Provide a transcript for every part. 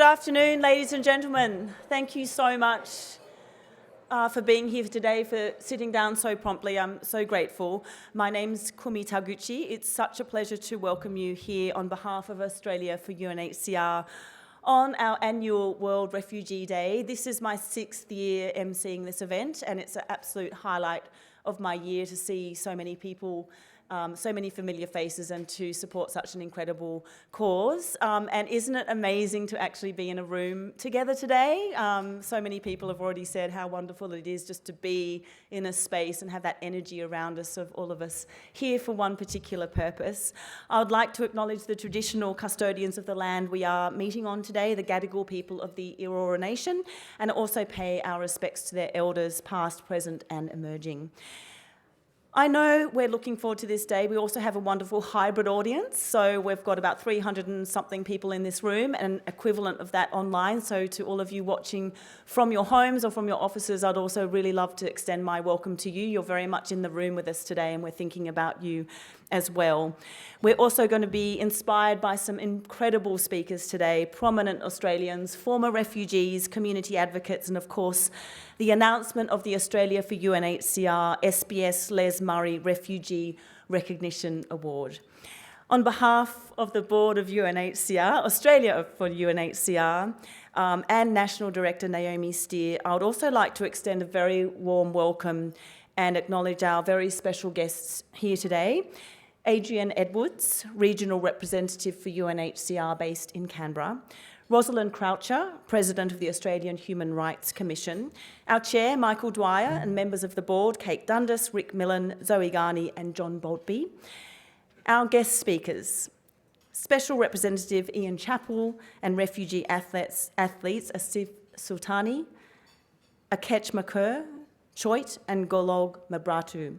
afternoon, ladies and gentlemen. Thank you so much for being here today, for sitting down so promptly. I'm so grateful. My name's Kumi Taguchi. It's such a pleasure to welcome you here on behalf of Australia for UNHCR on our annual World Refugee Day. This is my 6th year emceeing this event, and it's an absolute highlight of my year to see so many people, so many familiar faces, and to support such an incredible cause. And isn't it amazing to actually be in a room together today? So many people have already said how wonderful it is just to be in a space and have that energy around us of all of us here for one particular purpose. I would like to acknowledge the traditional custodians of the land we are meeting on today, the Gadigal people of the Eora Nation, and also pay our respects to their elders, past, present, and emerging. I know we're looking forward to this day. We also have a wonderful hybrid audience. So we've got about 300 and something people in this room and equivalent of that online. So to all of you watching from your homes or from your offices, I'd also really love to extend my welcome to you. You're very much in the room with us today, and we're thinking about you as well. We're also going to be inspired by some incredible speakers today, prominent Australians, former refugees, community advocates, and of course, the announcement of the Australia for UNHCR SBS Les Murray Refugee Recognition Award. On behalf of the board of UNHCR, Australia for UNHCR, and National Director Naomi Steer, I would also like to extend a very warm welcome and acknowledge our very special guests here today. Adrian Edwards, Regional Representative for UNHCR based in Canberra. Rosalind Croucher, President of the Australian Human Rights Commission. Our Chair, Michael Dwyer, and members of the board, Kate Dundas, Rick Millen, Zoe Garney and John Boltby. Our guest speakers, Special Representative Ian Chappell and refugee athletes Asif Sultani, Akech Makur, Choit and Golog Mabratu.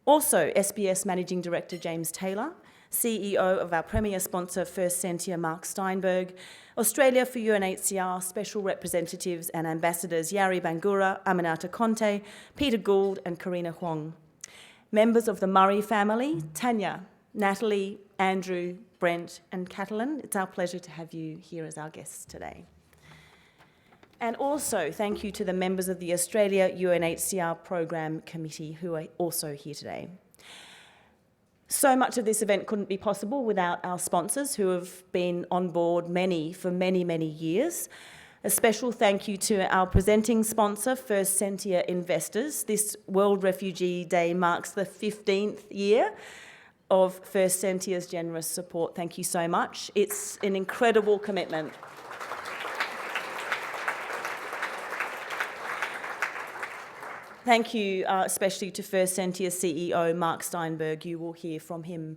Also, SBS Managing Director James Taylor, CEO of our premier sponsor First Sentier Mark Steinberg, Australia for UNHCR Special Representatives and Ambassadors Yari Bangura, Aminata Conte, Peter Gould and Karina Huang. Members of the Murray family, Tanya, Natalie, Andrew, Brent and Catalin, it's our pleasure to have you here as our guests today. And also thank you to the members of the Australia UNHCR Program Committee who are also here today. So much of this event couldn't be possible without our sponsors who have been on board for many years. A special thank you to our presenting sponsor, First Sentier Investors. This World Refugee Day marks the 15th year of First Sentier's generous support. Thank you so much. It's an incredible commitment. Thank you especially to First Sentier CEO Mark Steinberg. You will hear from him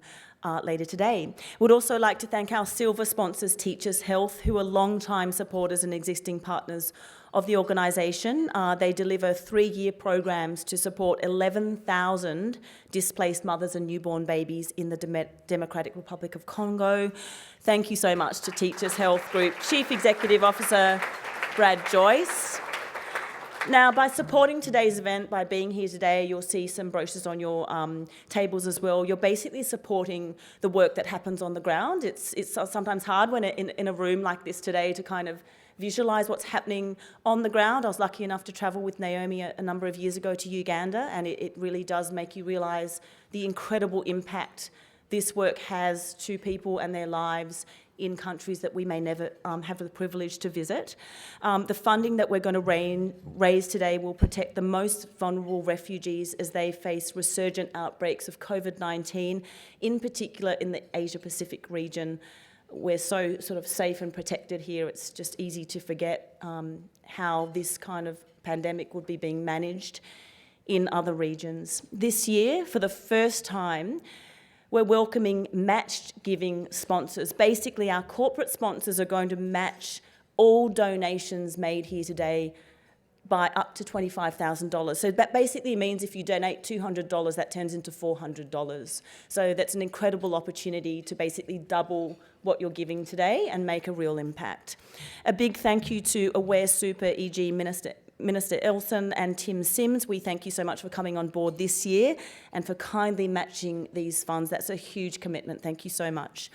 later today. We'd also like to thank our silver sponsors, Teachers Health, who are long-time supporters and existing partners of the organisation. They deliver 3-year programs to support 11,000 displaced mothers and newborn babies in the Democratic Republic of Congo. Thank you so much to Teachers Health Group Chief Executive Officer Brad Joyce. Now, by supporting today's event, by being here today, you'll see some brochures on your tables as well. You're basically supporting the work that happens on the ground. It's sometimes hard when in a room like this today to kind of visualise what's happening on the ground. I was lucky enough to travel with Naomi a number of years ago to Uganda, and it really does make you realise the incredible impact this work has to people and their lives in countries that we may never have the privilege to visit. The funding that we're going to raise today will protect the most vulnerable refugees as they face resurgent outbreaks of COVID-19, in particular in the Asia-Pacific region. We're so sort of safe and protected here, it's just easy to forget how this kind of pandemic would be being managed in other regions. This year, for the first time, we're welcoming matched giving sponsors. Basically, our corporate sponsors are going to match all donations made here today by up to $25,000. So that basically means if you donate $200, that turns into $400. So that's an incredible opportunity to basically double what you're giving today and make a real impact. A big thank you to Aware Super EG Minister Elson and Tim Sims. We thank you so much for coming on board this year and for kindly matching these funds. That's a huge commitment. Thank you so much.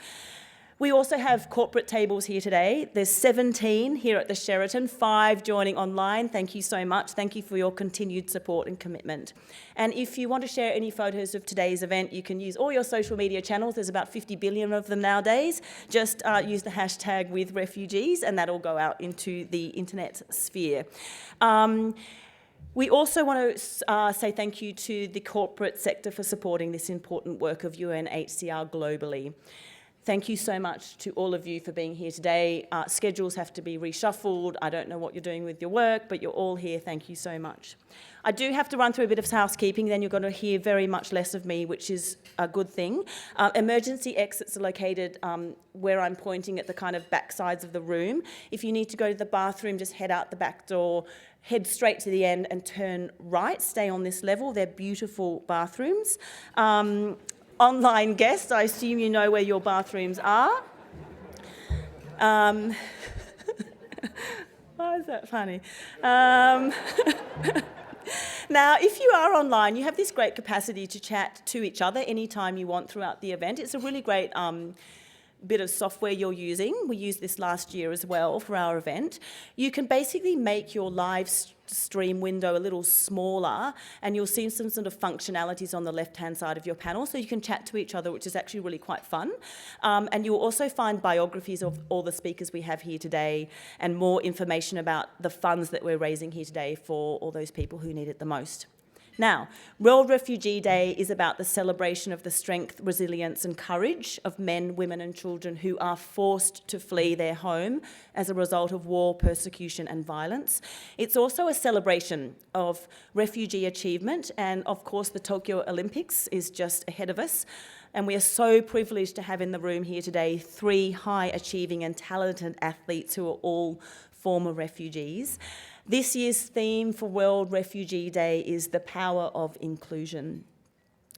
We also have corporate tables here today. There's 17 here at the Sheraton, 5 joining online. Thank you so much. Thank you for your continued support and commitment. And if you want to share any photos of today's event, you can use all your social media channels. There's about 50 billion of them nowadays. Just use the hashtag with refugees, and that'll go out into the internet sphere. We also want to say thank you to the corporate sector for supporting this important work of UNHCR globally. Thank you so much to all of you for being here today. Schedules have to be reshuffled. I don't know what you're doing with your work, but you're all here. Thank you so much. I do have to run through a bit of housekeeping, then you're going to hear very much less of me, which is a good thing. Emergency exits are located where I'm pointing at the kind of back sides of the room. If you need to go to the bathroom, just head out the back door, head straight to the end and turn right. Stay on this level. They're beautiful bathrooms. Online guests, I assume you know where your bathrooms are. Why is that funny? Now, if you are online, you have this great capacity to chat to each other anytime you want throughout the event. It's a really great bit of software you're using. We used this last year as well for our event. You can basically make your live stream window a little smaller, and you'll see some sort of functionalities on the left-hand side of your panel, so you can chat to each other, which is actually really quite fun. And you'll also find biographies of all the speakers we have here today and more information about the funds that we're raising here today for all those people who need it the most. Now, World Refugee Day is about the celebration of the strength, resilience and courage of men, women and children who are forced to flee their home as a result of war, persecution and violence. It's also a celebration of refugee achievement, and of course the Tokyo Olympics is just ahead of us. And we are so privileged to have in the room here today 3 high-achieving and talented athletes who are all former refugees. This year's theme for World Refugee Day is the power of inclusion.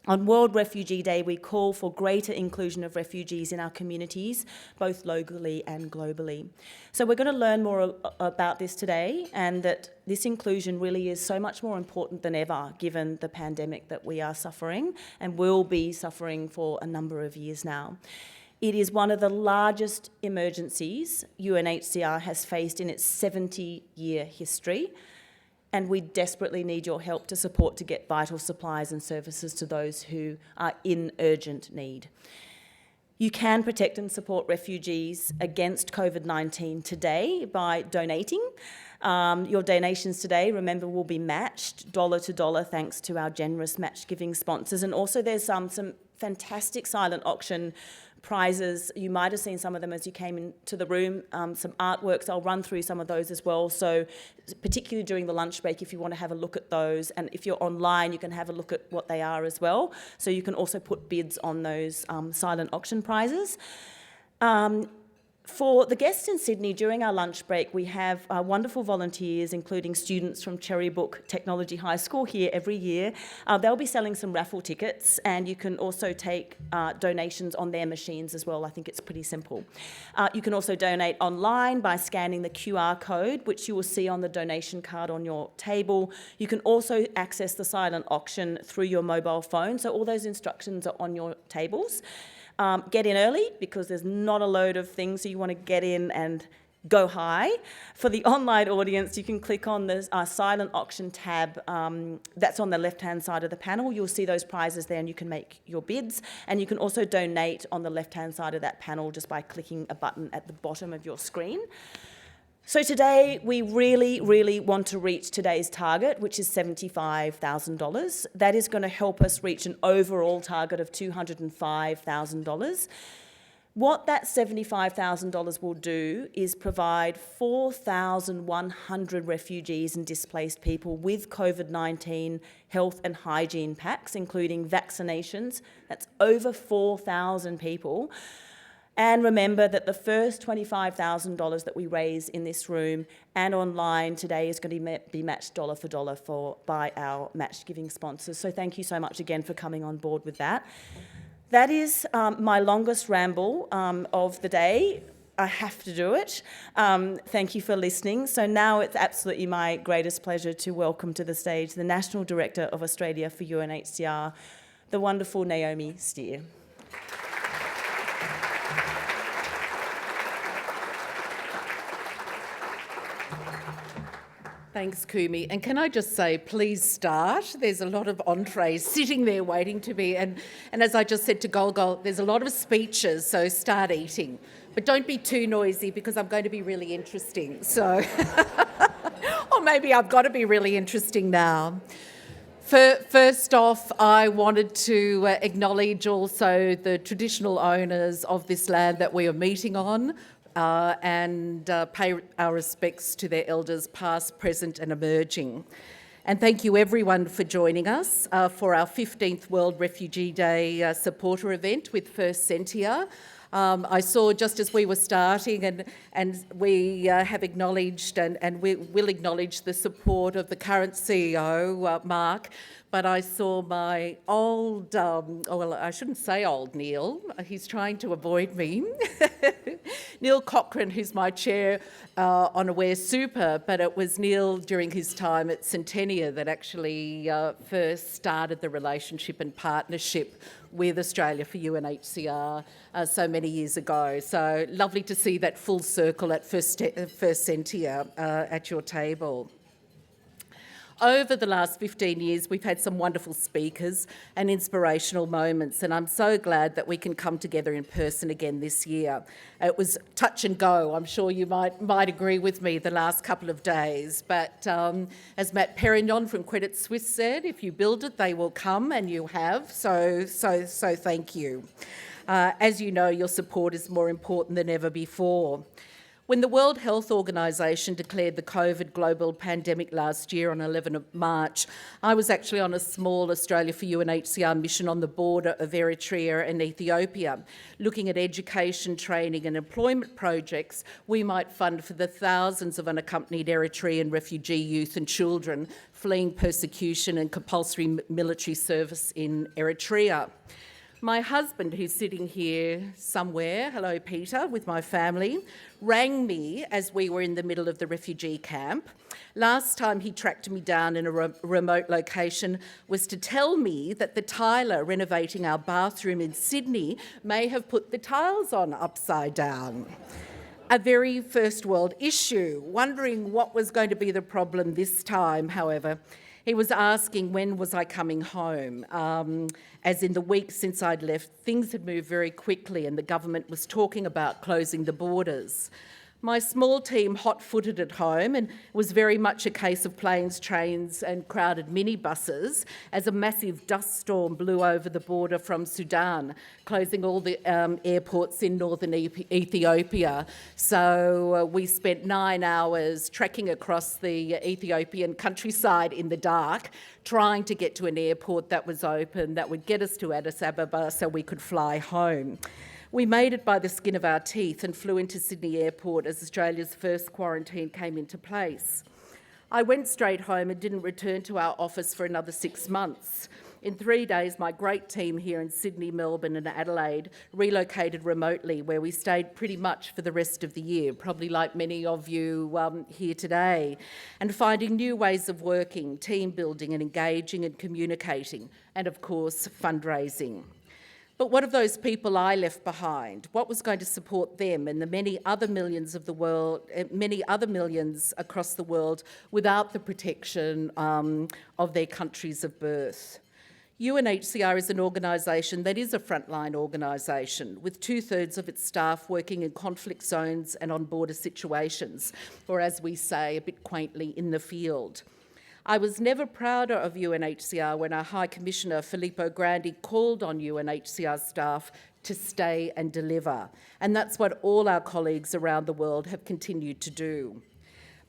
On World Refugee Day, we call for greater inclusion of refugees in our communities, both locally and globally. So we're going to learn more about this today, and that this inclusion really is so much more important than ever, given the pandemic that we are suffering and will be suffering for a number of years now. It is one of the largest emergencies UNHCR has faced in its 70-year history, and we desperately need your help to support to get vital supplies and services to those who are in urgent need. You can protect and support refugees against COVID-19 today by donating. Your donations today, remember, will be matched dollar to dollar thanks to our generous match-giving sponsors. And also there's some fantastic silent auction prizes. You might have seen some of them as you came into the room, some artworks. I'll run through some of those as well. So particularly during the lunch break, if you want to have a look at those, and if you're online, you can have a look at what they are as well. So you can also put bids on those silent auction prizes. For the guests in Sydney, during our lunch break, we have wonderful volunteers, including students from Cherrybrook Technology High School here every year. They'll be selling some raffle tickets, and you can also take donations on their machines as well. I think it's pretty simple. You can also donate online by scanning the QR code, which you will see on the donation card on your table. You can also access the silent auction through your mobile phone, so all those instructions are on your tables. Get in early, because there's not a load of things, so you want to get in and go high. For the online audience, you can click on the silent auction tab that's on the left-hand side of the panel. You'll see those prizes there and you can make your bids. And you can also donate on the left-hand side of that panel just by clicking a button at the bottom of your screen. So today, we really, really want to reach today's target, which is $75,000. That is going to help us reach an overall target of $205,000. What that $75,000 will do is provide 4,100 refugees and displaced people with COVID-19 health and hygiene packs, including vaccinations. That's over 4,000 people. And remember that the first $25,000 that we raise in this room and online today is going to be matched dollar for dollar by our match-giving sponsors. So thank you so much again for coming on board with that. That is my longest ramble of the day. I have to do it. Thank you for listening. So now it's absolutely my greatest pleasure to welcome to the stage the National Director of Australia for UNHCR, the wonderful Naomi Steer. Thanks, Kumi. And can I just say, please start. There's a lot of entrees sitting there waiting to be, and as I just said to Golgol, there's a lot of speeches, so start eating. But don't be too noisy because I'm going to be really interesting. So, or maybe I've got to be really interesting now. First off, I wanted to acknowledge also the traditional owners of this land that we are meeting on, and pay our respects to their elders past, present and emerging. And thank you everyone for joining us for our 15th World Refugee Day supporter event with First Sentia. I saw just as we were starting, and we have acknowledged and we will acknowledge the support of the current CEO, Mark, but I saw my old, well, I shouldn't say old Neil, he's trying to avoid me, Neil Cochrane, who's my chair on Aware Super, but it was Neil during his time at Centennia that actually first started the relationship and partnership with Australia for UNHCR so many years ago. So lovely to see that full circle at First Sentia at your table. Over the last 15 years, we've had some wonderful speakers and inspirational moments, and I'm so glad that we can come together in person again this year. It was touch and go, I'm sure you might agree with me, the last couple of days, but as Matt Perignon from Credit Suisse said, if you build it, they will come, and you have, so thank you. As you know, your support is more important than ever before. When the World Health Organization declared the COVID global pandemic last year on 11 of March, I was actually on a small Australia for UNHCR mission on the border of Eritrea and Ethiopia, looking at education, training and employment projects we might fund for the thousands of unaccompanied Eritrean refugee youth and children fleeing persecution and compulsory military service in Eritrea. My husband, who's sitting here somewhere, hello Peter, with my family, rang me as we were in the middle of the refugee camp. Last time he tracked me down in a remote location was to tell me that the tiler renovating our bathroom in Sydney may have put the tiles on upside down. A very first world issue. Wondering what was going to be the problem this time, however, he was asking when was I coming home, as in the weeks since I'd left, things had moved very quickly and the government was talking about closing the borders. My small team hot-footed at home, and it was very much a case of planes, trains and crowded minibuses as a massive dust storm blew over the border from Sudan, closing all the airports in northern Ethiopia. So we spent 9 hours trekking across the Ethiopian countryside in the dark, trying to get to an airport that was open that would get us to Addis Ababa so we could fly home. We made it by the skin of our teeth and flew into Sydney Airport as Australia's first quarantine came into place. I went straight home and didn't return to our office for another 6 months. In 3 days, my great team here in Sydney, Melbourne and Adelaide relocated remotely, where we stayed pretty much for the rest of the year, probably like many of you here today, and finding new ways of working, team building and engaging and communicating, and of course, fundraising. But what of those people I left behind? What was going to support them and the many other millions across the world without the protection of their countries of birth? UNHCR is an organisation that is a frontline organisation, with 2/3 of its staff working in conflict zones and on border situations, or as we say a bit quaintly, in the field. I was never prouder of UNHCR when our High Commissioner Filippo Grandi called on UNHCR staff to stay and deliver, and that's what all our colleagues around the world have continued to do.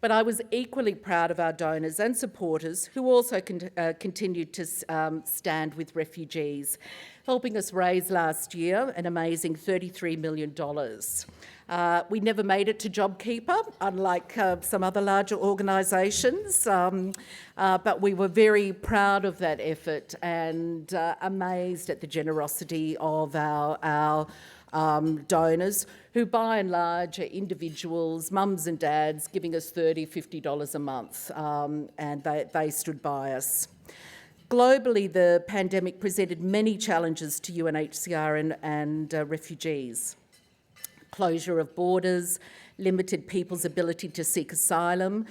But I was equally proud of our donors and supporters who also continued to stand with refugees, helping us raise last year an amazing $33 million. We never made it to JobKeeper, unlike some other larger organisations, but we were very proud of that effort and amazed at the generosity of our donors, who by and large are individuals, mums and dads, giving us $30, $50 a month, and they stood by us. Globally, the pandemic presented many challenges to UNHCR and refugees. Closure of borders, limited people's ability to seek asylum,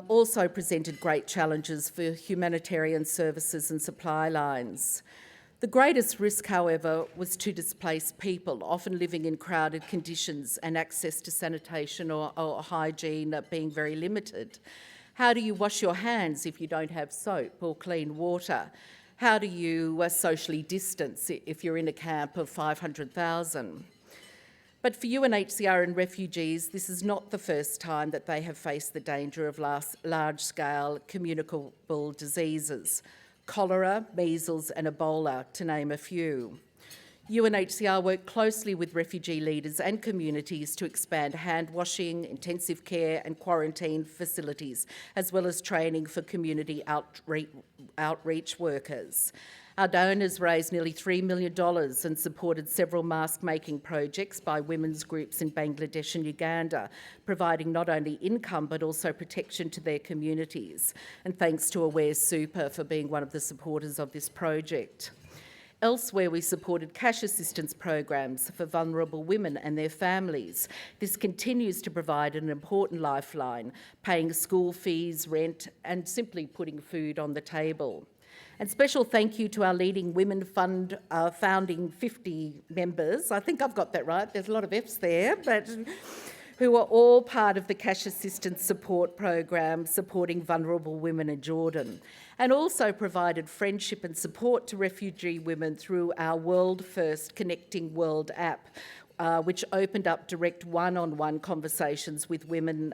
also presented great challenges for humanitarian services and supply lines. The greatest risk, however, was to displaced people, often living in crowded conditions and access to sanitation or hygiene being very limited. How do you wash your hands if you don't have soap or clean water? How do you socially distance if you're in a camp of 500,000? But for UNHCR and refugees, this is not the first time that they have faced the danger of large-scale communicable diseases: cholera, measles and Ebola, to name a few. UNHCR worked closely with refugee leaders and communities to expand hand washing, intensive care and quarantine facilities, as well as training for community outreach workers. Our donors raised nearly $3 million and supported several mask-making projects by women's groups in Bangladesh and Uganda, providing not only income but also protection to their communities. And thanks to Aware Super for being one of the supporters of this project. Elsewhere, we supported cash assistance programs for vulnerable women and their families. This continues to provide an important lifeline, paying school fees, rent, and simply putting food on the table. And special thank you to our leading women fund founding 50 members. I think I've got that right. There's a lot of F's there, but who are all part of the cash assistance support program supporting vulnerable women in Jordan, and also provided friendship and support to refugee women through our world-first Connecting World app, which opened up direct one-on-one conversations with women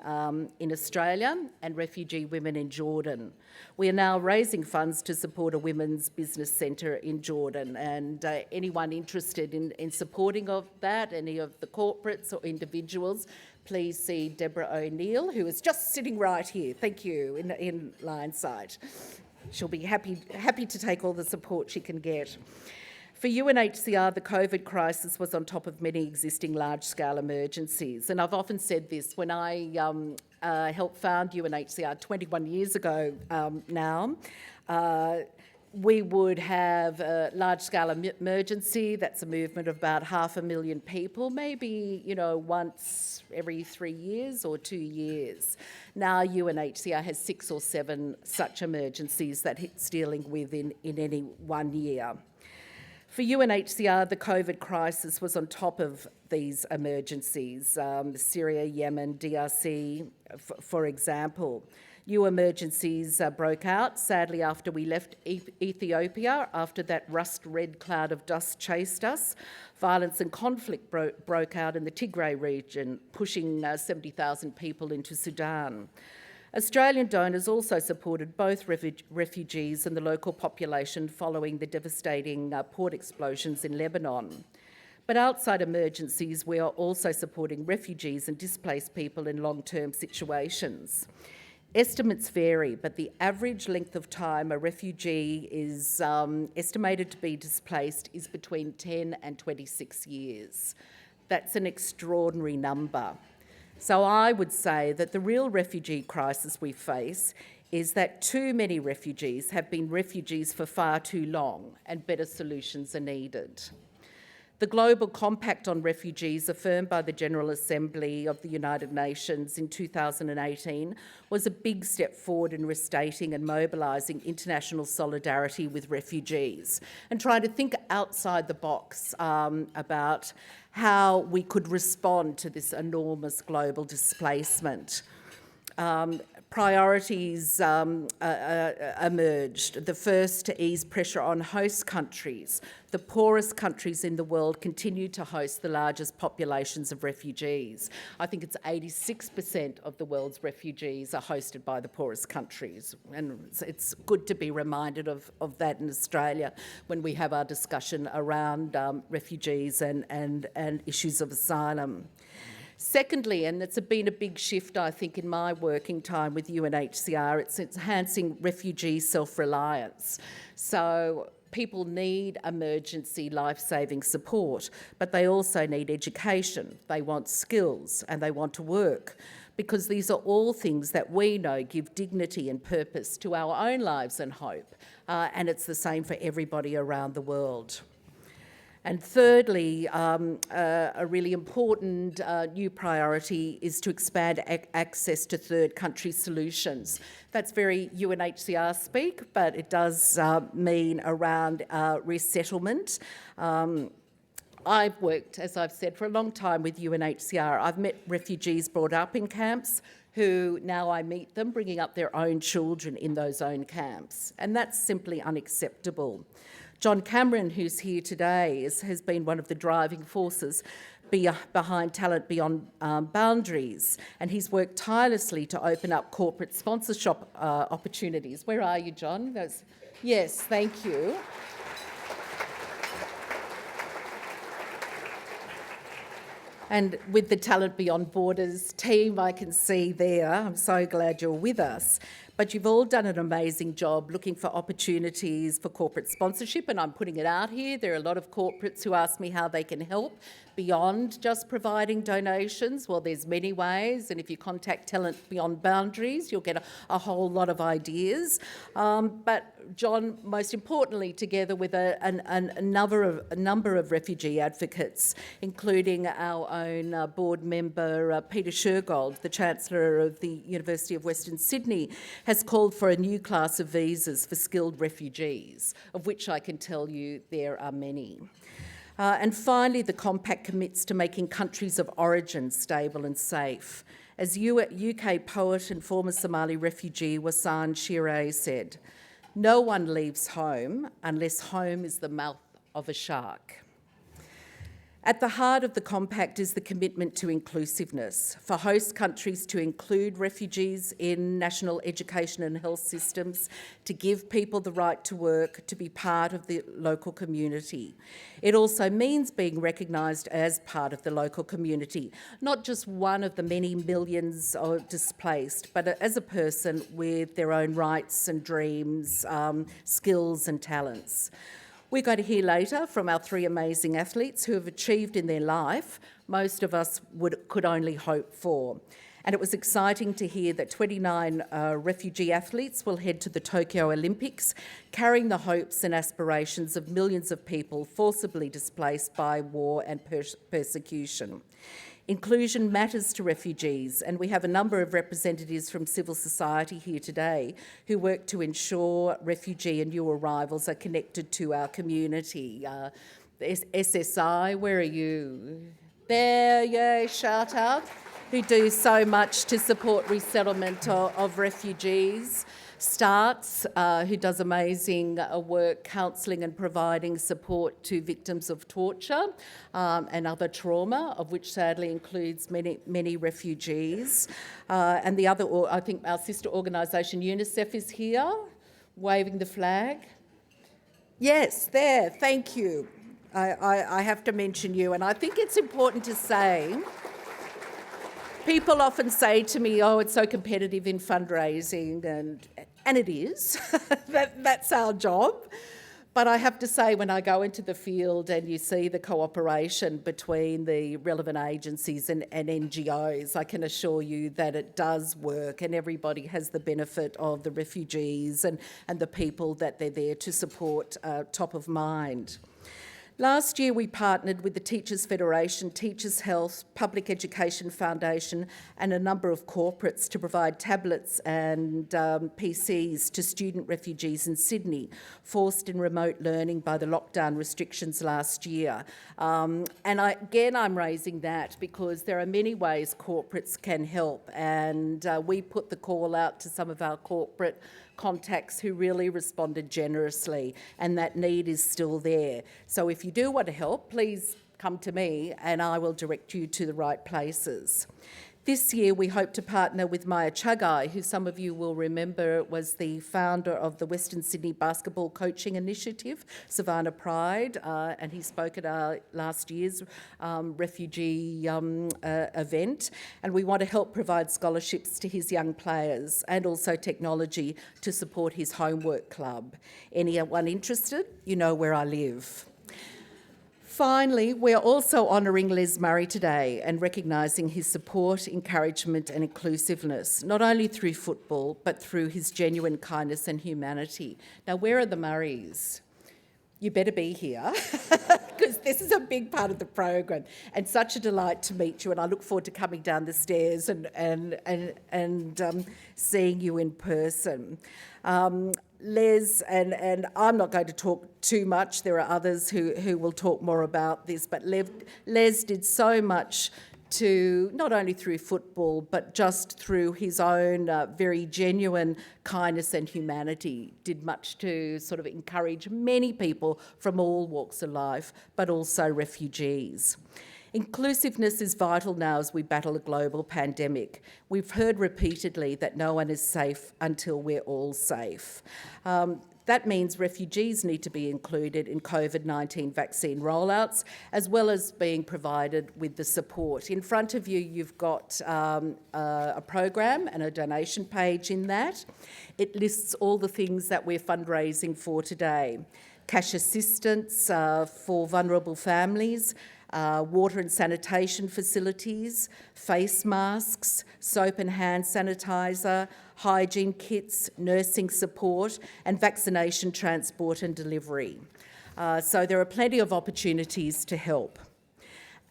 in Australia and refugee women in Jordan. We are now raising funds to support a women's business centre in Jordan, and anyone interested in supporting of that, any of the corporates or individuals, please see Deborah O'Neill, who is just sitting right here, thank you, in line sight. She'll be happy to take all the support she can get. For UNHCR, the COVID crisis was on top of many existing large-scale emergencies. And I've often said this, when I helped found UNHCR 21 years ago now, we would have a large-scale emergency. That's a movement of about 500,000 people, maybe, once every 3 years or 2 years. Now UNHCR has 6 or 7 such emergencies that it's dealing with in any 1 year. For UNHCR, the COVID crisis was on top of these emergencies, Syria, Yemen, DRC, for example. New emergencies broke out, sadly, after we left Ethiopia, after that rust-red cloud of dust chased us. Violence and conflict broke out in the Tigray region, pushing 70,000 people into Sudan. Australian donors also supported both refugees and the local population following the devastating port explosions in Lebanon. But outside emergencies, we are also supporting refugees and displaced people in long-term situations. Estimates vary, but the average length of time a refugee is estimated to be displaced is between 10 and 26 years. That's an extraordinary number. So I would say that the real refugee crisis we face is that too many refugees have been refugees for far too long, and better solutions are needed. The Global Compact on Refugees, affirmed by the General Assembly of the United Nations in 2018, was a big step forward in restating and mobilising international solidarity with refugees and trying to think outside the box about how we could respond to this enormous global displacement. Priorities emerged. The first, to ease pressure on host countries. The poorest countries in the world continue to host the largest populations of refugees. I think it's 86% of the world's refugees are hosted by the poorest countries. And it's good to be reminded of that in Australia when we have our discussion around refugees and issues of asylum. Secondly, and it's been a big shift, I think, in my working time with UNHCR, it's enhancing refugee self-reliance. So people need emergency life-saving support, but they also need education. They want skills and they want to work, because these are all things that we know give dignity and purpose to our own lives and hope. And it's the same for everybody around the world. And thirdly, a really important new priority is to expand access to third country solutions. That's very UNHCR speak, but it does mean around resettlement. I've worked, as I've said, for a long time with UNHCR. I've met refugees brought up in camps who now I meet them bringing up their own children in those own camps. And that's simply unacceptable. John Cameron, who's here today, has been one of the driving forces behind Talent Beyond Boundaries, and he's worked tirelessly to open up corporate sponsorship opportunities. Where are you, John? Yes, thank you. And with the Talent Beyond Borders team, I can see there, I'm so glad you're with us. But you've all done an amazing job looking for opportunities for corporate sponsorship, and I'm putting it out here. There are a lot of corporates who ask me how they can help beyond just providing donations. Well, there's many ways, and if you contact Talent Beyond Boundaries, you'll get a whole lot of ideas. But John, most importantly, together with a number of refugee advocates, including our own board member, Peter Shergold, the Chancellor of the University of Western Sydney, has called for a new class of visas for skilled refugees, of which I can tell you there are many. And finally, the Compact commits to making countries of origin stable and safe. As UK poet and former Somali refugee Wassan Shire said, "No one leaves home unless home is the mouth of a shark." At the heart of the Compact is the commitment to inclusiveness, for host countries to include refugees in national education and health systems, to give people the right to work, to be part of the local community. It also means being recognised as part of the local community, not just one of the many millions of displaced, but as a person with their own rights and dreams, skills and talents. We're going to hear later from our three amazing athletes who have achieved in their life most of us could only hope for. And it was exciting to hear that 29 refugee athletes will head to the Tokyo Olympics, carrying the hopes and aspirations of millions of people forcibly displaced by war and persecution. Inclusion matters to refugees, and we have a number of representatives from civil society here today who work to ensure refugee and new arrivals are connected to our community. SSI, where are you? There, yeah, shout out, who do so much to support resettlement of refugees. Starts, who does amazing work counselling and providing support to victims of torture and other trauma, of which sadly includes many refugees. And the other, I think our sister organisation UNICEF is here, waving the flag. Yes, there, thank you. I have to mention you, and I think it's important to say, people often say to me, oh, it's so competitive in fundraising, and it is. That's our job. But I have to say, when I go into the field and you see the cooperation between the relevant agencies and NGOs, I can assure you that it does work, and everybody has the benefit of the refugees and the people that they're there to support top of mind. Last year, we partnered with the Teachers Federation, Teachers Health, Public Education Foundation, and a number of corporates to provide tablets and PCs to student refugees in Sydney, forced in remote learning by the lockdown restrictions last year. I'm raising that because there are many ways corporates can help, and we put the call out to some of our corporate contacts who really responded generously, and that need is still there. So if you do want to help, please come to me and I will direct you to the right places. This year, we hope to partner with Maya Chagai, who some of you will remember was the founder of the Western Sydney Basketball Coaching Initiative, Savannah Pride, and he spoke at our last year's refugee event. And we want to help provide scholarships to his young players and also technology to support his homework club. Anyone interested? You know where I live. Finally, we're also honouring Les Murray today and recognising his support, encouragement and inclusiveness, not only through football, but through his genuine kindness and humanity. Now, where are the Murrays? you better be here because this is a big part of the program, and such a delight to meet you. And I look forward to coming down the stairs and seeing you in person. Les, and I'm not going to talk too much. There are others who will talk more about this, but Les did so much to, not only through football, but just through his own very genuine kindness and humanity, did much to sort of encourage many people from all walks of life, but also refugees. Inclusiveness is vital now as we battle a global pandemic. We've heard repeatedly that no one is safe until we're all safe. That means refugees need to be included in COVID-19 vaccine rollouts, as well as being provided with the support. In front of you, you've got a program and a donation page in that. It lists all the things that we're fundraising for today. Cash assistance for vulnerable families, water and sanitation facilities, face masks, soap and hand sanitizer, hygiene kits, nursing support, and vaccination transport and delivery. So there are plenty of opportunities to help.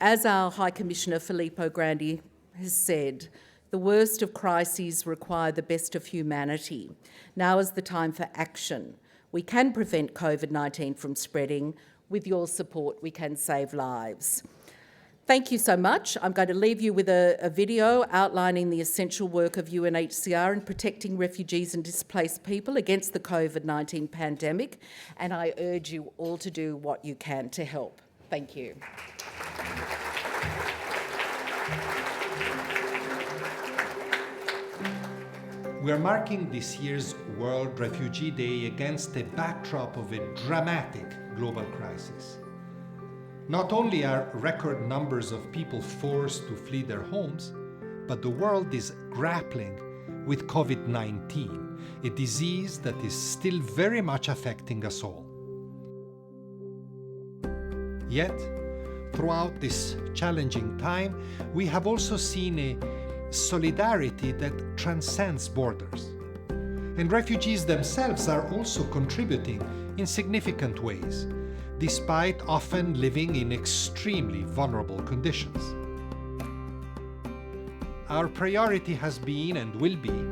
As our High Commissioner Filippo Grandi has said, the worst of crises require the best of humanity. Now is the time for action. We can prevent COVID-19 from spreading. With your support, we can save lives. Thank you so much. I'm going to leave you with a video outlining the essential work of UNHCR in protecting refugees and displaced people against the COVID-19 pandemic, and I urge you all to do what you can to help. Thank you. We are marking this year's World Refugee Day against a backdrop of a dramatic global crisis. Not only are record numbers of people forced to flee their homes, but the world is grappling with COVID-19, a disease that is still very much affecting us all. Yet, throughout this challenging time, we have also seen a solidarity that transcends borders. And refugees themselves are also contributing in significant ways, despite often living in extremely vulnerable conditions. Our priority has been and will be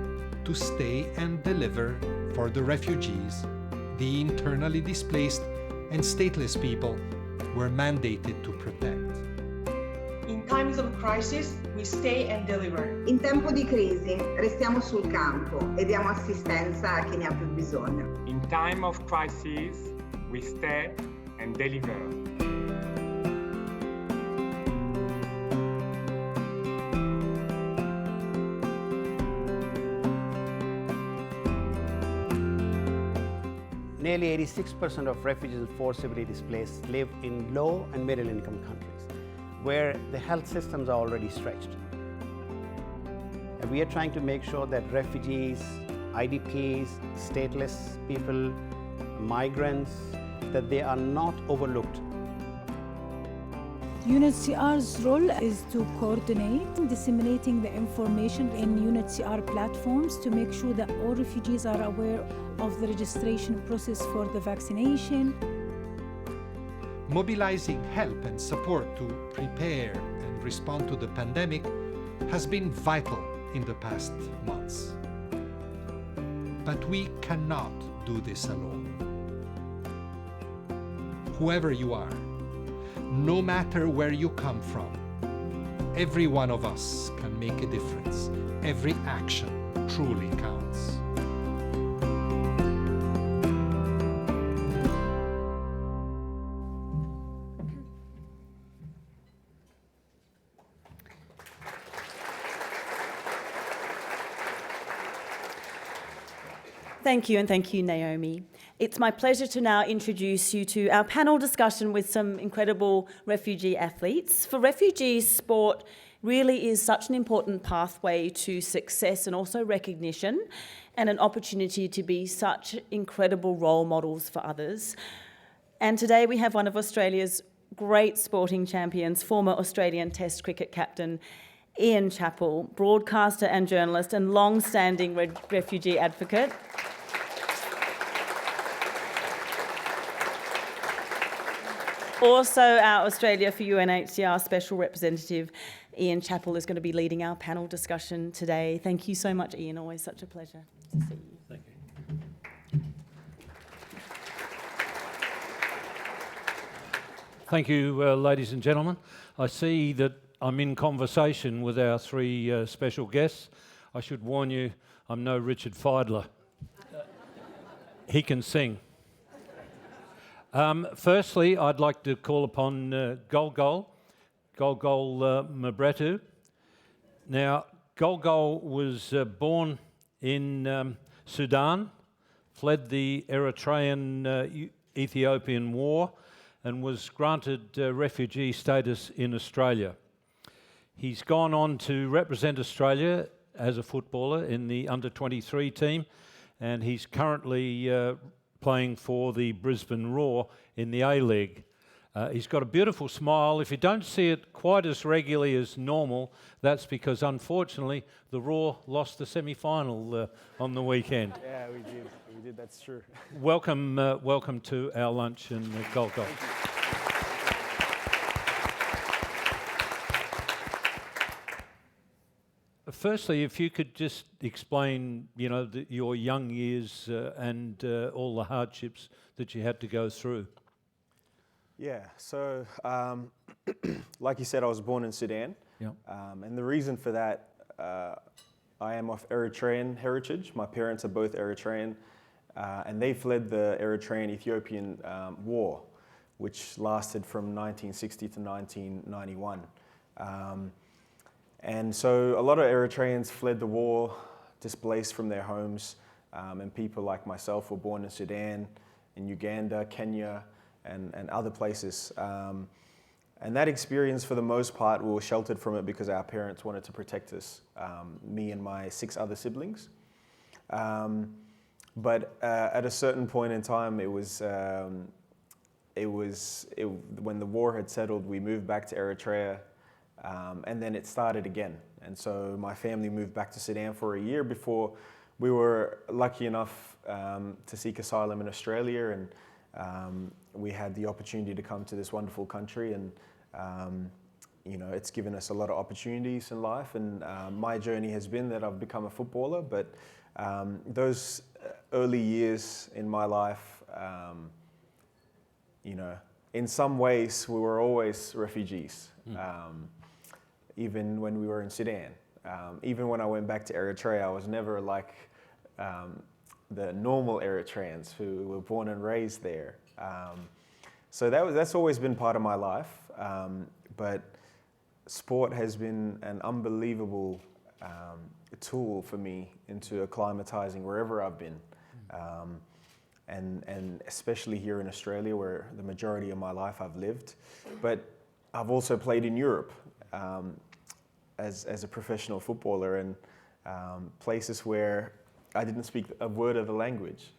to stay and deliver for the refugees, the internally displaced and stateless people we're mandated to protect. In times of crisis, we stay and deliver. In tempo di crisi restiamo sul campo e diamo assistenza a chi ne ha più bisogno. In time of crisis, we stay and deliver. Nearly 86% of refugees and forcibly displaced live in low and middle income countries, where the health systems are already stretched. And we are trying to make sure that refugees, IDPs, stateless people, migrants, that they are not overlooked. UNHCR's role is to coordinate, disseminating the information in UNHCR platforms to make sure that all refugees are aware of the registration process for the vaccination. Mobilizing help and support to prepare and respond to the pandemic has been vital in the past months. But we cannot do this alone. Whoever you are, no matter where you come from, every one of us can make a difference. Every action truly counts. Thank you, and thank you, Naomi. It's my pleasure to now introduce you to our panel discussion with some incredible refugee athletes. For refugees, sport really is such an important pathway to success and also recognition, and an opportunity to be such incredible role models for others. And today we have one of Australia's great sporting champions, former Australian Test cricket captain, Ian Chappell, broadcaster and journalist and long-standing refugee advocate. Also, our Australia for UNHCR Special Representative Ian Chappell is going to be leading our panel discussion today. Thank you so much, Ian. Always such a pleasure to see you. Thank you. Thank you, ladies and gentlemen. I see that I'm in conversation with our three special guests. I should warn you, I'm no Richard Feidler. He can sing. Firstly, I'd like to call upon Golgol Mabretu. Now, Golgol was born in Sudan, fled the Eritrean-Ethiopian War, and was granted refugee status in Australia. He's gone on to represent Australia as a footballer in the under-23 team, and he's currently playing for the Brisbane Roar in the A-League. He's got a beautiful smile. If you don't see it quite as regularly as normal, that's because, unfortunately, the Roar lost the semi-final on the weekend. Yeah, we did, that's true. Welcome to our lunch in Gold Coast. Firstly, if you could just explain, your young years and all the hardships that you had to go through. Yeah, so like you said, I was born in Sudan. Yeah. And the reason for that, I am of Eritrean heritage. My parents are both Eritrean, and they fled the Eritrean-Ethiopian War, which lasted from 1960 to 1991. And so a lot of Eritreans fled the war, displaced from their homes, and people like myself were born in Sudan, in Uganda, Kenya, and other places. And that experience, for the most part, we were sheltered from it because our parents wanted to protect us, me and my 6 other siblings. But at a certain point in time, when the war had settled, we moved back to Eritrea, and then it started again. And so my family moved back to Sudan for a year before we were lucky enough to seek asylum in Australia, and we had the opportunity to come to this wonderful country, and it's given us a lot of opportunities in life, and my journey has been that I've become a footballer, but those early years in my life, in some ways we were always refugees, even when we were in Sudan. Even when I went back to Eritrea, I was never like the normal Eritreans who were born and raised there. So that's always been part of my life. But sport has been an unbelievable tool for me into acclimatizing wherever I've been. And especially here in Australia, where the majority of my life I've lived. But I've also played in Europe as a professional footballer, and places where I didn't speak a word of the language.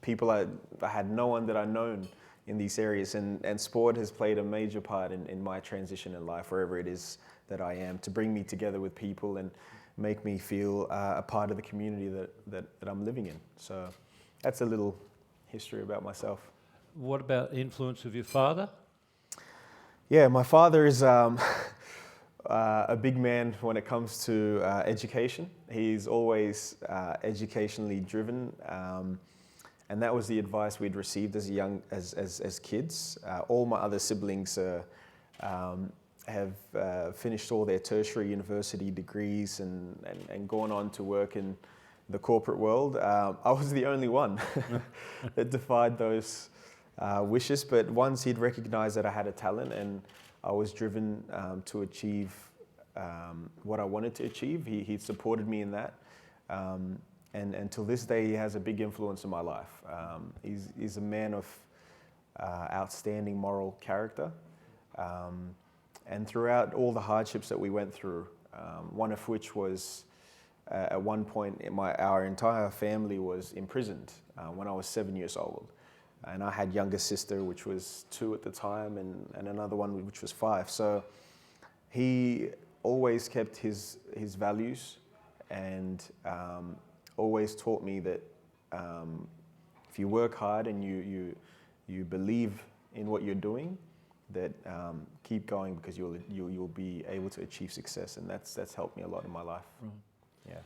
I had no one that I'd known in these areas, and sport has played a major part in my transition in life, wherever it is that I am, to bring me together with people and make me feel a part of the community that I'm living in. So that's a little history about myself. What about influence of your father? Yeah, my father is a big man when it comes to education. He's always educationally driven, and that was the advice we'd received as kids. All my other siblings have finished all their tertiary university degrees and gone on to work in the corporate world. I was the only one that defied those wishes, but once he'd recognized that I had a talent and I was driven to achieve what I wanted to achieve, he supported me in that. And until this day, he has a big influence in my life. He's a man of outstanding moral character. And throughout all the hardships that we went through, one of which was at one point our entire family was imprisoned when I was 7 years old. And I had younger sister, which was 2 at the time, and another one which was 5. So he always kept his values, and always taught me that if you work hard and you believe in what you're doing, that keep going, because you'll be able to achieve success, and that's helped me a lot in my life. Right. Yeah.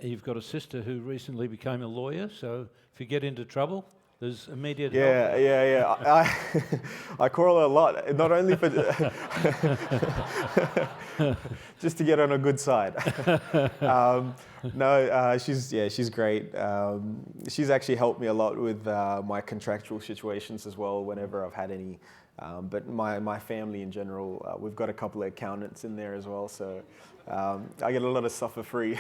You've got a sister who recently became a lawyer, so if you get into trouble, there's immediate Yeah, help. yeah. I call her a lot, not only for just to get on a good side. She's great. She's actually helped me a lot with my contractual situations as well, whenever I've had any. But my family in general, we've got a couple of accountants in there as well, so I get a lot of stuff for free.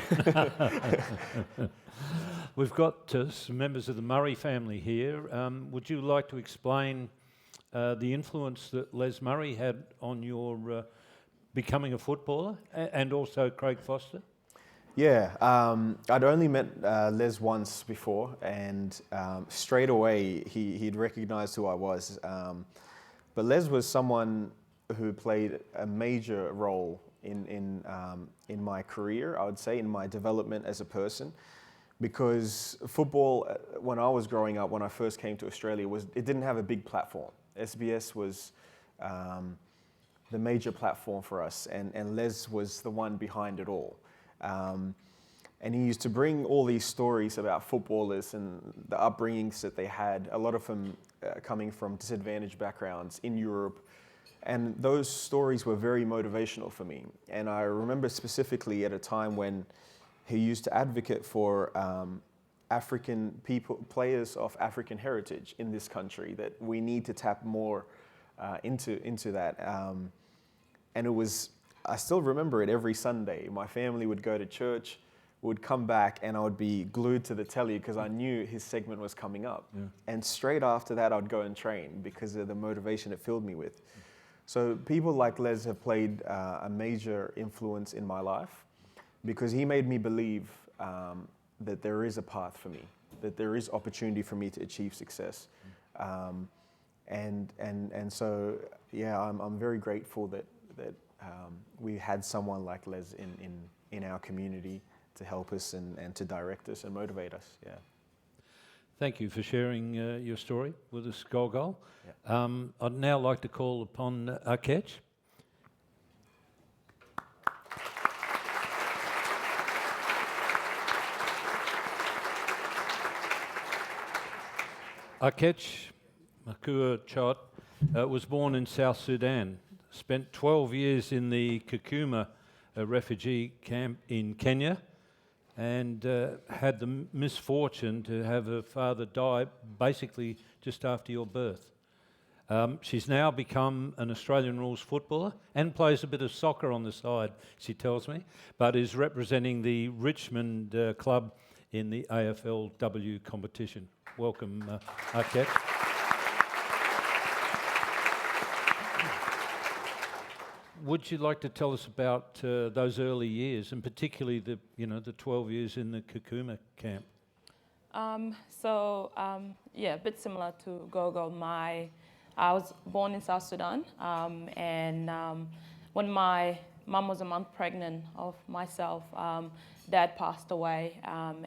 We've got some members of the Murray family here. Would you like to explain the influence that Les Murray had on your becoming a footballer, and also Craig Foster? Yeah, I'd only met Les once before, and straight away he'd recognised who I was. But Les was someone who played a major role in my career, I would say, in my development as a person. Because football, when I was growing up, when I first came to Australia, it didn't have a big platform. SBS was the major platform for us, and Les was the one behind it all. And he used to bring all these stories about footballers and the upbringings that they had, a lot of them coming from disadvantaged backgrounds in Europe. And those stories were very motivational for me. And I remember specifically at a time when he used to advocate for African people, players of African heritage in this country, that we need to tap more into that. And it was, I still remember it every Sunday. My family would go to church, would come back, and I would be glued to the telly because I knew his segment was coming up. Yeah. And straight after that, I'd go and train because of the motivation it filled me with. So people like Les have played a major influence in my life, because he made me believe that there is a path for me, that there is opportunity for me to achieve success. And so, yeah, I'm very grateful that we had someone like Les in our community to help us and to direct us and motivate us. Yeah. Thank you for sharing your story with us, Golgol. Yeah. I'd now like to call upon Akech. Akech Makua Chot was born in South Sudan, spent 12 years in the Kakuma refugee camp in Kenya, and had the misfortune to have her father die basically just after your birth. She's now become an Australian rules footballer and plays a bit of soccer on the side, she tells me, but is representing the Richmond club in the AFLW competition. Welcome, Akech. Would you like to tell us about those early years, and particularly the 12 years in the Kakuma camp? A bit similar to Gogo. I was born in South Sudan, and when my mum was a month pregnant of myself, Dad passed away,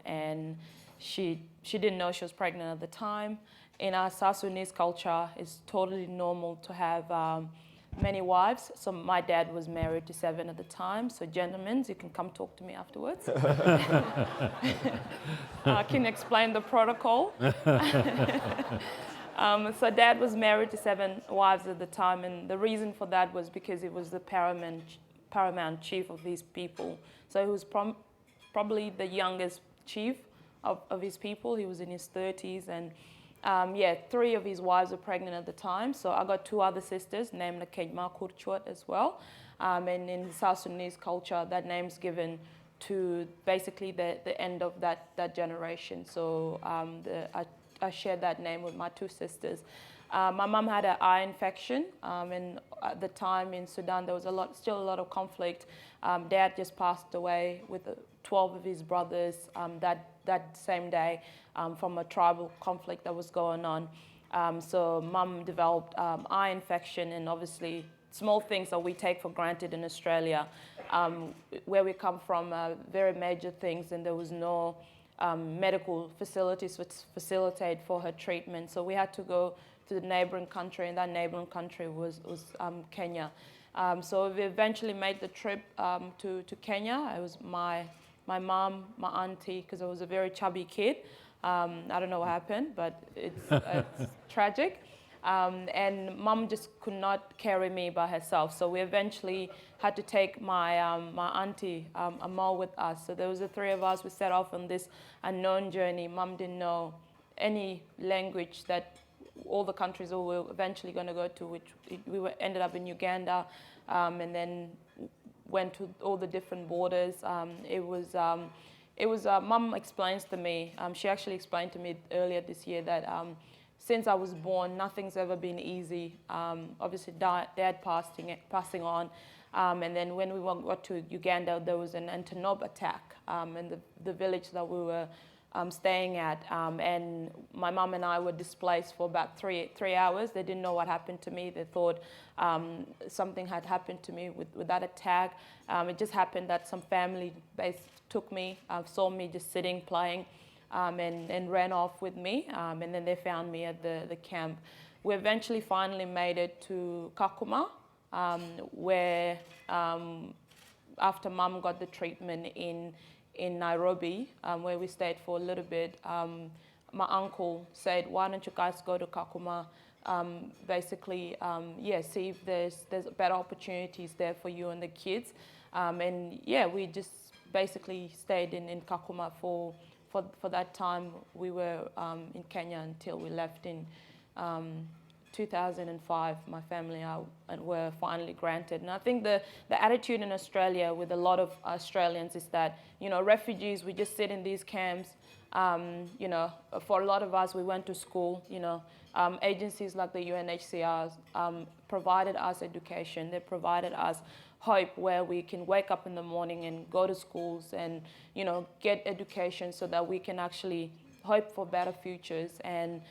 and she didn't know she was pregnant at the time. In our South Sudanese culture, it's totally normal to have many wives. So my dad was married to 7 at the time. So gentlemen, you can come talk to me afterwards. I can explain the protocol. So Dad was married to 7 wives at the time, and the reason for that was because he was the paramount chief of his people. So he was probably the youngest chief of his people. He was in his 30s, and 3 of his wives were pregnant at the time. So I got 2 other sisters named Kejma Kurchwat as well. And in South Sudanese culture, that name's given to basically the end of that generation. So I shared that name with my 2 sisters. My mum had an eye infection, and at the time in Sudan there was still a lot of conflict. Dad just passed away with 12 of his brothers that same day from a tribal conflict that was going on. So Mum developed eye infection, and obviously small things that we take for granted in Australia, where we come from, very major things, and there was no medical facilities which facilitate for her treatment. So we had to go the neighboring country, and that neighboring country was Kenya. So we eventually made the trip to Kenya. It was my mom, my auntie, because I was a very chubby kid. I don't know what happened, but it's tragic. And mum just could not carry me by herself. So we eventually had to take my auntie, Amal, with us. So there was the three of us. We set off on this unknown journey. Mum didn't know any language that all the countries we were eventually going to go to, which ended up in Uganda, and then went to all the different borders. Mum explains to me, she actually explained to me earlier this year that since I was born, nothing's ever been easy. Obviously, dad passing on. And then when we got to Uganda, there was an Antonov attack in the village that we were staying at. And my mum and I were displaced for about three hours. They didn't know what happened to me. They thought something had happened to me with that attack. It just happened that some family took me, saw me just sitting, playing, and ran off with me. And then they found me at the camp. We eventually finally made it to Kakuma, where after mum got the treatment in Nairobi, where we stayed for a little bit, my uncle said, why don't you guys go to Kakuma, see if there's better opportunities there for you and the kids. We just basically stayed in Kakuma for that time. We were in Kenya until we left in 2005. My family were finally granted. And I think the attitude in Australia with a lot of Australians is that, refugees, we just sit in these camps. For a lot of us, we went to school. Agencies like the UNHCR provided us education. They provided us hope where we can wake up in the morning and go to schools and, get education so that we can actually hope for better futures. And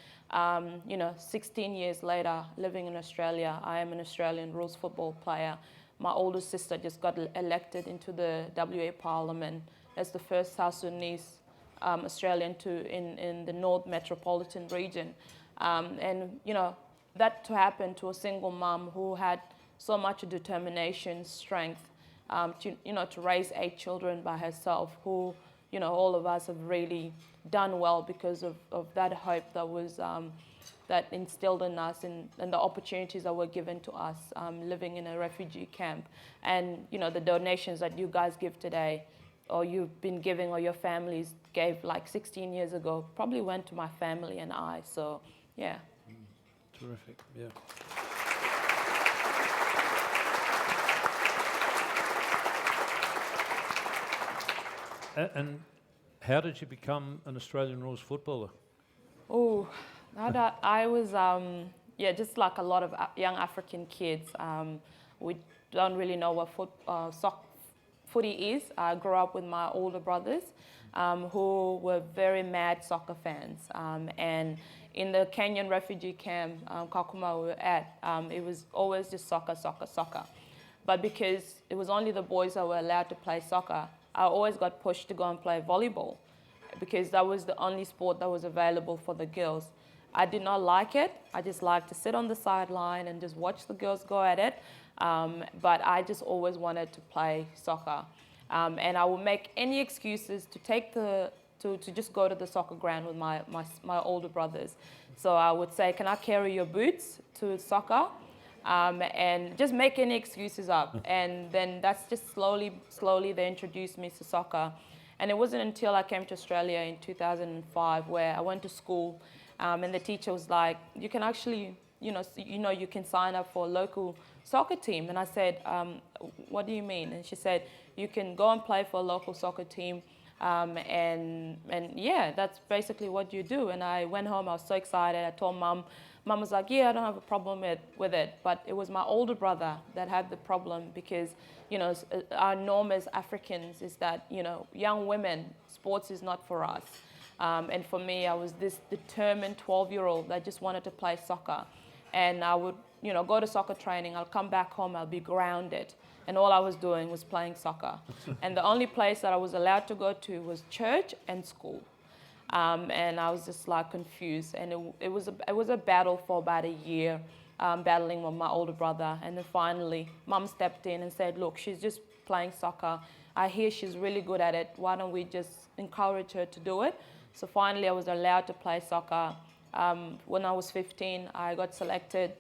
16 years later, living in Australia, I am an Australian rules football player. My older sister just got elected into the WA Parliament as the first South Sudanese Australian in the North Metropolitan region. That to happen to a single mom who had so much determination, strength, to raise 8 children by herself, who, all of us have really done well because of that hope that was that instilled in us and the opportunities that were given to us living in a refugee camp. And, the donations that you guys give today, or you've been giving, or your families gave like 16 years ago, probably went to my family and I. So, yeah. Terrific, yeah. And how did you become an Australian rules footballer? Oh, I was, just like a lot of young African kids. We don't really know what footy is. I grew up with my older brothers who were very mad soccer fans. And in the Kenyan refugee camp, Kakuma we were at, it was always just soccer. But because it was only the boys that were allowed to play soccer, I always got pushed to go and play volleyball because that was the only sport that was available for the girls. I did not like it. I just liked to sit on the sideline and just watch the girls go at it. But I just always wanted to play soccer. And I would make any excuses to just go to the soccer ground with my older brothers. So I would say, can I carry your boots to soccer? And just make any excuses up. And then that's just slowly they introduced me to soccer. And it wasn't until I came to Australia in 2005 where I went to school and the teacher was like, you can actually, you can sign up for a local soccer team. And I said, what do you mean? And she said, you can go and play for a local soccer team. And that's basically what you do. And I went home, I was so excited. I told Mum. Mum was like, yeah, I don't have a problem with it. But it was my older brother that had the problem because, our norm as Africans is that, young women, sports is not for us. And for me, I was this determined 12-year-old that just wanted to play soccer. And I would, go to soccer training. I'll come back home, I'll be grounded. And all I was doing was playing soccer. And the only place that I was allowed to go to was church and school. and I was just like confused. And it was a battle for about a year, battling with my older brother. And then finally, Mum stepped in and said, look, she's just playing soccer. I hear she's really good at it. Why don't we just encourage her to do it? So finally, I was allowed to play soccer. When I was 15, I got selected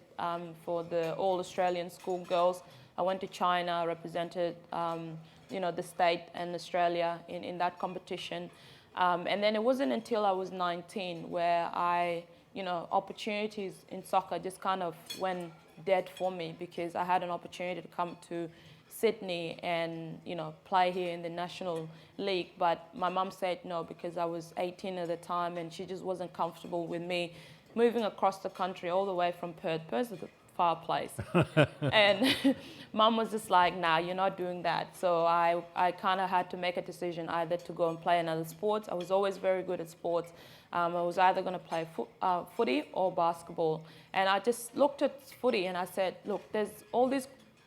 for the All-Australian Schoolgirls. I went to China, represented the state and Australia in that competition. And then it wasn't until I was 19 where opportunities in soccer just kind of went dead for me, because I had an opportunity to come to Sydney and play here in the National League, but my mum said no, because I was 18 at the time and she just wasn't comfortable with me moving across the country all the way from Perth. Perth is a far place. And Mum was just like, nah, you're not doing that. So I kind of had to make a decision either to go and play another sport. I was always very good at sports. I was either going to play footy or basketball. And I just looked at footy and I said, look, there's all these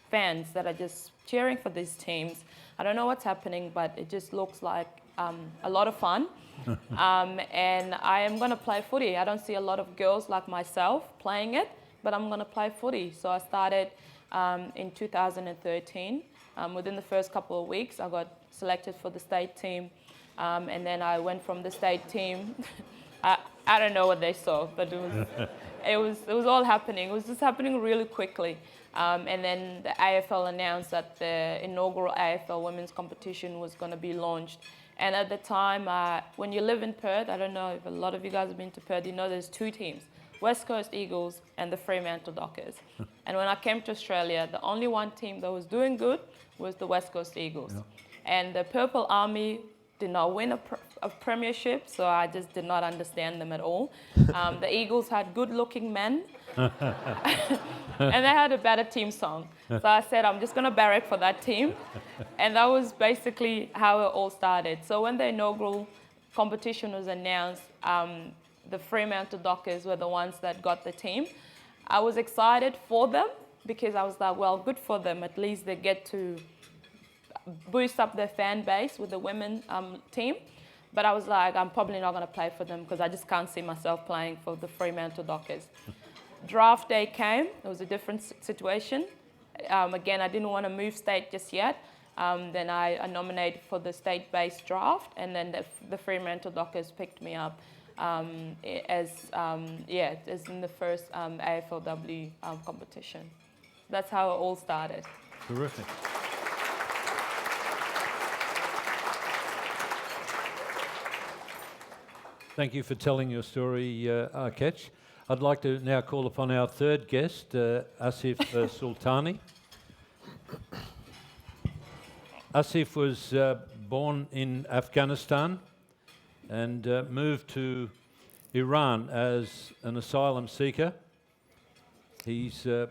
fans that are just cheering for these teams. I don't know what's happening, but it just looks like a lot of fun. And I am going to play footy. I don't see a lot of girls like myself playing it, but I'm going to play footy. So I started in 2013. Within the first couple of weeks, I got selected for the state team. And then I went from the state team. I don't know what they saw, but it was all happening. It was just happening really quickly. And then the AFL announced that the inaugural AFL women's competition was going to be launched. And at the time, when you live in Perth, I don't know if a lot of you guys have been to Perth, you know there's two teams, West Coast Eagles and the Fremantle Dockers. And when I came to Australia, the only one team that was doing good was the West Coast Eagles. Yeah. And the Purple Army did not win a premiership, so I just did not understand them at all. The Eagles had good-looking men, and they had a better team song. So I said, I'm just going to barrack for that team. And that was basically how it all started. So when the inaugural competition was announced, the Fremantle Dockers were the ones that got the team. I was excited for them because I was like, well, good for them. At least they get to boost up their fan base with the women team. But I was like, I'm probably not going to play for them because I just can't see myself playing for the Fremantle Dockers. Draft day came. It was a different situation. Again, I didn't want to move state just yet. Then I nominated for the state-based draft, and then the Fremantle Dockers picked me up as in the first AFLW competition. That's how it all started. Terrific. Thank you for telling your story, Arkech. I'd like to now call upon our third guest, Asif Sultani. Asif was born in Afghanistan and moved to Iran as an asylum seeker. He's a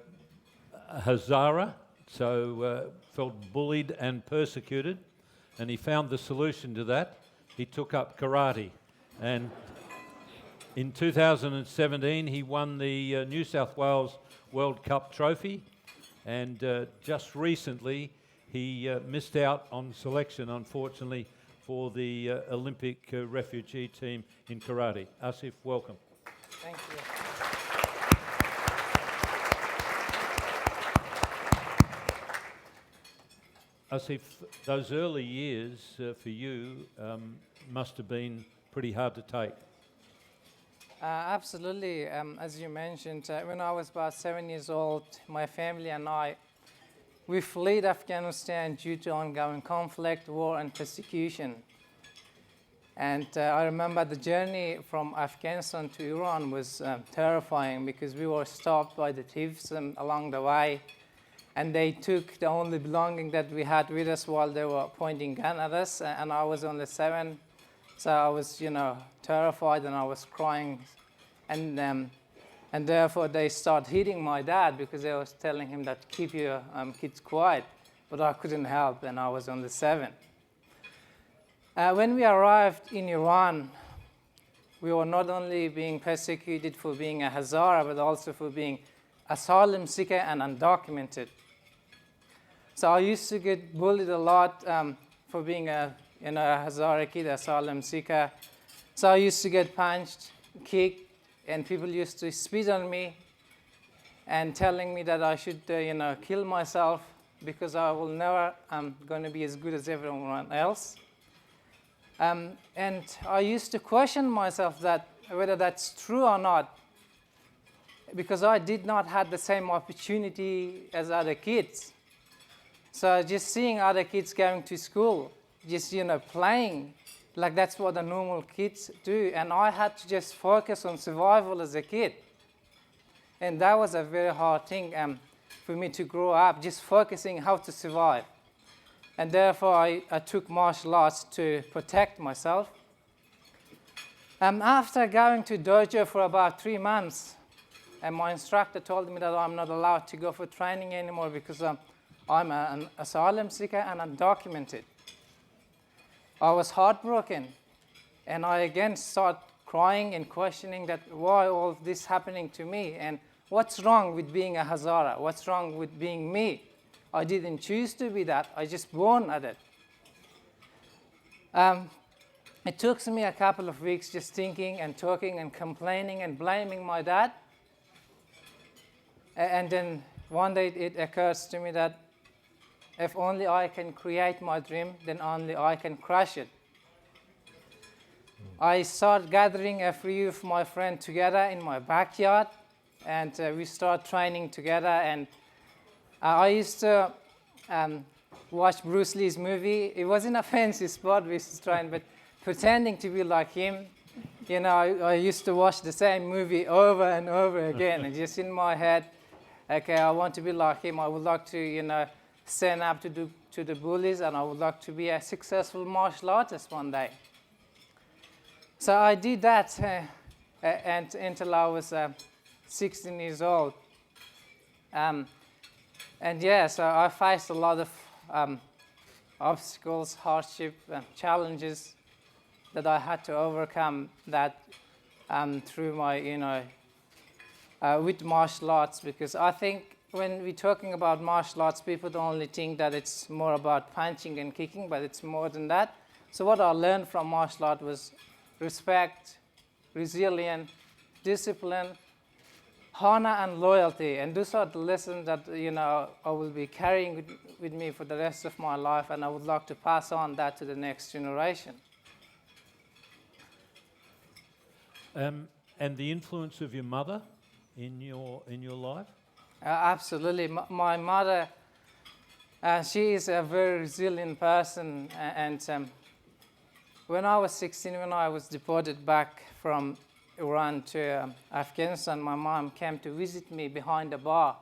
Hazara, so felt bullied and persecuted, and he found the solution to that. He took up karate, and in 2017 he won the New South Wales World Cup trophy, and just recently he missed out on selection, unfortunately, for the Olympic refugee team in karate. Asif, welcome. Thank you. Asif, those early years for you must have been pretty hard to take. Absolutely. As you mentioned, when I was about 7 years old, my family and we fled Afghanistan due to ongoing conflict, war, and persecution. And I remember the journey from Afghanistan to Iran was terrifying because we were stopped by the thieves along the way. And they took the only belonging that we had with us while they were pointing gun at us. And I was only 7. So I was, terrified and I was crying. And therefore they started hitting my dad because they was telling him that keep your kids quiet. But I couldn't help, and I was only 7. When we arrived in Iran, we were not only being persecuted for being a Hazara, but also for being asylum seeker and undocumented. So I used to get bullied a lot for being a Hazara kid, asylum seeker. So I used to get punched, kicked, and people used to spit on me and telling me that I should, kill myself because I will never going to be as good as everyone else. And I used to question myself that whether that's true or not, because I did not have the same opportunity as other kids. So just seeing other kids going to school, just playing, like that's what the normal kids do, and I had to just focus on survival as a kid. And that was a very hard thing for me to grow up, just focusing how to survive. And therefore I took martial arts to protect myself. After going to dojo for about 3 months, and my instructor told me that I'm not allowed to go for training anymore because I'm an asylum seeker and undocumented. I was heartbroken, and I again started crying and questioning that why all this happening to me, and what's wrong with being a Hazara? What's wrong with being me? I didn't choose to be that. I just born at it. It took me a couple of weeks just thinking and talking and complaining and blaming my dad. And then one day it occurs to me that if only I can create my dream, then only I can crush it. I started gathering a few of my friends together in my backyard, and we started training together. And I used to watch Bruce Lee's movie. It wasn't a fancy sport we used to train, but pretending to be like him. I used to watch the same movie over and over again, and just in my head, okay, I want to be like him. I would like to, stand up to the bullies, and I would like to be a successful martial artist one day. So I did that and until I was 16 years old. So I faced a lot of obstacles, hardship, challenges that I had to overcome that through my, with martial arts, because I think when we're talking about martial arts, people don't only think that it's more about punching and kicking, but it's more than that. So what I learned from martial art was respect, resilience, discipline, honor, and loyalty. And those are the lessons that I will be carrying with me for the rest of my life, and I would like to pass on that to the next generation. And the influence of your mother in your life? Absolutely. My mother, she is a very resilient person, and when I was 16, when I was deported back from Iran to Afghanistan, my mom came to visit me behind the bar,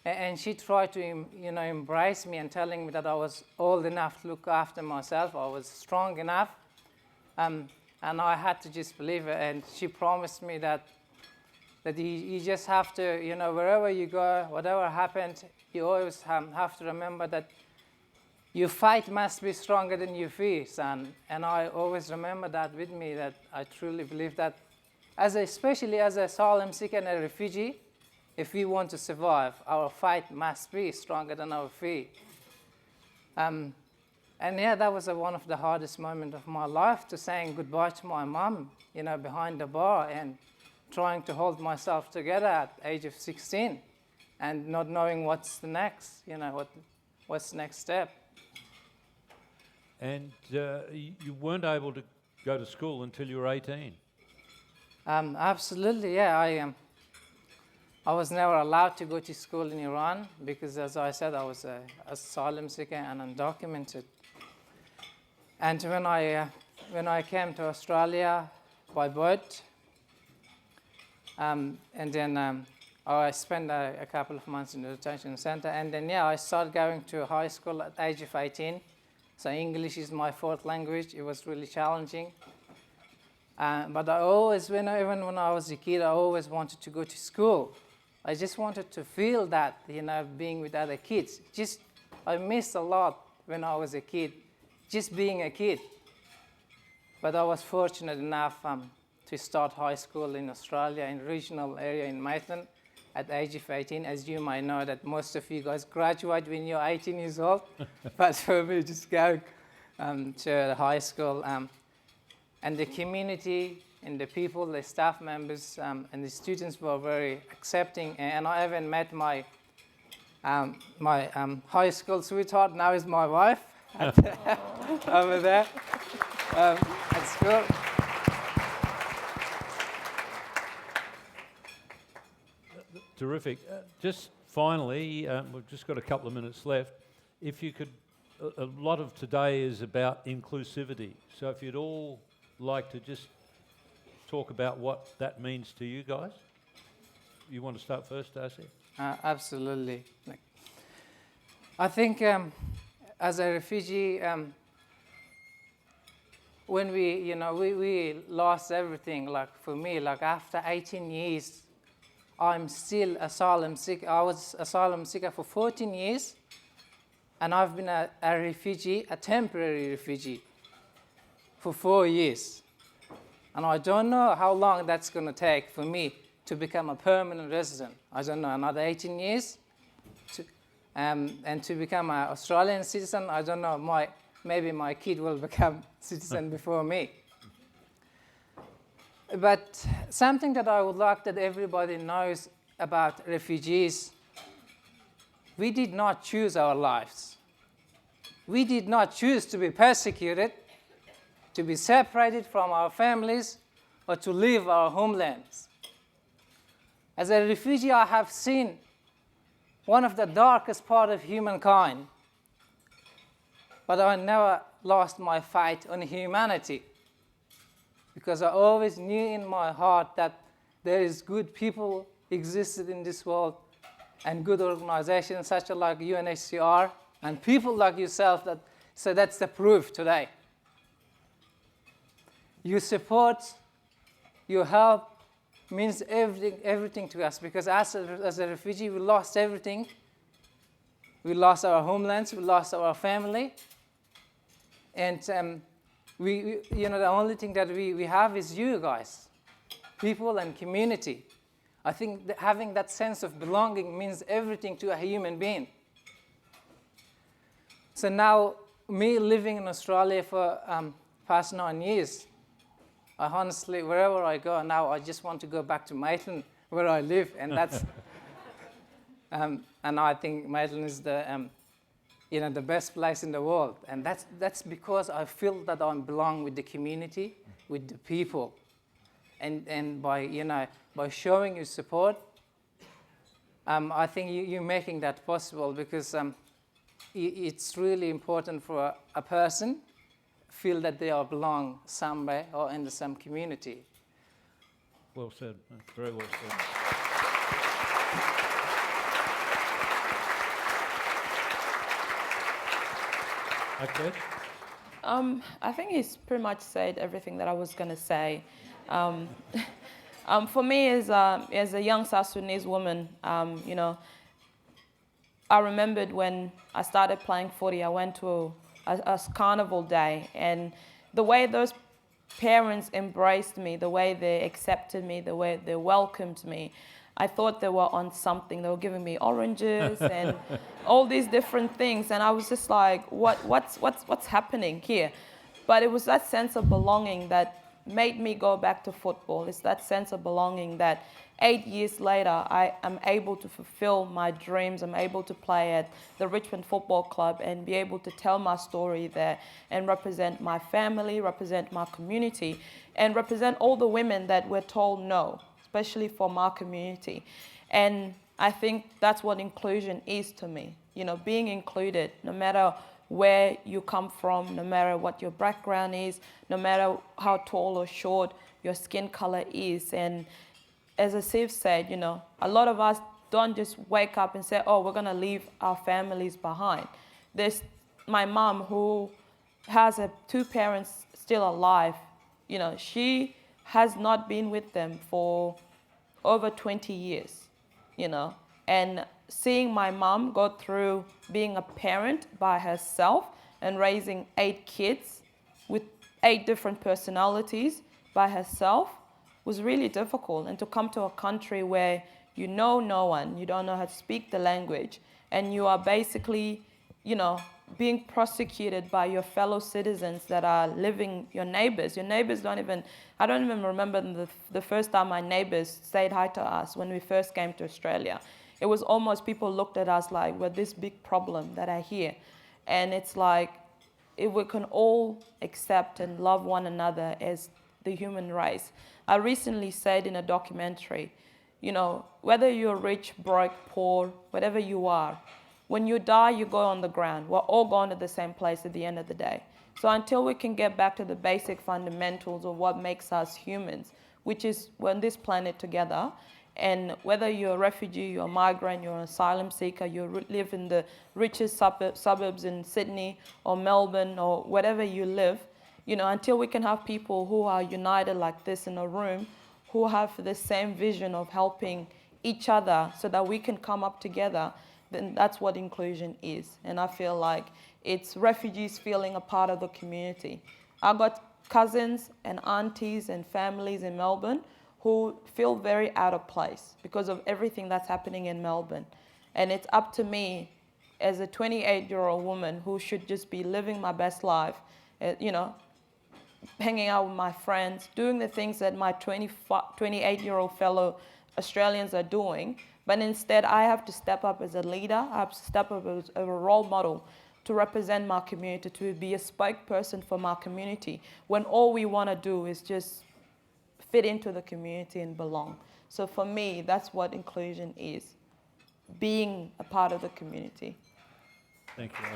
and she tried to embrace me and telling me that I was old enough to look after myself, I was strong enough, and I had to just believe it. And she promised me that you just have to, wherever you go, whatever happens, you always have to remember that your fight must be stronger than your fear, son. And I always remember that with me, that I truly believe that, especially as an asylum seeker and a refugee, if we want to survive, our fight must be stronger than our fear. And that was one of the hardest moments of my life, to saying goodbye to my mom, behind the bar, and trying to hold myself together at the age of 16 and not knowing what's the next, what's the next step. And you weren't able to go to school until you were 18? Absolutely, yeah. I was never allowed to go to school in Iran because, as I said, I was an asylum seeker and undocumented. And when I came to Australia by boat, and then I spent a couple of months in the detention center, and then I started going to high school at the age of 18. So English is my fourth language. It was really challenging. But I always, even when I was a kid, I always wanted to go to school. I just wanted to feel that, being with other kids. I missed a lot when I was a kid, just being a kid. But I was fortunate enough to start high school in Australia, in regional area in Maitland, at the age of 18. As you might know, that most of you guys graduate when you're 18 years old. But for me, just going to the high school. And the community and the people, the staff members, and the students were very accepting. And I even met my high school sweetheart, now is my wife, over there at school. Terrific. Just finally, we've just got a couple of minutes left. If you could, a lot of today is about inclusivity. So if you'd all like to just talk about what that means to you guys. You want to start first, Asif? Absolutely. I think as a refugee, when we lost everything, like for me, like after 18 years, I'm still asylum seeker. I was asylum seeker for 14 years, and I've been a refugee, a temporary refugee, for 4 years. And I don't know how long that's going to take for me to become a permanent resident. I don't know, another 18 years? And to become an Australian citizen, I don't know, maybe my kid will become citizen before me. But something that I would like that everybody knows about refugees, we did not choose our lives. We did not choose to be persecuted, to be separated from our families, or to leave our homelands. As a refugee, I have seen one of the darkest parts of humankind, but I never lost my fight on humanity, because I always knew in my heart that there is good people existed in this world, and good organizations such as like UNHCR, and people like yourself that, so that's the proof today. Your support, your help means everything to us, because as a refugee, we lost everything. We lost our homelands, we lost our family, and the only thing that we have is you guys, people and community. I think that having that sense of belonging means everything to a human being. So now, me living in Australia for past 9 years, I honestly, wherever I go now, I just want to go back to Maitland, where I live, and that's, and I think Maitland is the, the best place in the world, and that's because I feel that I belong with the community, with the people, and by showing your support, I think you're making that possible, because it's really important for a person feel that they all belong somewhere or in some community. Well said. Very well said. Okay. I think he's pretty much said everything that I was going to say. For me, as a young South Sudanese woman, I remembered when I started playing footy, I went to a carnival day, and the way those parents embraced me, the way they accepted me, the way they welcomed me, I thought they were on something. They were giving me oranges and all these different things, and I was just like, what's happening here? But it was that sense of belonging that made me go back to football. It's that sense of belonging that 8 years later, I am able to fulfill my dreams. I'm able to play at the Richmond Football Club and be able to tell my story there and represent my family, represent my community, and represent all the women that were told no, especially for my community. And I think that's what inclusion is to me. Being included, no matter where you come from, no matter what your background is, no matter how tall or short your skin color is. And as Asif said, a lot of us don't just wake up and say, oh, we're going to leave our families behind. There's my mom who has 2 parents still alive. She has not been with them for over 20 years, and seeing my mom go through being a parent by herself and raising 8 kids with 8 different personalities by herself was really difficult. And to come to a country where no one, you don't know how to speak the language, and you are basically, being prosecuted by your fellow citizens that are living, your neighbors. Your neighbors I don't even remember the first time my neighbors said hi to us when we first came to Australia. It was almost people looked at us like we're this big problem that are here. And it's like, if we can all accept and love one another as the human race. I recently said in a documentary, you know, whether you're rich, broke, poor, whatever you are, when you die, you go on the ground. We're all going to the same place at the end of the day. So until we can get back to the basic fundamentals of what makes us humans, which is we're on this planet together, and whether you're a refugee, you're a migrant, you're an asylum seeker, you live in the richest suburbs in Sydney or Melbourne or wherever you live, you know, until we can have people who are united like this in a room, who have the same vision of helping each other so that we can come up together, then that's what inclusion is. And I feel like it's refugees feeling a part of the community. I've got cousins and aunties and families in Melbourne who feel very out of place because of everything that's happening in Melbourne. And it's up to me as a 28-year-old woman who should just be living my best life, you know, hanging out with my friends, doing the things that my 28-year-old fellow Australians are doing. But instead, I have to step up as a leader. I have to step up as a role model to represent my community, to be a spokesperson for my community, when all we want to do is just fit into the community and belong. So for me, that's what inclusion is, being a part of the community. Thank you.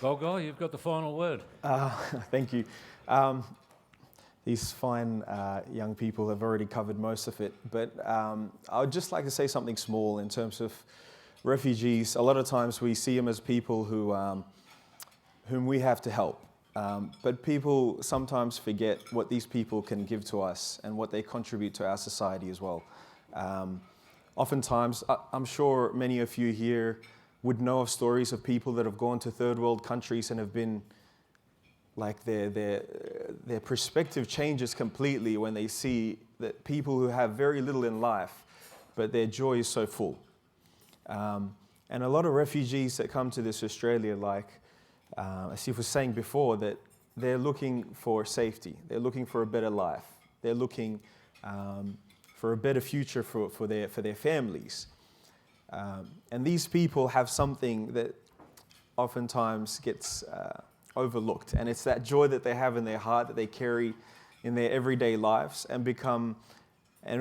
Golgol, you've got the final word. Thank you. These fine young people have already covered most of it, but I would just like to say something small in terms of refugees. A lot of times we see them as people whom we have to help, but people sometimes forget what these people can give to us and what they contribute to our society as well. Oftentimes, I'm sure many of you here would know of stories of people that have gone to third world countries and have been like their perspective changes completely when they see that people who have very little in life, but their joy is so full. And a lot of refugees that come to this Australia, like Asif was saying before, that they're looking for safety, they're looking for a better life, they're looking for a better future for their families. And these people have something that oftentimes gets overlooked, and it's that joy that they have in their heart that they carry in their everyday lives and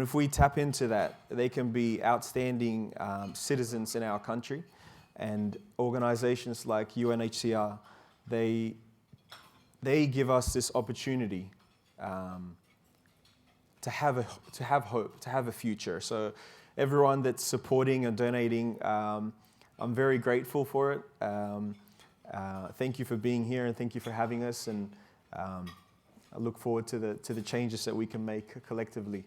if we tap into that, they can be outstanding citizens in our country. And organizations like UNHCR, they give us this opportunity to have hope, to have a future. So everyone that's supporting and donating, I'm very grateful for it. Thank you for being here, and thank you for having us. And I look forward to the changes that we can make collectively.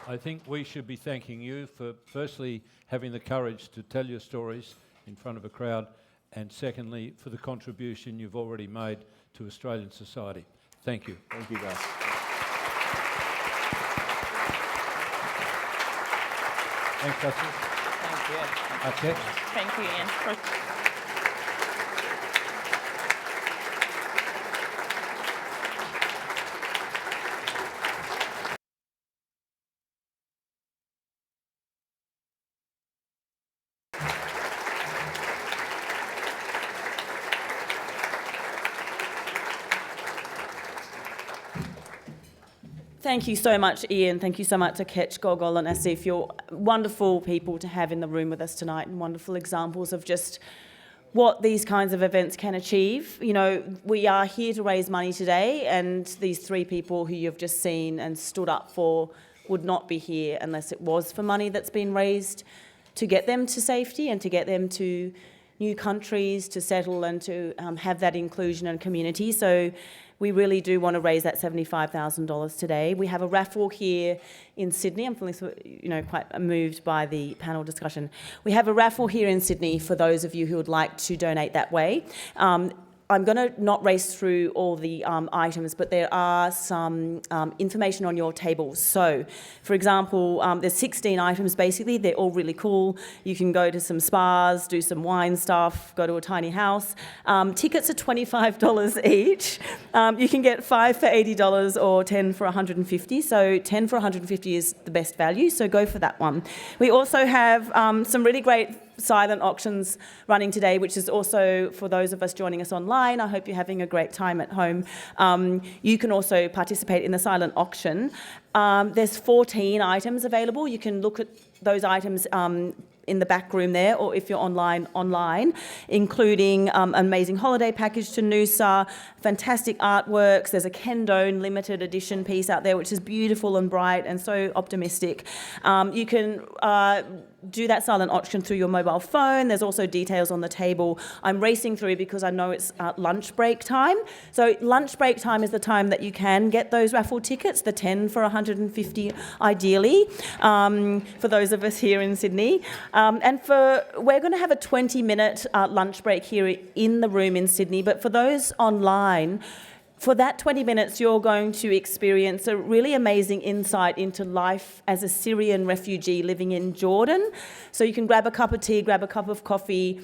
I think we should be thanking you for firstly having the courage to tell your stories in front of a crowd, and secondly for the contribution you've already made to Australian society. Thank you. Thank you, guys. Thanks, Asif. Thank you. Okay. Thank you, Ian. Thank you so much, Ian. Thank you so much to Ketch, Golgol and Asif. You're wonderful people to have in the room with us tonight, and wonderful examples of just what these kinds of events can achieve. You know, we are here to raise money today, and these three people who you've just seen and stood up for would not be here unless it was for money that's been raised to get them to safety and to get them to new countries to settle and to have that inclusion and community. So we really do want to raise that $75,000 today. We have a raffle here in Sydney. I'm feeling, quite moved by the panel discussion. We have a raffle here in Sydney for those of you who would like to donate that way. I'm going to not race through all the items, but there are some information on your table. So, for example, there's 16 items basically. They're all really cool. You can go to some spas, do some wine stuff, go to a tiny house. Tickets are $25 each. You can get 5 for $80 or 10 for $150. So 10 for $150 is the best value, so go for that one. We also have some really great silent auctions running today, which is also for those of us joining us online. I hope you're having a great time at home. You can also participate in the silent auction. There's 14 items available. You can look at those items in the back room there, or if you're online, including an amazing holiday package to Noosa, fantastic artworks. There's a Ken Doan limited edition piece out there, which is beautiful and bright and so optimistic. You can do that silent auction through your mobile phone. There's also details on the table. I'm racing through because I know it's lunch break time. So lunch break time is the time that you can get those raffle tickets, the 10 for $150 ideally, for those of us here in Sydney. And we're going to have a 20-minute lunch break here in the room in Sydney, but for those online, for that 20 minutes, you're going to experience a really amazing insight into life as a Syrian refugee living in Jordan. So you can grab a cup of tea, grab a cup of coffee,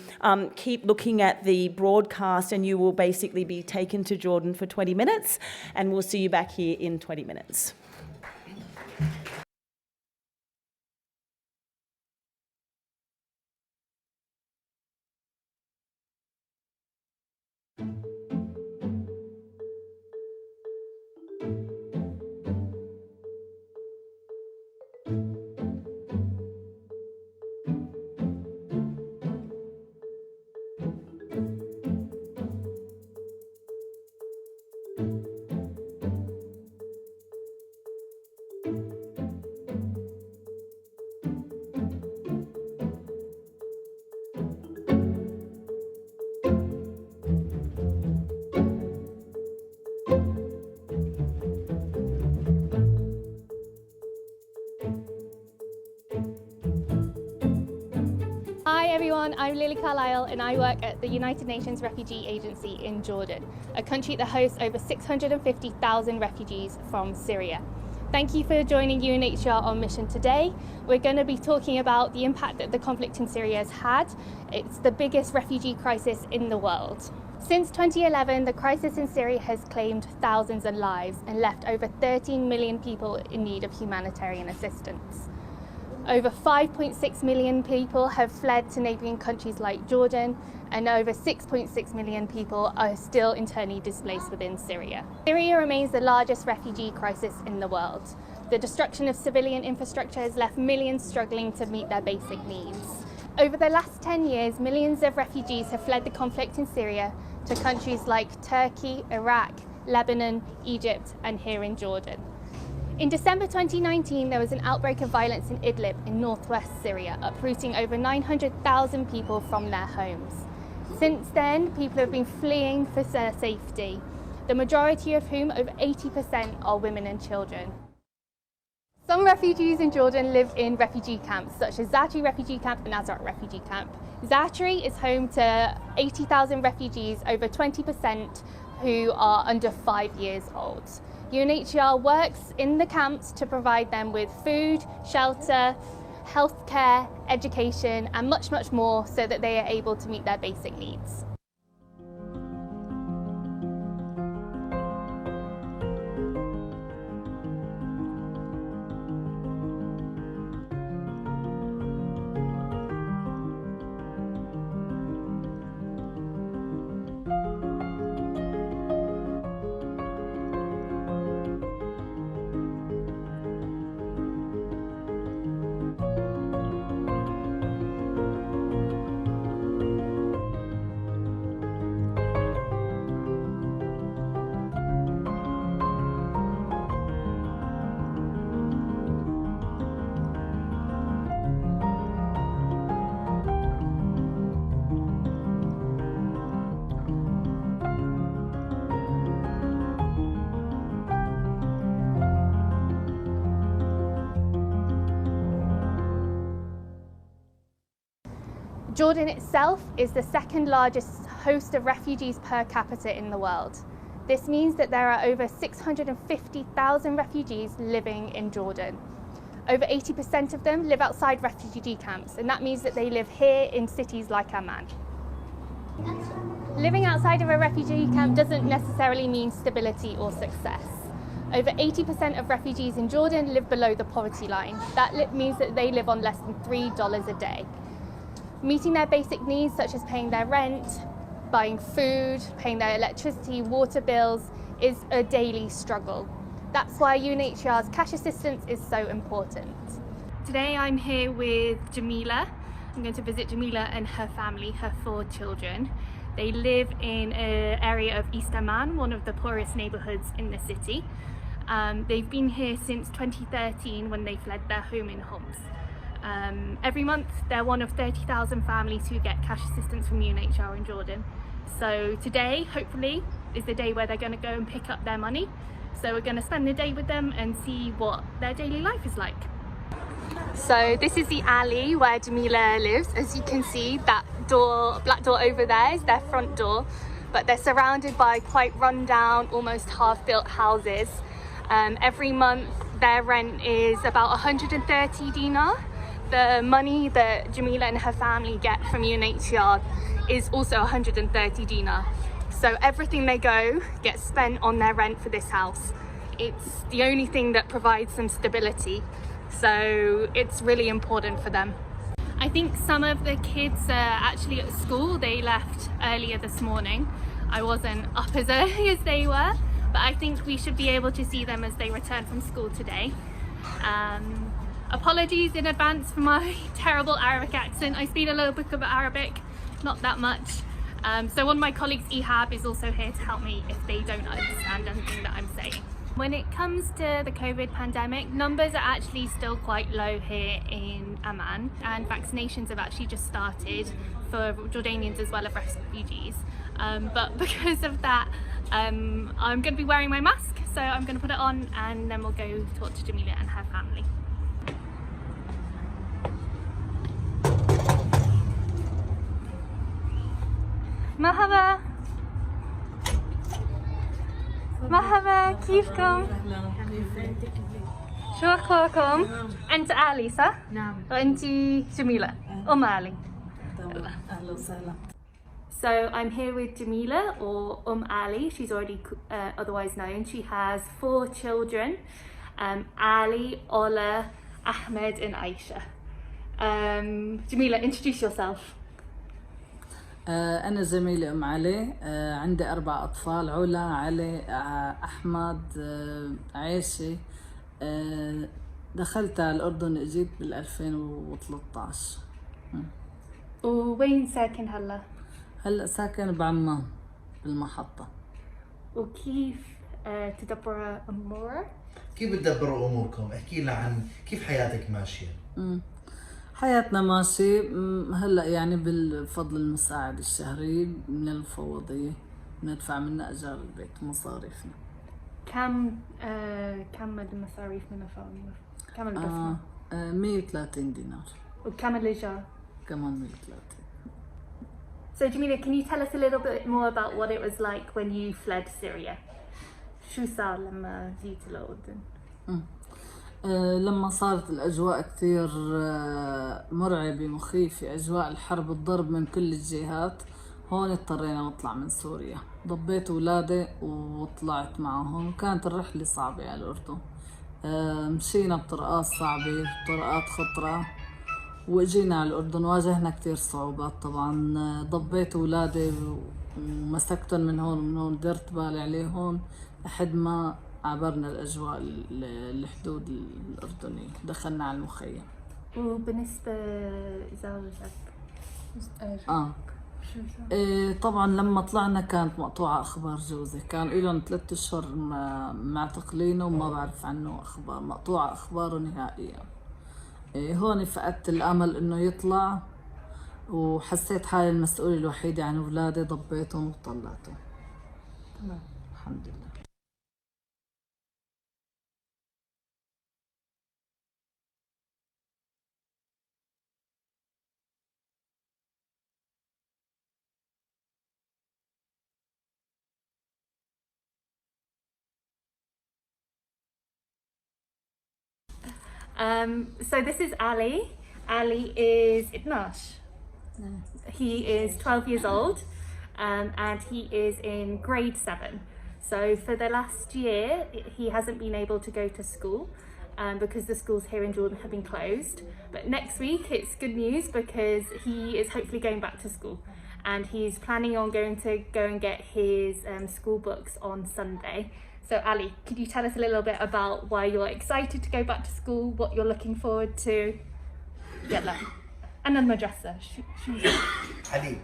keep looking at the broadcast, and you will basically be taken to Jordan for 20 minutes, and we'll see you back here in 20 minutes. Hi everyone, I'm Lily Carlisle and I work at the United Nations Refugee Agency in Jordan, a country that hosts over 650,000 refugees from Syria. Thank you for joining UNHCR on mission today. We're going to be talking about the impact that the conflict in Syria has had. It's the biggest refugee crisis in the world. Since 2011, the crisis in Syria has claimed thousands of lives and left over 13 million people in need of humanitarian assistance. Over 5.6 million people have fled to neighbouring countries like Jordan, and over 6.6 million people are still internally displaced within Syria. Syria remains the largest refugee crisis in the world. The destruction of civilian infrastructure has left millions struggling to meet their basic needs. Over the last 10 years, millions of refugees have fled the conflict in Syria to countries like Turkey, Iraq, Lebanon, Egypt, and here in Jordan. In December 2019, there was an outbreak of violence in Idlib in northwest Syria, uprooting over 900,000 people from their homes. Since then, people have been fleeing for their safety, the majority of whom, over 80%, are women and children. Some refugees in Jordan live in refugee camps, such as Zatari Refugee Camp and Azraq Refugee Camp. Zatari is home to 80,000 refugees, over 20% who are under 5 years old. UNHCR works in the camps to provide them with food, shelter, healthcare, education, and much, much more so that they are able to meet their basic needs. Jordan itself is the second largest host of refugees per capita in the world. This means that there are over 650,000 refugees living in Jordan. Over 80% of them live outside refugee camps, and that means that they live here in cities like Amman. Living outside of a refugee camp doesn't necessarily mean stability or success. Over 80% of refugees in Jordan live below the poverty line. That means that they live on less than $3 a day. Meeting their basic needs, such as paying their rent, buying food, paying their electricity, water bills, is a daily struggle. That's why UNHCR's cash assistance is so important. Today I'm here with Jamila. I'm going to visit Jamila and her family, her 4 children. They live in an area of East Amman, one of the poorest neighbourhoods in the city. They've been here since 2013 when they fled their home in Homs. Every month they're one of 30,000 families who get cash assistance from UNHCR in Jordan. So today, hopefully, is the day where they're going to go and pick up their money. So we're going to spend the day with them and see what their daily life is like. So this is the alley where Jamila lives. As you can see, that door, black door over there is their front door, but they're surrounded by quite run-down, almost half-built houses. Every month their rent is about 130 dinar. The money that Jamila and her family get from UNHCR is also 130 dinar. So everything they go gets spent on their rent for this house. It's the only thing that provides some stability. So it's really important for them. I think some of the kids are actually at school. They left earlier this morning. I wasn't up as early as they were, but I think we should be able to see them as they return from school today. Apologies in advance for my terrible Arabic accent. I speak a little bit of Arabic, not that much. So one of my colleagues, Ihab, is also here to help me if they don't understand anything that I'm saying. When it comes to the COVID pandemic, numbers are actually still quite low here in Amman, and vaccinations have actually just started for Jordanians as well as refugees. But because of that, I'm going to be wearing my mask, so I'm going to put it on and then we'll go talk to Jamila and her family. مرحبا مرحبا كيفكم؟ شو أخباركم؟ أنت علي صح؟ نعم. وأنت جميلة أم علي. أهلا وسهلا. So I'm here with Jamila, or Ali. She's already otherwise known. She has 4 children, Ali, Ola, Ahmed and Aisha. Jamila, introduce yourself. أنا زميلة أم علي، عندي 4 أطفال، علا، علي، أحمد، عيشة. دخلت على الأردن، إجيت بال2013. وين ساكن هلا؟ هلا ساكن بعمان بالمحطة. وكيف تدبر أمورك؟ كيف بتدبروا أموركم؟ احكي لنا عن كيف حياتك ماشية. حياتنا ماشي هلا يعني بالفضل المساعد الشهري من المفوضية، ندفع منها إيجار البيت ومصاريفنا. كم المصاريف من الفوضية؟ كم الدفع؟ 130 دينار. وكم الإيجار؟ كمان 130. So Jamila, can you tell us a little bit more about what it was like when you fled Syria? شو صار لما جيت الأردن؟ لما صارت الأجواء كتير مرعبة مخيفة، أجواء الحرب، الضرب من كل الجهات، هون اضطرينا نطلع من سوريا. ضبيت أولادي وطلعت معهم، وكانت الرحلة صعبة على الأردن. مشينا بطرقات صعبة، طرقات خطرة، وإجينا على الأردن واجهنا كتير صعوبات. طبعا ضبيت أولادي ومسكتهم من هون ومن هون، درت بالي عليهم لحد ما عبرنا الأجواء الحدود الأردنية، دخلنا على المخيم. وبالنسبة زوجك؟ طبعا لما طلعنا كانت مقطوعة أخبار جوزي، كان إلهم 3 أشهر معتقلينه وما بعرف عنه أخبار، مقطوعة أخباره نهائيا. هون فقدت الأمل إنه يطلع، وحسيت حالي المسؤولة الوحيدة عن أولادي، ضبيتهم وطلعتهم. تمام الحمد لله. So this is Ali. Ali is 12. He is 12 years old and he is in grade 7. So for the last year, he hasn't been able to go to school because the schools here in Jordan have been closed. But next week, it's good news because he is hopefully going back to school. And he's planning on going to go and get his school books on Sunday. So Ali, could you tell us a little bit about why you're excited to go back to school, what you're looking forward to? يلا أنا المدرسة شو علي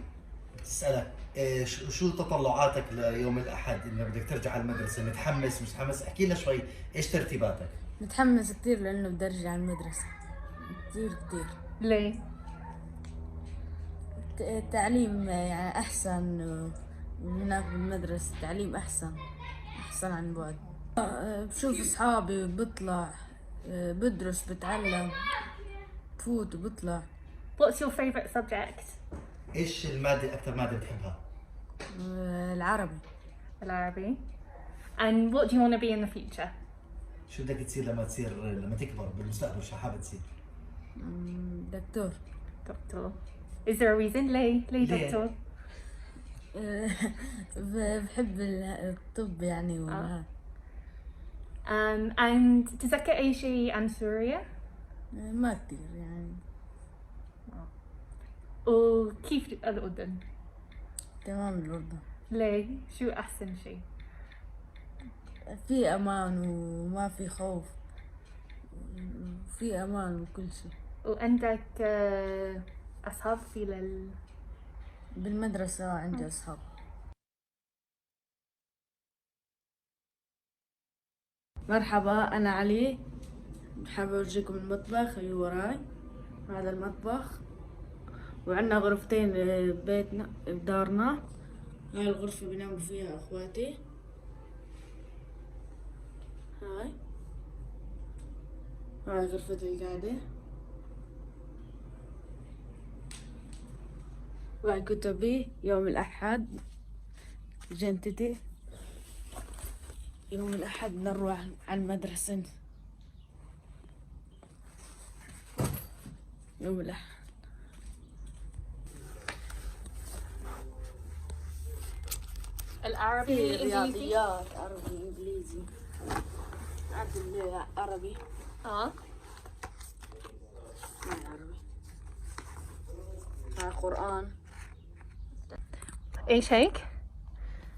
بتسألك شو تطلعاتك ليوم الأحد إنه بدك ترجع على المدرسة؟ متحمس مش متحمس؟ احكي لنا شوي إيش ترتيباتك؟ متحمس كثير لأنه بدي أرجع على المدرسة كثير. ليه؟ التعليم يعني أحسن هناك بالمدرسة التعليم أحسن عن بعد. بشوف أصحابي بطلع بدرس بتعلم بفوت وبطلع. What's your favourite subject? إيش المادة أكثر مادة بتحبها؟ العربي. And what do you want to be in the future? شو بدك تصير لما تكبر بالمستقبل شو حابب تصير؟ دكتور. Is there a reason? ليه دكتور؟ بحب الطب يعني and تتذكر أي شيء عن سوريا؟ ما كثير يعني. وكيف الأردن؟ تمام الأردن. ليه؟ شو أحسن شيء؟ في أمان وما في خوف. في أمان وكل شيء. وعندك أصحاب بالمدرسة عندي أصحاب. مرحبا أنا علي، حابة أورجيكم المطبخ اللي وراي. هذا المطبخ وعندنا غرفتين ببيتنا بدارنا. هاي الغرفة بيناموا فيها أخواتي. هاي غرفة القعدة. وهاي كتبي يوم الأحد جنتتي. يوم الأحد نروح على المدرسة. يوم الأحد العربي رياضيات عربي إنجليزي. عربي هاي عربي. هاي قرآن. إيش هيك؟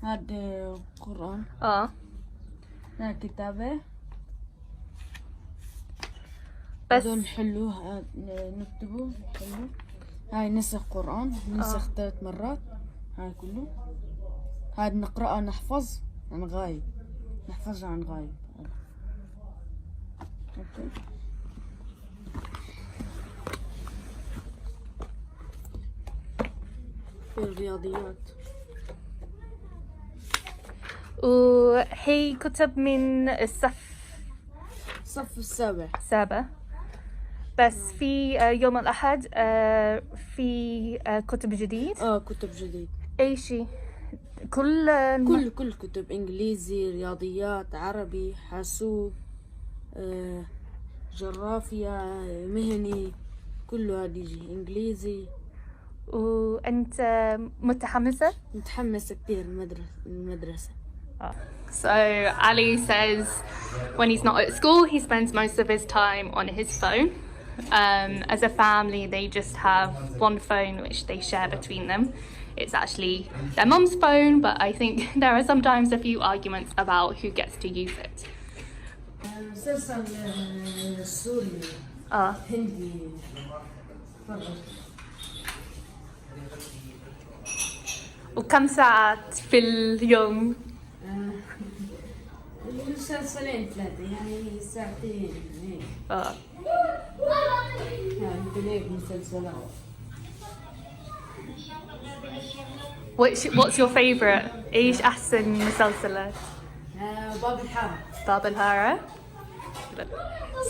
هذا قرآن. هاي كتابة. بس نحلوه نكتبوه نحلوه. هاي نسخ قرآن نسخ 3 مرات. هاي كله. هاي نقرأه نحفظ عن غايب. نحفظه عن غايب. اوكي. في الرياضيات. وهي كتب من الصف السابع. بس في يوم الأحد في كتب جديد. كتب جديد. أي شيء؟ كل كتب إنجليزي رياضيات عربي حاسوب جغرافيا مهني كله هذا يجي إنجليزي. وأنت متحمسة كتير المدرسة. So Ali says when he's not at school, he spends most of his time on his phone. As a family, they just have one phone which they share between them. It's actually their mum's phone, but I think there are sometimes a few arguments about who gets to use it. مسلسل سوري هندي. وكم ساعات في اليوم؟ مسلسلين 3 يعني ساعتين. يعني مسلسلات. What's your favourite? إيش أحسن مسلسلات؟ باب الحارة.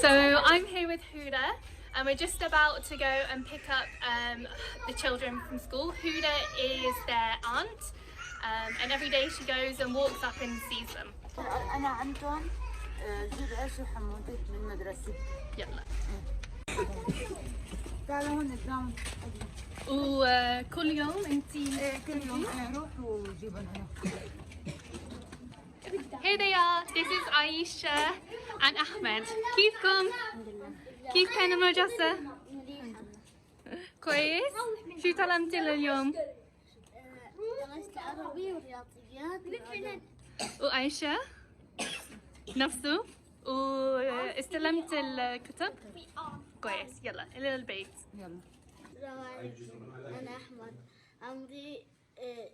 So I'm here with Huda and we're just about to go and pick up the children from school. Huda is their aunt and every day she goes and walks up and sees them. أنا أنتون جود عيش وحمودت من مدرسة يلا. وكل يوم انتي كل يوم اروح وجيبها هنا. Hey there, this is Aisha and Ahmed. كيفكم؟ كيف كان المدرسة؟ كويس؟ شو تعلمتي اليوم؟ درست عربي ورياضيات وعائشة نفسه واستلمت الكتب؟ كويس يلا إلى البيت. يلا. السلام عليكم، أنا أحمد، عمري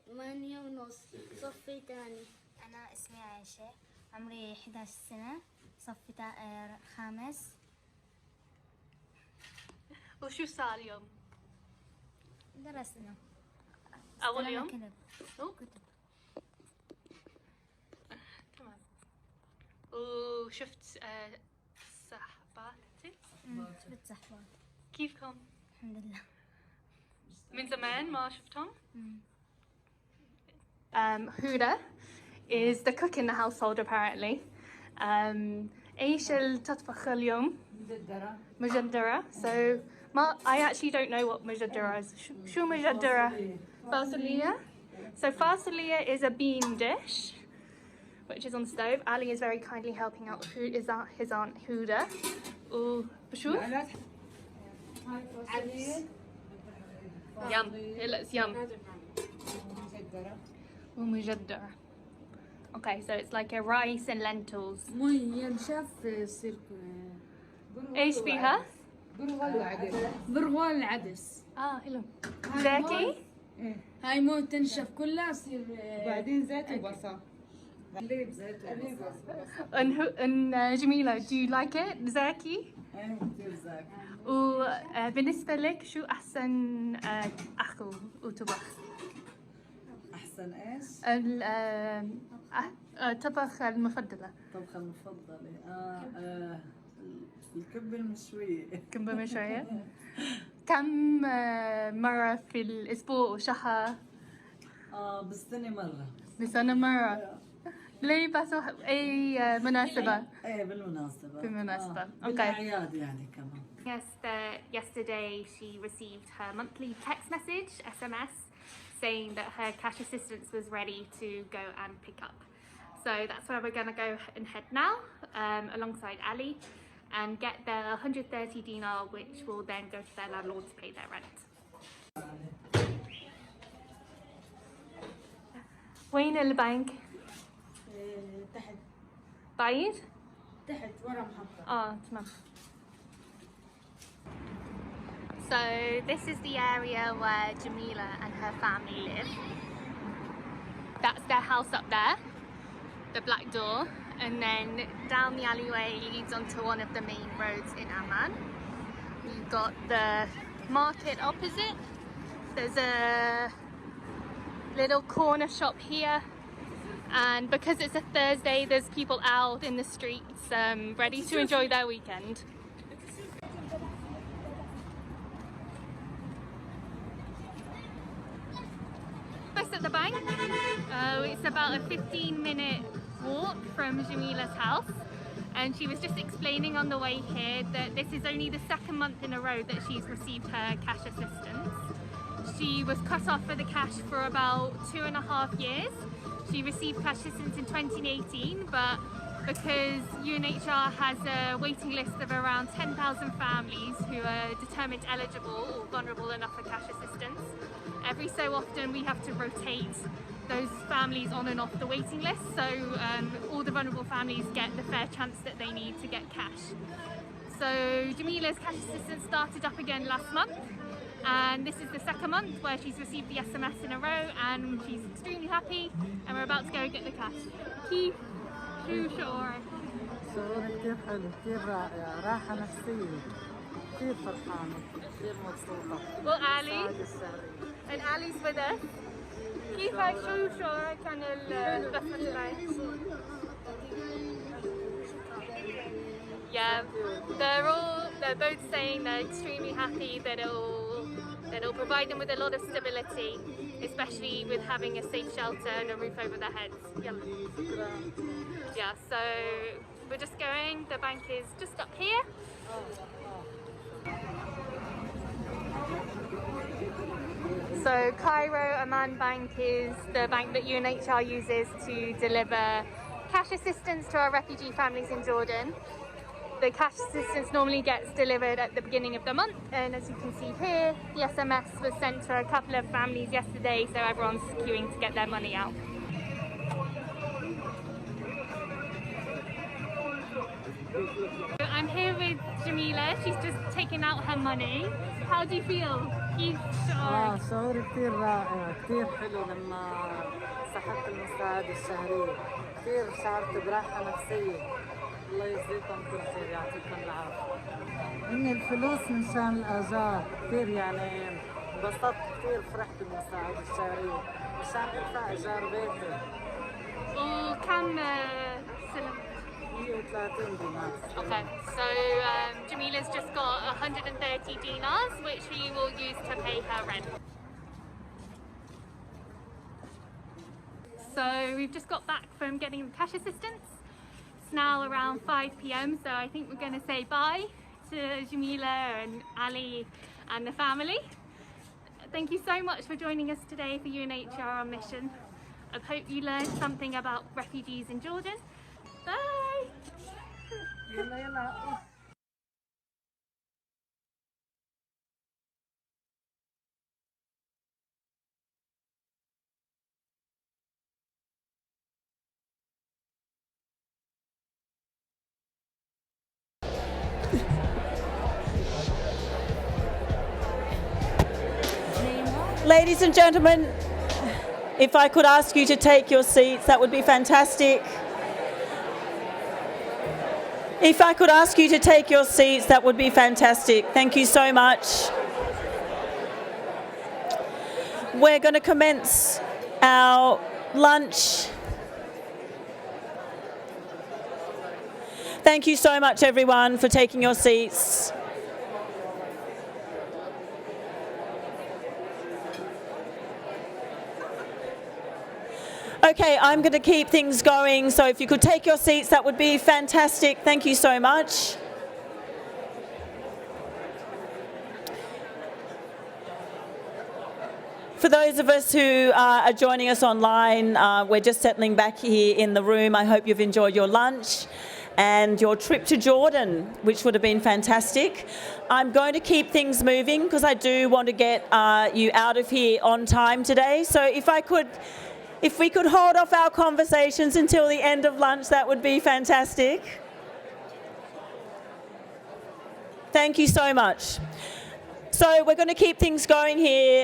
8.5، صفي ثاني. أنا اسمي عائشة، عمري 11 سنة، صفي خامس. وشو صار اليوم؟ درسنا أول يوم؟ كتب. تمام. وشفت صحباتك؟ شفت صحبات. كيفكم؟ الحمد لله. من زمان ما شفتهم؟ Huda is the cook in the household apparently. ايش التطبخ اليوم؟ مجدرة. So I actually don't know what مجدرة is. شو مجدرة؟ فاصوليا. So فاصوليا is a bean dish which is on the stove. Ali is very kindly helping out his aunt Huda. وبشوف Yum. It looks yum. ومجدرة. Okay, so it's like a rice and lentils. ايش فيها؟ برغوان العدس. حلو. زاكي؟ هاي مو تنشف كلها تصير بعدين زيت وبصل. حليب زيت and جميلة, do you like it? زاكي؟ ايه كثير زاكي. وبالنسبة لك شو أحسن أكل وطبخ؟ أحسن إيش؟ الطبخ المفضلة. الطبخة المفضلة الكبة المشوية. كبة مشوية. كم مرة في الأسبوع وشهر؟ بالسنة مرة. بالسنة مرة. ليه بس أي مناسبة؟ إيه بالمناسبة. بالمناسبة. Okay. بالأعياد يعني كمان. Yes, yesterday she received her monthly text message, SMS, saying that her cash assistance was ready to go and pick up. So that's where we're going to go and head now, alongside Ali, and get their 130 dinar, which will then go to their landlord to pay their rent. وين البنك؟ تحت. بعيد؟ تحت ورا محطة. تمام. So this is the area where Jamila and her family live. That's their house up there, the black door, and then down the alleyway leads onto one of the main roads in Amman. We've got the market opposite. There's a little corner shop here, and because it's a Thursday, there's people out in the streets ready to enjoy their weekend. At the bank. It's about a 15-minute walk from Jamila's house, and she was just explaining on the way here that this is only the second month in a row that she's received her cash assistance. She was cut off for the cash for about 2.5 years. She received cash assistance in 2018, but because UNHCR has a waiting list of around 10,000 families who are determined eligible or vulnerable enough for cash assistance, every so often we have to rotate those families on and off the waiting list, so all the vulnerable families get the fair chance that they need to get cash. So Jamila's cash assistance started up again last month, and this is the second month where she's received the SMS in a row, and she's extremely happy, and we're about to go get the cash. شو شعورك؟ شعوري كثير حلو، كثير رائع، راحة نفسية، كثير فرحانة، كثير مبسوطة. Well, Ali, and Ali's with us. كيفك؟ شو شعورك عن البسمة تبعي؟ Yeah, they're both saying they're extremely happy that it'll provide them with a lot of stability, especially with having a safe shelter and a roof over their heads. Yeah, so We're just going, the bank is just up here. So Cairo Amman Bank is the bank that UNHCR uses to deliver cash assistance to our refugee families in Jordan. The cash assistance normally gets delivered at the beginning of the month, and as you can see here, the SMS was sent to a couple of families yesterday, so everyone's queuing to get their money out. I'm here with Jamila. She's just taken out her money. How do you feel? شعور كثير رائع، كثير حلو لما سحبت المساعدة الشهرية، كثير شعرت براحة نفسية. الله يجزيكم كل خير، يعطيكم العافية. إن الفلوس من شان الآجار، كثير يعني انبسطت كثير، فرحت بالمساعدة الشهرية مشان أدفع إيجار بيتي. وكم سلم؟ 130 دينار. Okay, so Jamila's just got 130 dinars, which she will use to pay her rent. So we've just got back from getting the cash assistance. It's now around 5 p.m, so I think we're going to say bye to Jamila and Ali and the family. Thank you so much for joining us today for UNHCR on mission. I hope you learned something about refugees in Jordan. Bye! Ladies and gentlemen, if I could ask you to take your seats, that would be fantastic. If I could ask you to take your seats, that would be fantastic. Thank you so much. We're going to commence our lunch. Thank you so much, everyone, for taking your seats. Okay, I'm going to keep things going, so if you could take your seats, that would be fantastic. Thank you so much. For those of us who are joining us online, we're just settling back here in the room. I hope you've enjoyed your lunch and your trip to Jordan, which would have been fantastic. I'm going to keep things moving because I do want to get you out of here on time today. So if we could hold off our conversations until the end of lunch, that would be fantastic. Thank you so much. So we're going to keep things going here.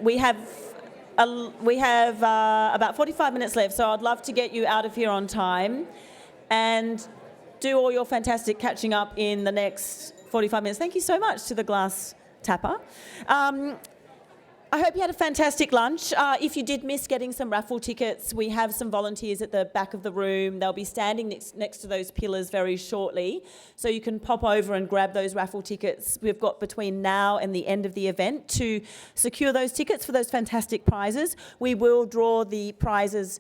We have about 45 minutes left, so I'd love to get you out of here on time and do all your fantastic catching up in the next 45 minutes. Thank you so much to the glass tapper. I hope you had a fantastic lunch. If you did miss getting some raffle tickets, we have some volunteers at the back of the room. They'll be standing next to those pillars very shortly, so you can pop over and grab those raffle tickets. We've got between now and the end of the event to secure those tickets for those fantastic prizes. We will draw the prizes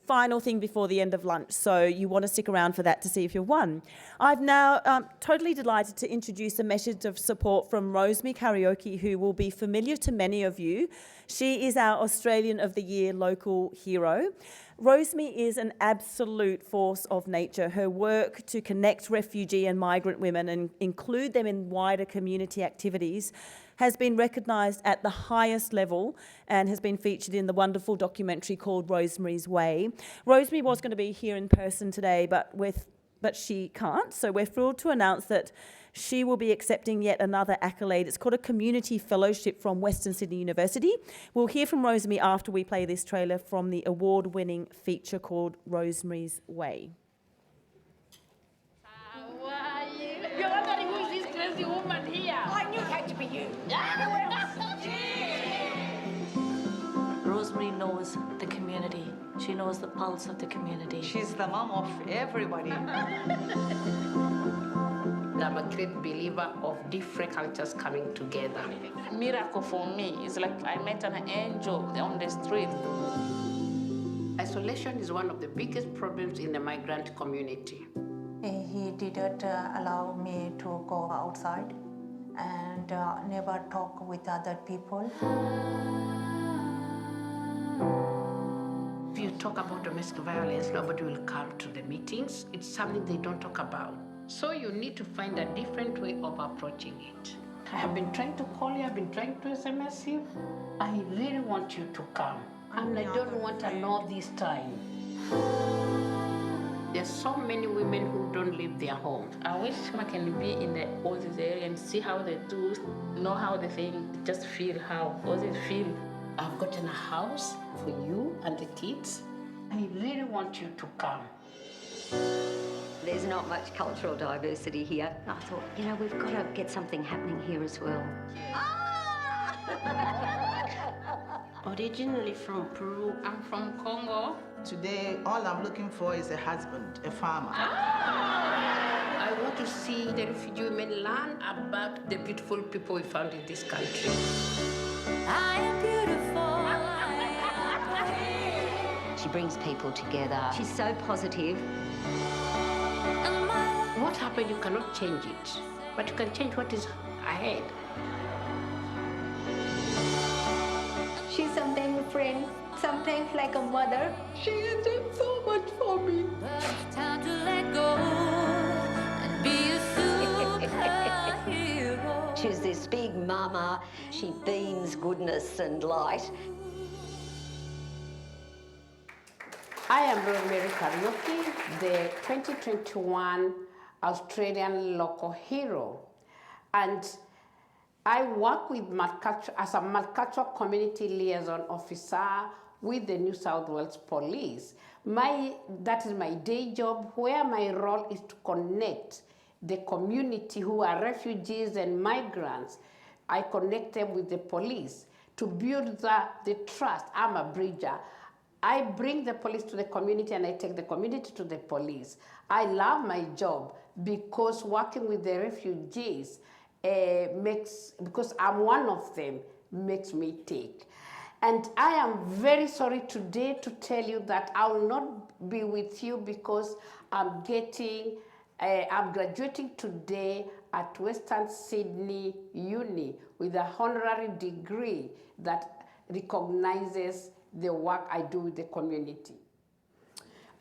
final thing before the end of lunch, so you want to stick around for that to see if you've won. I've now totally delighted to introduce a message of support from Rosemary Karnuki, who will be familiar to many of you. She is our Australian of the Year local hero. Rosemary is an absolute force of nature. Her work to connect refugee and migrant women and include them in wider community activities has been recognised at the highest level and has been featured in the wonderful documentary called Rosemary's Way. Rosemary was going to be here in person today, but she can't, so we're thrilled to announce that she will be accepting yet another accolade. It's called a Community Fellowship from Western Sydney University. We'll hear from Rosemary after we play this trailer from the award-winning feature called Rosemary's Way. How are you? You're wondering who's this crazy woman here? I knew it had to be you. Rosemary knows the community. She knows the pulse of the community. She's the mom of everybody. I'm a great believer of different cultures coming together. Miracle for me is like I met an angel on the street. Isolation is one of the biggest problems in the migrant community. He didn't allow me to go outside and never talk with other people. If you talk about domestic violence, nobody will come to the meetings. It's something they don't talk about. So you need to find a different way of approaching it. I have been trying to call you, I've been trying to SMS you. I really want you to come. And I don't want to know this time. There's so many women who don't leave their home. I wish I can be in the Aussies area and see how they do, know how they think, just feel how Aussies feel. I've gotten a house for you and the kids. I really want you to come. There's not much cultural diversity here. I thought, you know, we've got to get something happening here as well. Originally from Peru. I'm from Congo. Today, all I'm looking for is a husband, a farmer. I want to see the refugee women learn about the beautiful people we found in this country. I am beautiful. She brings people together. She's so positive. What happened, you cannot change it, but you can change what is ahead. She's sometimes a friend, sometimes like a mother. She has done so much for me. Time to let go and be a superhero. She's this big mama. She beams goodness and light. I am Romero Karnuki, the 2021 Australian local hero. And I work with as a multicultural community liaison officer with the New South Wales Police. That is my day job, where my role is to connect the community who are refugees and migrants. I connect them with the police to build the trust. I'm a bridger. I bring the police to the community and I take the community to the police. I love my job because working with the refugees because I'm one of them, makes me tick. And I am very sorry today to tell you that I will not be with you because I'm graduating today at Western Sydney Uni with a honorary degree that recognizes the work I do with the community.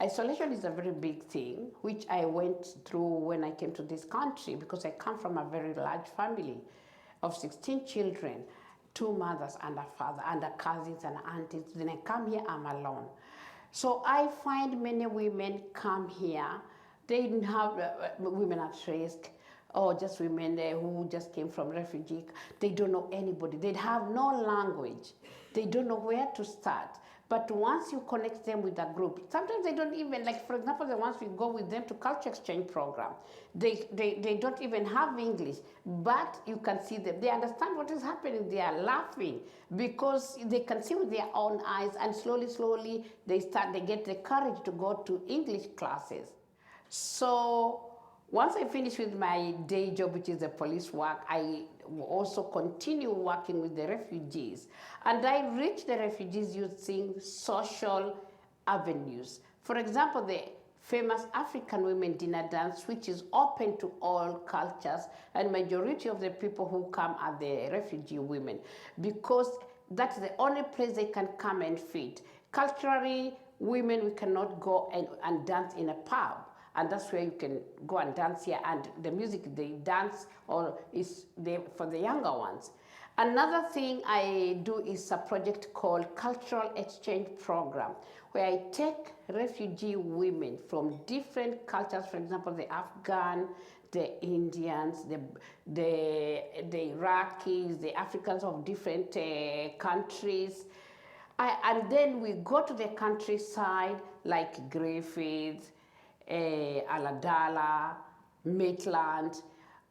Isolation is a very big thing, which I went through when I came to this country because I come from a very large family of 16 children, 2 mothers and a father, and cousins and aunties. When I come here, I'm alone. So I find many women come here, they didn't have women at risk, or just women who just came from refugee. They don't know anybody. They have no language. They don't know where to start. But once you connect them with a group, sometimes they don't even, like for example, the ones we go with them to culture exchange program, they don't even have English, but you can see them. They understand what is happening. They are laughing because they can see with their own eyes, and slowly, slowly, they get the courage to go to English classes. So once I finish with my day job, which is the police work, I also continue working with the refugees. And I reach the refugees using social avenues. For example, the famous African Women Dinner Dance, which is open to all cultures, and majority of the people who come are the refugee women, because that's the only place they can come and feed. Culturally, women, we cannot go and dance in a pub. And that's where you can go and dance here. And the music they dance is for the younger ones. Another thing I do is a project called Cultural Exchange Program, where I take refugee women from different cultures, for example, the Afghan, the Indians, the Iraqis, the Africans of different countries. And then we go to the countryside like Griffith, Aladala, Maitland,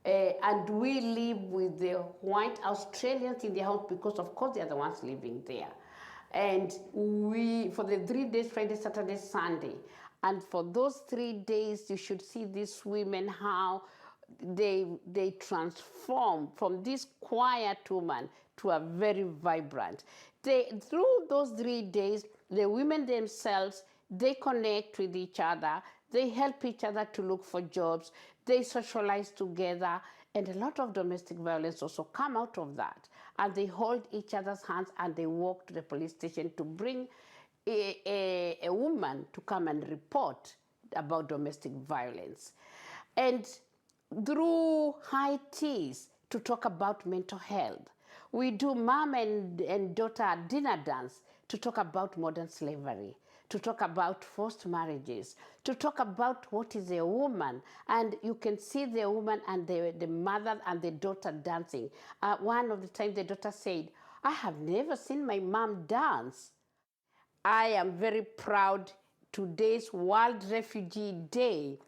and we live with the white Australians in their house because, of course, they are the ones living there. And for the 3 days, Friday, Saturday, Sunday, and for those 3 days, you should see these women, how they transform from this quiet woman to a very vibrant. Through those 3 days, the women themselves, they connect with each other. They help each other to look for jobs. They socialize together. And a lot of domestic violence also come out of that. And they hold each other's hands and they walk to the police station to bring a woman to come and report about domestic violence. And through high teas to talk about mental health. We do mom and daughter dinner dance to talk about modern slavery, to talk about forced marriages, to talk about what is a woman. And you can see the woman and the mother and the daughter dancing. One of the times the daughter said, I have never seen my mom dance. I am very proud today's World Refugee Day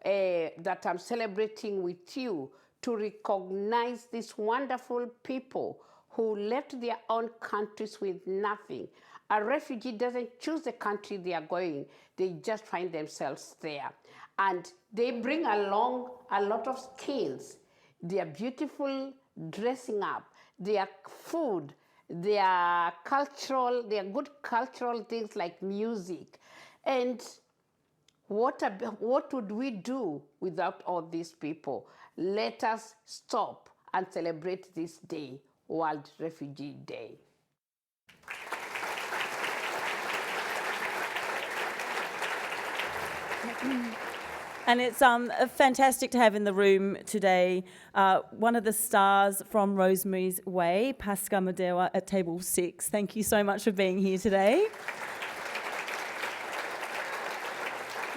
that I'm celebrating with you to recognize these wonderful people who left their own countries with nothing. A refugee doesn't choose the country they are going, they just find themselves there. And they bring along a lot of skills, their beautiful dressing up, their food, their good cultural things like music. And what would we do without all these people? Let us stop and celebrate this day, World Refugee Day. And it's fantastic to have in the room today one of the stars from Rosemary's Way, Pasca Madewa at table 6. Thank you so much for being here today.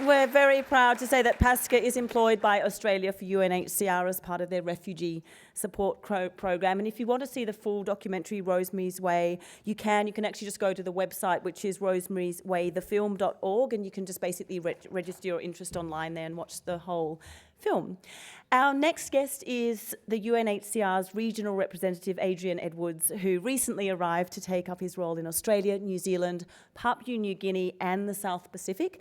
We're very proud to say that Pasca is employed by Australia for UNHCR as part of their refugee support program. And if you want to see the full documentary, Rosemary's Way, you can. You can actually just go to the website, which is rosemarieswaythefilm.org, and you can just basically register your interest online there and watch the whole film. Our next guest is the UNHCR's regional representative, Adrian Edwards, who recently arrived to take up his role in Australia, New Zealand, Papua New Guinea, and the South Pacific.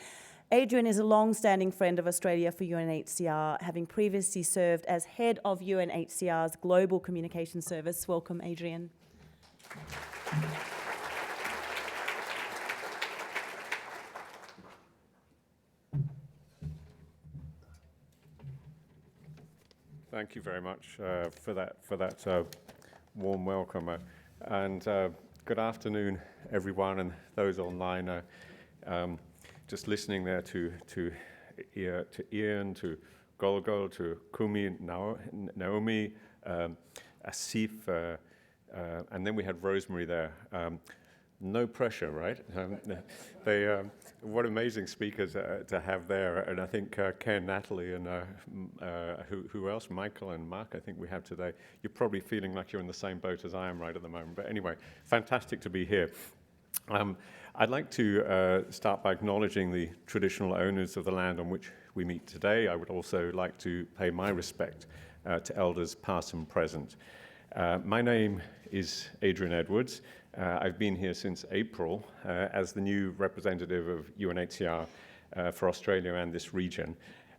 Adrian is a long-standing friend of Australia for UNHCR, having previously served as head of UNHCR's Global Communication Service. Welcome, Adrian. Thank you very much for that warm welcome. And good afternoon, everyone, and those online. Just listening there to Ian, to Golgol, to Kumi, Naomi, Asif, and then we had Rosemary there. No pressure, right? What amazing speakers to have there. And I think Ken, Natalie, and who else? Michael and Mark, I think we have today. You're probably feeling like you're in the same boat as I am right at the moment. But anyway, fantastic to be here. I'd like to start by acknowledging the traditional owners of the land on which we meet today. I would also like to pay my respect to elders past and present. My name is Adrian Edwards. I've been here since April as the new representative of UNHCR for Australia and this region.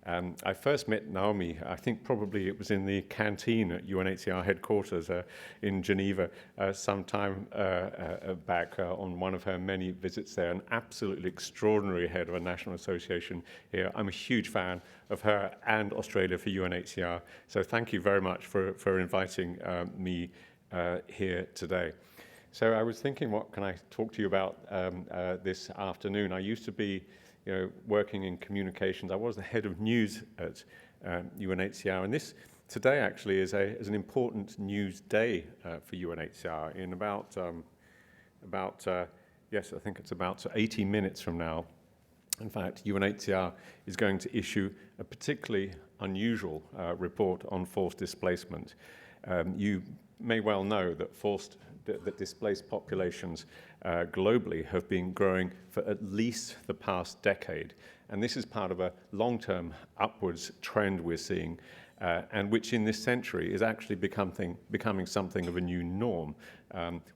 I first met Naomi, I think probably it was in the canteen at UNHCR headquarters in Geneva some time back on one of her many visits there. An absolutely extraordinary head of a national association here. I'm a huge fan of her and Australia for UNHCR. So thank you very much for inviting me here today. So I was thinking, what can I talk to you about this afternoon? I used to be working in communications. I was the head of news at UNHCR, and this today actually is an important news day for UNHCR. In about yes, I think it's about 80 minutes from now. In fact, UNHCR is going to issue a particularly unusual report on forced displacement. You may well know that displaced populations globally have been growing for at least the past decade. And this is part of a long-term upwards trend we're seeing, and which in this century is actually becoming something of a new norm.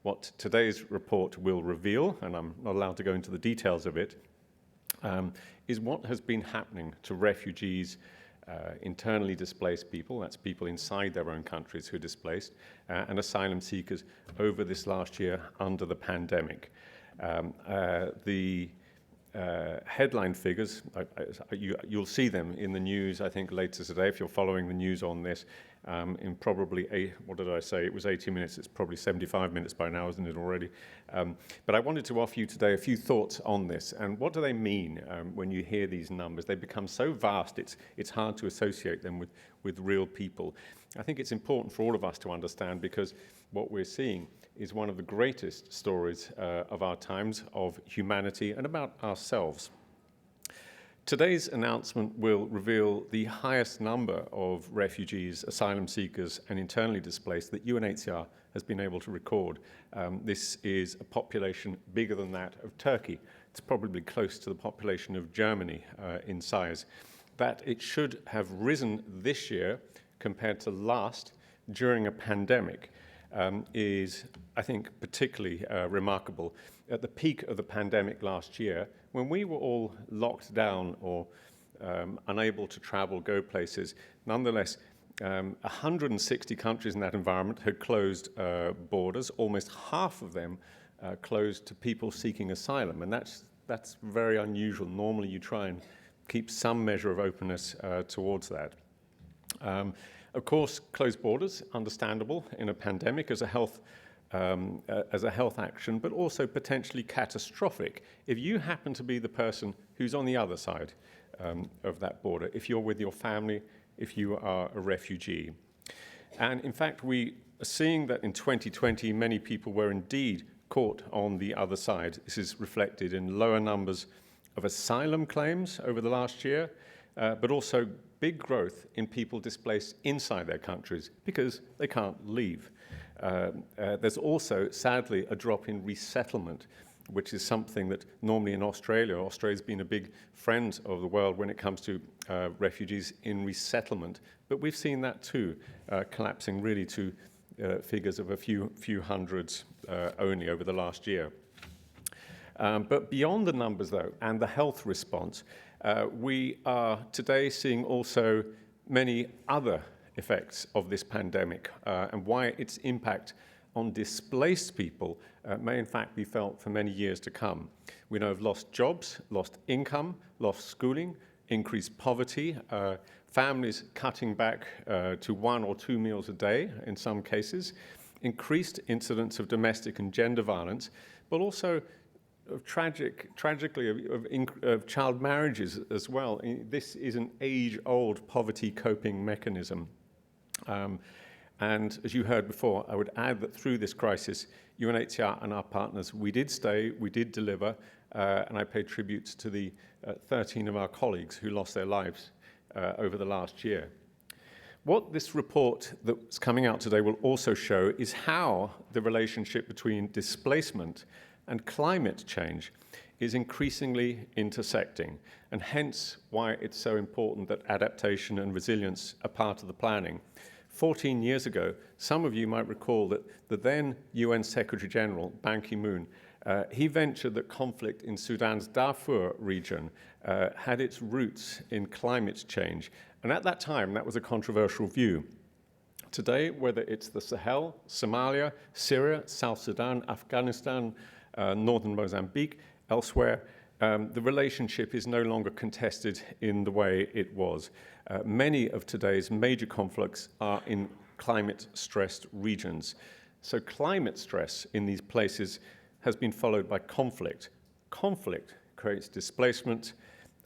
What today's report will reveal, and I'm not allowed to go into the details of it, is what has been happening to refugees, internally displaced people, that's people inside their own countries who are displaced, and asylum seekers over this last year under the pandemic. The headline figures, you'll see them in the news, I think, later today, if you're following the news on this, in probably, what did I say? It was 80 minutes. It's probably 75 minutes by now, isn't it, already? But I wanted to offer you today a few thoughts on this. And what do they mean when you hear these numbers? They become so vast, it's hard to associate them with real people. I think it's important for all of us to understand, because what we're seeing is one of the greatest stories of our times, of humanity and about ourselves. Today's announcement will reveal the highest number of refugees, asylum seekers and internally displaced that UNHCR has been able to record. This is a population bigger than that of Turkey. It's probably close to the population of Germany in size. That it should have risen this year compared to last during a pandemic is, I think, particularly remarkable. At the peak of the pandemic last year, when we were all locked down or unable to travel, go places, nonetheless, 160 countries in that environment had closed borders. Almost half of them closed to people seeking asylum, and that's very unusual. Normally, you try and keep some measure of openness towards that. Of course, closed borders, understandable in a pandemic as a health action, but also potentially catastrophic if you happen to be the person who's on the other side of that border, if you're with your family, if you are a refugee. And in fact, we are seeing that in 2020, many people were indeed caught on the other side. This is reflected in lower numbers of asylum claims over the last year, but also big growth in people displaced inside their countries because they can't leave. There's also, sadly, a drop in resettlement, which is something that normally in Australia's been a big friend of the world when it comes to refugees in resettlement. But we've seen that too, collapsing really to figures of a few hundreds only over the last year. But beyond the numbers, though, and the health response, we are today seeing also many other effects of this pandemic and why its impact on displaced people may in fact be felt for many years to come. We know of lost jobs, lost income, lost schooling, increased poverty, families cutting back to 1 or 2 meals a day in some cases, increased incidents of domestic and gender violence, but also tragically of child marriages as well. This is an age-old poverty coping mechanism. And as you heard before, I would add that through this crisis, UNHCR and our partners, we did stay, we did deliver, and I pay tribute to the 13 of our colleagues who lost their lives over the last year. What this report that's coming out today will also show is how the relationship between displacement and climate change is increasingly intersecting, and hence why it's so important that adaptation and resilience are part of the planning. 14 years ago, some of you might recall that the then UN Secretary General, Ban Ki-moon, he ventured that conflict in Sudan's Darfur region had its roots in climate change. And at that time, that was a controversial view. Today, whether it's the Sahel, Somalia, Syria, South Sudan, Afghanistan, northern Mozambique, elsewhere, the relationship is no longer contested in the way it was. Many of today's major conflicts are in climate-stressed regions. So climate stress in these places has been followed by conflict. Conflict creates displacement,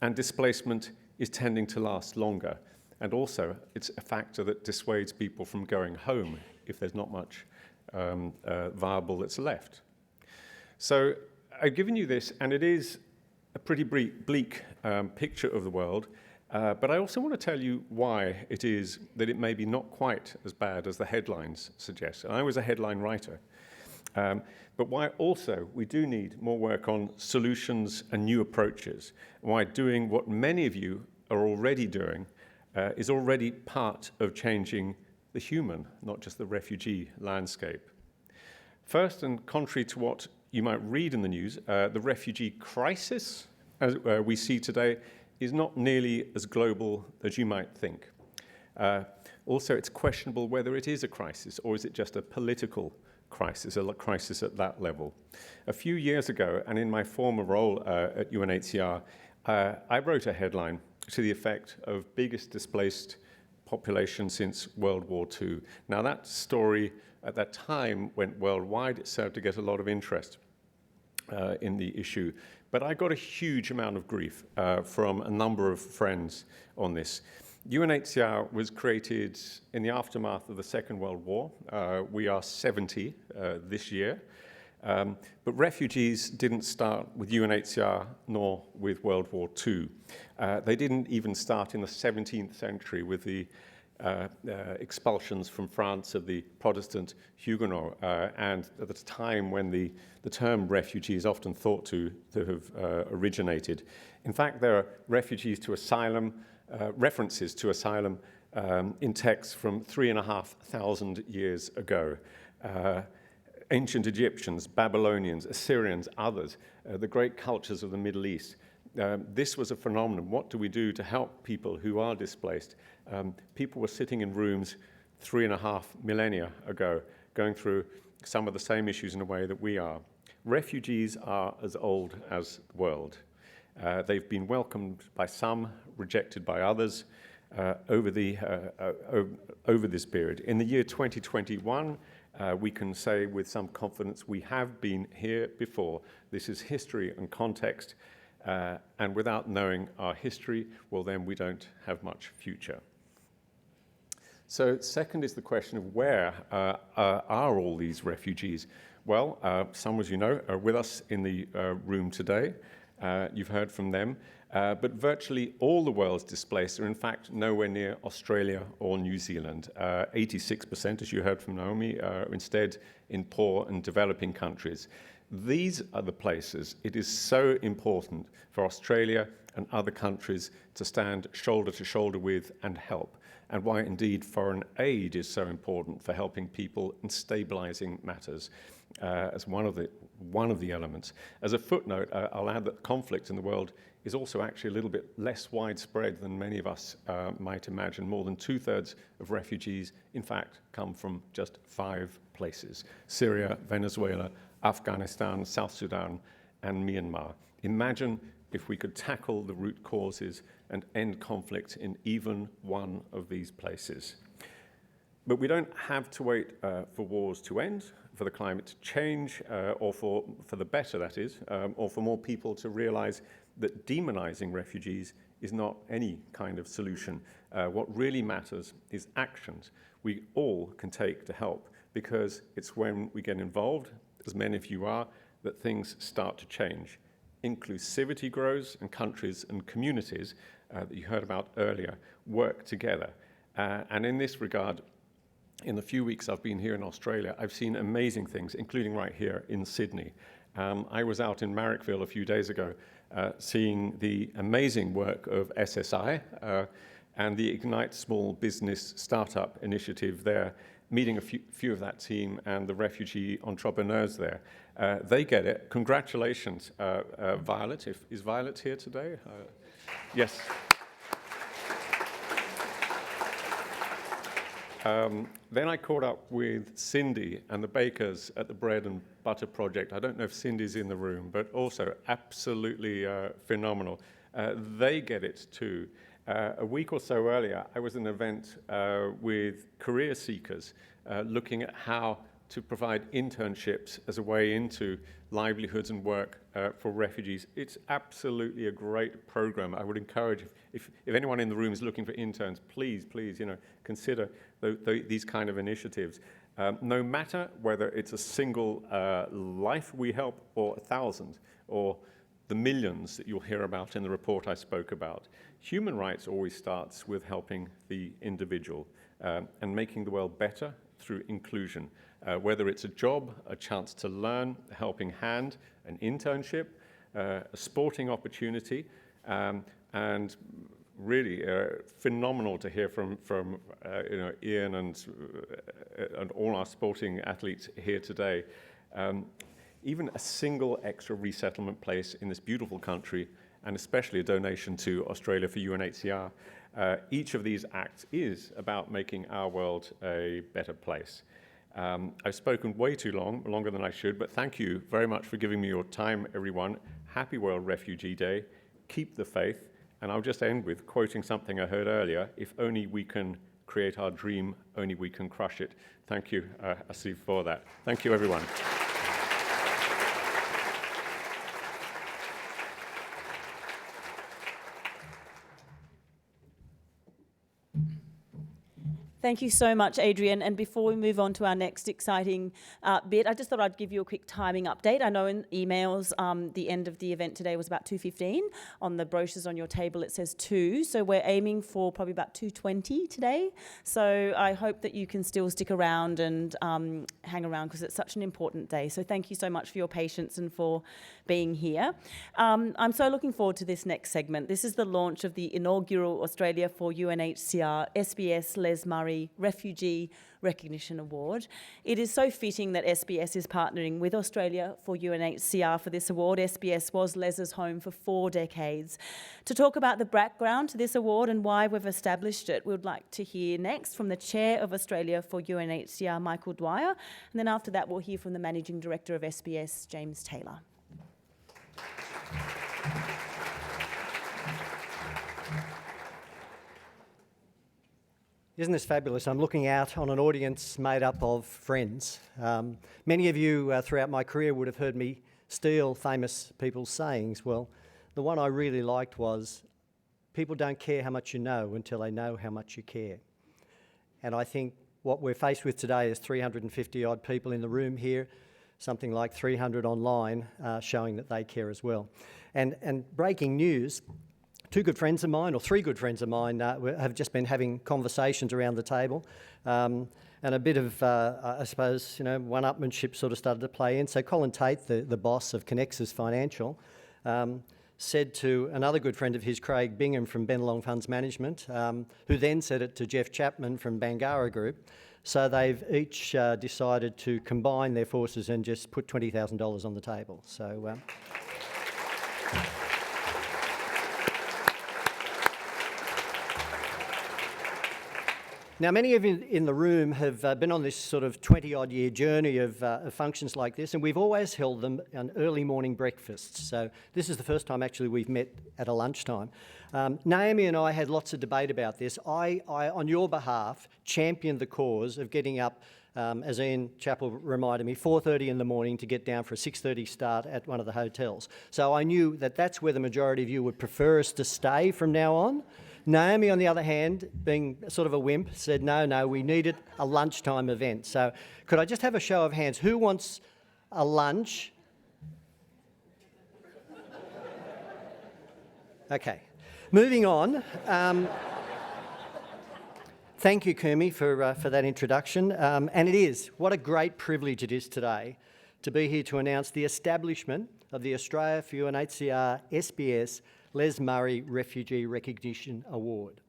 and displacement is tending to last longer. And also, it's a factor that dissuades people from going home if there's not much viable that's left. So I've given you this, and it is a pretty bleak picture of the world, but I also want to tell you why it is that it may be not quite as bad as the headlines suggest. I was a headline writer, but why also we do need more work on solutions and new approaches, why doing what many of you are already doing is already part of changing the human, not just the refugee landscape. First, and contrary to what you might read in the news, the refugee crisis, as we see today, is not nearly as global as you might think. Also, it's questionable whether it is a crisis or is it just a political crisis, a crisis at that level. A few years ago, and in my former role at UNHCR, I wrote a headline to the effect of biggest displaced population since World War II. Now, that story at that time went worldwide. It served to get a lot of interest in the issue. But I got a huge amount of grief from a number of friends on this. UNHCR was created in the aftermath of the Second World War. We are 70 this year. But refugees didn't start with UNHCR nor with World War II. They didn't even start in the 17th century with the expulsions from France of the Protestant Huguenots, and at the time when the term refugee is often thought to have originated. In fact, there are refugees to asylum, references to asylum in texts from 3,500 years ago. Ancient Egyptians, Babylonians, Assyrians, others, the great cultures of the Middle East. This was a phenomenon. What do we do to help people who are displaced? People were sitting in rooms 3.5 millennia ago, going through some of the same issues in a way that we are. Refugees are as old as the world. They've been welcomed by some, rejected by others over this period. In the year 2021, we can say with some confidence we have been here before. This is history and context, and without knowing our history, well, then we don't have much future. So second is the question of where are all these refugees? Well, some, as you know, are with us in the room today. You've heard from them. But virtually all the world's displaced are in fact nowhere near Australia or New Zealand. 86%, as you heard from Naomi, are instead in poor and developing countries. These are the places it is so important for Australia and other countries to stand shoulder to shoulder with and help, and why indeed foreign aid is so important for helping people and stabilizing matters as one of the elements. As a footnote, I'll add that conflict in the world is also actually a little bit less widespread than many of us might imagine. More than 2/3 of refugees, in fact, come from just 5 places: Syria, Venezuela, Afghanistan, South Sudan, and Myanmar. Imagine if we could tackle the root causes and end conflict in even one of these places. But we don't have to wait for wars to end, for the climate to change, or for the better, that is, or for more people to realize that demonizing refugees is not any kind of solution. What really matters is actions we all can take to help, because it's when we get involved, as many of you are, that things start to change. Inclusivity grows, and countries and communities that you heard about earlier work together. And in this regard, in the few weeks I've been here in Australia, I've seen amazing things, including right here in Sydney. I was out in Marrickville a few days ago seeing the amazing work of SSI and the Ignite Small Business Startup Initiative there, meeting a few of that team and the refugee entrepreneurs there. They get it. Congratulations, Violet. Is Violet here today? Yes. Then I caught up with Cindy and the bakers at the Bread and Butter Project. I don't know if Cindy's in the room, but also absolutely phenomenal. They get it too. A week or so earlier, I was at an event with career seekers looking at how to provide internships as a way into livelihoods and work for refugees. It's absolutely a great program. I would encourage, if anyone in the room is looking for interns, please, consider these kind of initiatives. No matter whether it's a single life we help or 1,000 or the millions that you'll hear about in the report I spoke about. Human rights always starts with helping the individual and making the world better through inclusion. Whether it's a job, a chance to learn, a helping hand, an internship, a sporting opportunity, and really phenomenal to hear from Ian and all our sporting athletes here today. Even a single extra resettlement place in this beautiful country, and especially a donation to Australia for UNHCR, Each of these acts is about making our world a better place. I've spoken way too long, longer than I should, but thank you very much for giving me your time, everyone. Happy World Refugee Day. Keep the faith. And I'll just end with quoting something I heard earlier: if only we can create our dream, only we can crush it. Thank you, Asif, for that. Thank you, everyone. Thank you so much, Adrian. And before we move on to our next exciting bit, I just thought I'd give you a quick timing update. I know in emails, the end of the event today was about 2:15. On the brochures on your table, it says 2. So we're aiming for probably about 2:20 today. So I hope that you can still stick around and hang around, because it's such an important day. So thank you so much for your patience and for being here. I'm so looking forward to this next segment. This is the launch of the inaugural Australia for UNHCR SBS Les Murray Refugee Recognition Award. It is so fitting that SBS is partnering with Australia for UNHCR for this award. SBS was Les's home for 4 decades. To talk about the background to this award and why we've established it, we'd like to hear next from the Chair of Australia for UNHCR, Michael Dwyer, and then after that we'll hear from the Managing Director of SBS, James Taylor. Isn't this fabulous? I'm looking out on an audience made up of friends. Many of you throughout my career would have heard me steal famous people's sayings. Well, the one I really liked was, people don't care how much you know until they know how much you care. And I think what we're faced with today is 350 odd people in the room here, something like 300 online, showing that they care as well. And breaking news, 2 good friends of mine, or 3 good friends of mine, have just been having conversations around the table, and a bit of, I suppose, one-upmanship sort of started to play in. So Colin Tate, the boss of Connexus Financial, said to another good friend of his, Craig Bingham from Bennelong Funds Management, who then said it to Jeff Chapman from Bangarra Group. So they've each decided to combine their forces and just put $20,000 on the table. So. Now, many of you in the room have been on this sort of 20-odd year journey of functions like this, and we've always held them on early morning breakfasts. So this is the first time actually we've met at a lunchtime. Naomi and I had lots of debate about this. I, on your behalf, championed the cause of getting up, as Ian Chappell reminded me, 4:30 in the morning to get down for a 6:30 start at one of the hotels. So I knew that that's where the majority of you would prefer us to stay from now on. Naomi, on the other hand, being sort of a wimp, said, no, we needed a lunchtime event. So could I just have a show of hands? Who wants a lunch? Okay, moving on. Thank you, Kumi, for that introduction. And it is, what a great privilege it is today to be here to announce the establishment of the Australia for UNHCR SBS Les Murray Refugee Recognition Award.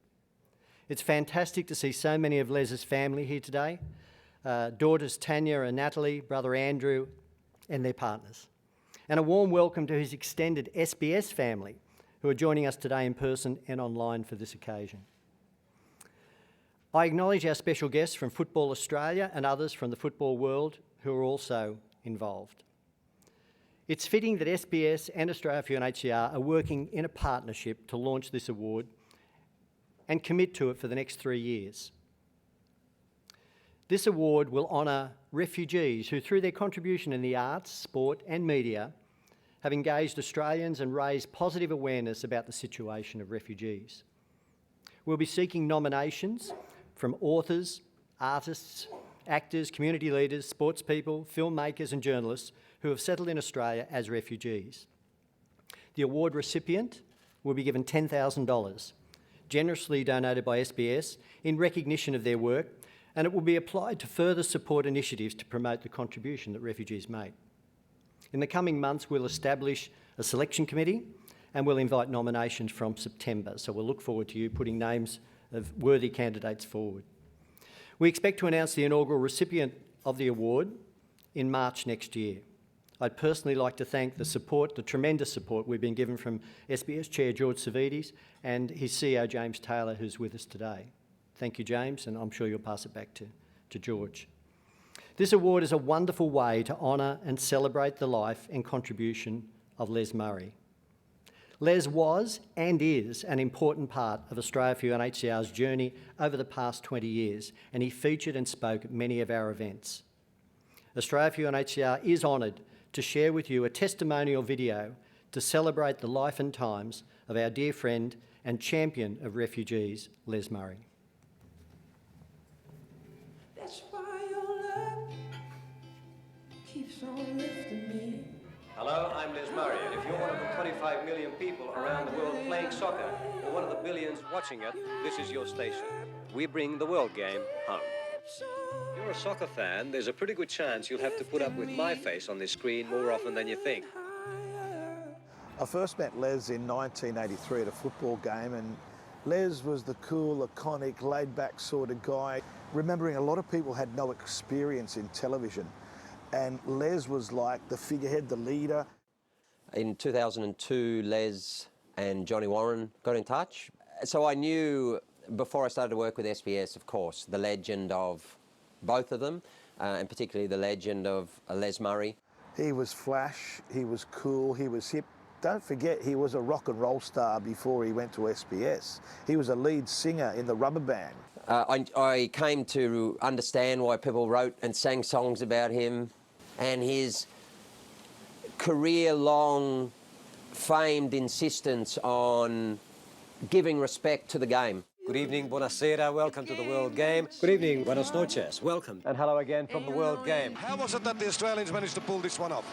It's fantastic to see so many of Les's family here today, daughters Tanya and Natalie, brother Andrew, and their partners. And a warm welcome to his extended SBS family, who are joining us today in person and online for this occasion. I acknowledge our special guests from Football Australia and others from the football world who are also involved. It's fitting that SBS and Australia for UNHCR are working in a partnership to launch this award and commit to it for the next 3 years. This award will honour refugees who, through their contribution in the arts, sport and media, have engaged Australians and raised positive awareness about the situation of refugees. We'll be seeking nominations from authors, artists, actors, community leaders, sports people, filmmakers and journalists who have settled in Australia as refugees. The award recipient will be given $10,000, generously donated by SBS in recognition of their work, and it will be applied to further support initiatives to promote the contribution that refugees make. In the coming months, we'll establish a selection committee and we'll invite nominations from September, so we'll look forward to you putting names of worthy candidates forward. We expect to announce the inaugural recipient of the award in March next year. I'd personally like to thank the tremendous support we've been given from SBS Chair George Savvides and his CEO James Taylor, who's with us today. Thank you, James, and I'm sure you'll pass it back to George. This award is a wonderful way to honour and celebrate the life and contribution of Les Murray. Les was and is an important part of Australia for UNHCR's journey over the past 20 years, and he featured and spoke at many of our events. Australia for UNHCR is honoured to share with you a testimonial video to celebrate the life and times of our dear friend and champion of refugees, Les Murray. That's why your love keeps on lifting me. Hello, I'm Les Murray, and if you're one of the 25 million people around the world playing soccer, or one of the billions watching it, this is your station. We bring the world game home. If you're a soccer fan, there's a pretty good chance you'll have to put up with my face on this screen more often than you think. I first met Les in 1983 at a football game, and Les was the cool, iconic, laid-back sort of guy. Remembering a lot of people had no experience in television, and Les was like the figurehead, the leader. In 2002, Les and Johnny Warren got in touch. So I knew, before I started to work with SBS, of course, the legend of both of them, and particularly the legend of Les Murray. He was flash, he was cool, he was hip. Don't forget, he was a rock and roll star before he went to SBS. He was a lead singer in the Rubber Band. I came to understand why people wrote and sang songs about him, and his career-long famed insistence on giving respect to the game. Good evening, buonasera, welcome to the World Game. Good evening, buenos noches, welcome. And hello again from the World Game. How was it that the Australians managed to pull this one off?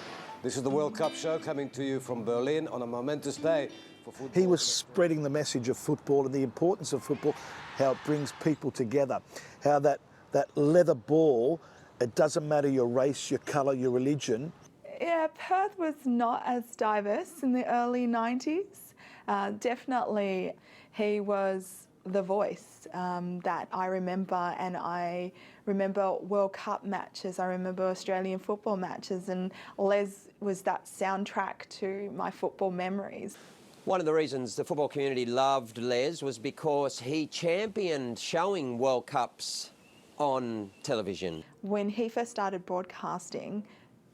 This is the World Cup show coming to you from Berlin on a momentous day for football. He was spreading the message of football and the importance of football, how it brings people together, how that leather ball, it doesn't matter your race, your colour, your religion. Yeah, Perth was not as diverse in the early 90s. Definitely he was the voice that I remember, and I remember World Cup matches, I remember Australian football matches, and Les was that soundtrack to my football memories. One of the reasons the football community loved Les was because he championed showing World Cups on television. When he first started broadcasting,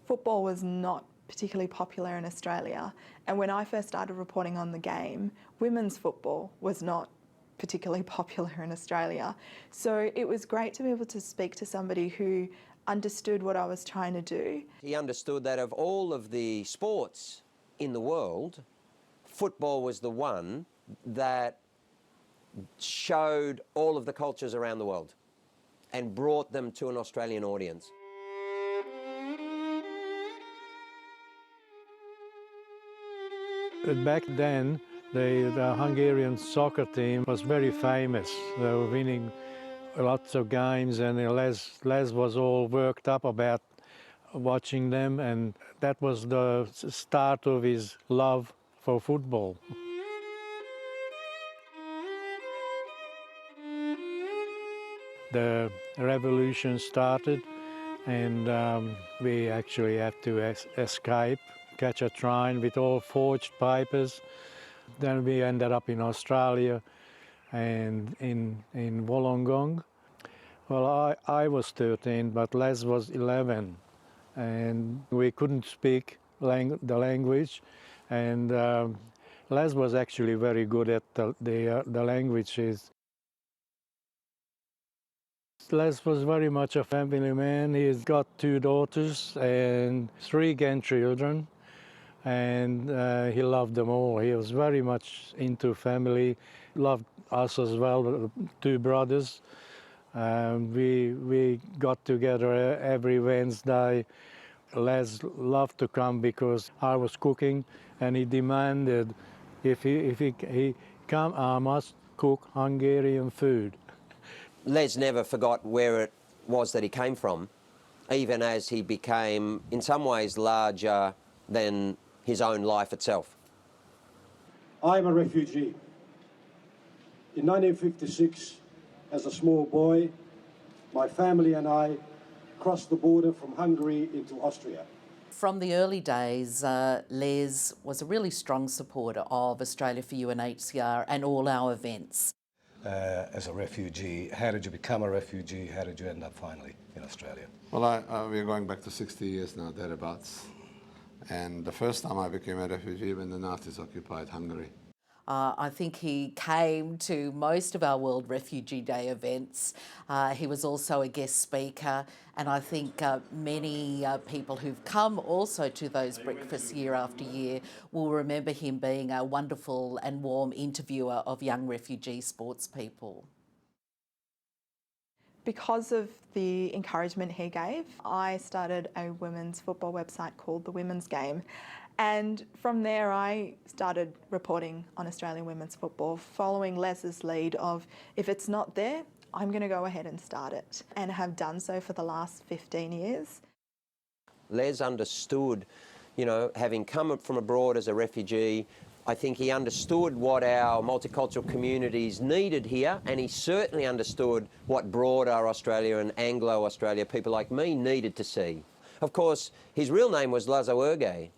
football was not particularly popular in Australia, and when I first started reporting on the game, women's football was not particularly popular in Australia. So it was great to be able to speak to somebody who understood what I was trying to do. He understood that of all of the sports in the world, football was the one that showed all of the cultures around the world and brought them to an Australian audience. Back then, the Hungarian soccer team was very famous. They were winning lots of games, and Les was all worked up about watching them, and that was the start of his love for football. The revolution started, and we actually had to escape, catch a train with all forged papers. Then we ended up in Australia and in Wollongong. Well, I was 13, but Les was 11, and we couldn't speak the language, and Les was actually very good at the languages. Les was very much a family man. He's got 2 daughters and 3 grandchildren, and he loved them all. He was very much into family, loved us as well, 2 brothers. We got together every Wednesday. Les loved to come because I was cooking, and he demanded if he come, I must cook Hungarian food. Les never forgot where it was that he came from, even as he became, in some ways, larger than his own life itself. I am a refugee. In 1956, as a small boy, my family and I crossed the border from Hungary into Austria. From the early days, Les was a really strong supporter of Australia for UNHCR and all our events. As a refugee, how did you become a refugee? How did you end up finally in Australia? Well, we're going back to 60 years now, thereabouts. And the first time I became a refugee when the Nazis occupied Hungary. I think he came to most of our World Refugee Day events. He was also a guest speaker, and I think many people who've come also to those breakfasts year after year will remember him being a wonderful and warm interviewer of young refugee sports people. Because of the encouragement he gave, I started a women's football website called The Women's Game. And from there, I started reporting on Australian women's football, following Les's lead of, if it's not there, I'm going to go ahead and start it, and have done so for the last 15 years. Les understood, you know, having come from abroad as a refugee, I think he understood what our multicultural communities needed here, and he certainly understood what broader Australia and Anglo-Australia people like me needed to see. Of course, his real name was Laszlo Ergay.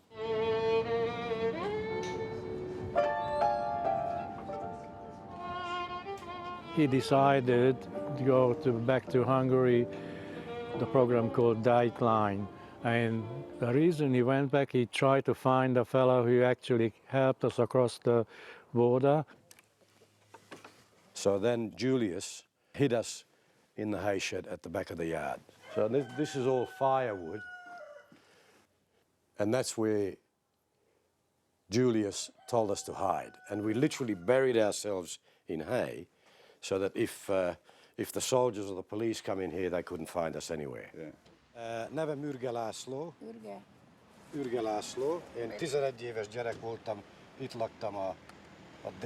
He decided to go back to Hungary, the program called Dateline. And the reason he went back, he tried to find a fellow who actually helped us across the border. So then Julius hid us in the hay shed at the back of the yard. So this is all firewood. And that's where Julius told us to hide. And we literally buried ourselves in hay so that if the soldiers or the police come in here, they couldn't find us anywhere. Nevem Ürge László. Ürge László. Én 11 éves gyerek voltam, itt laktam a D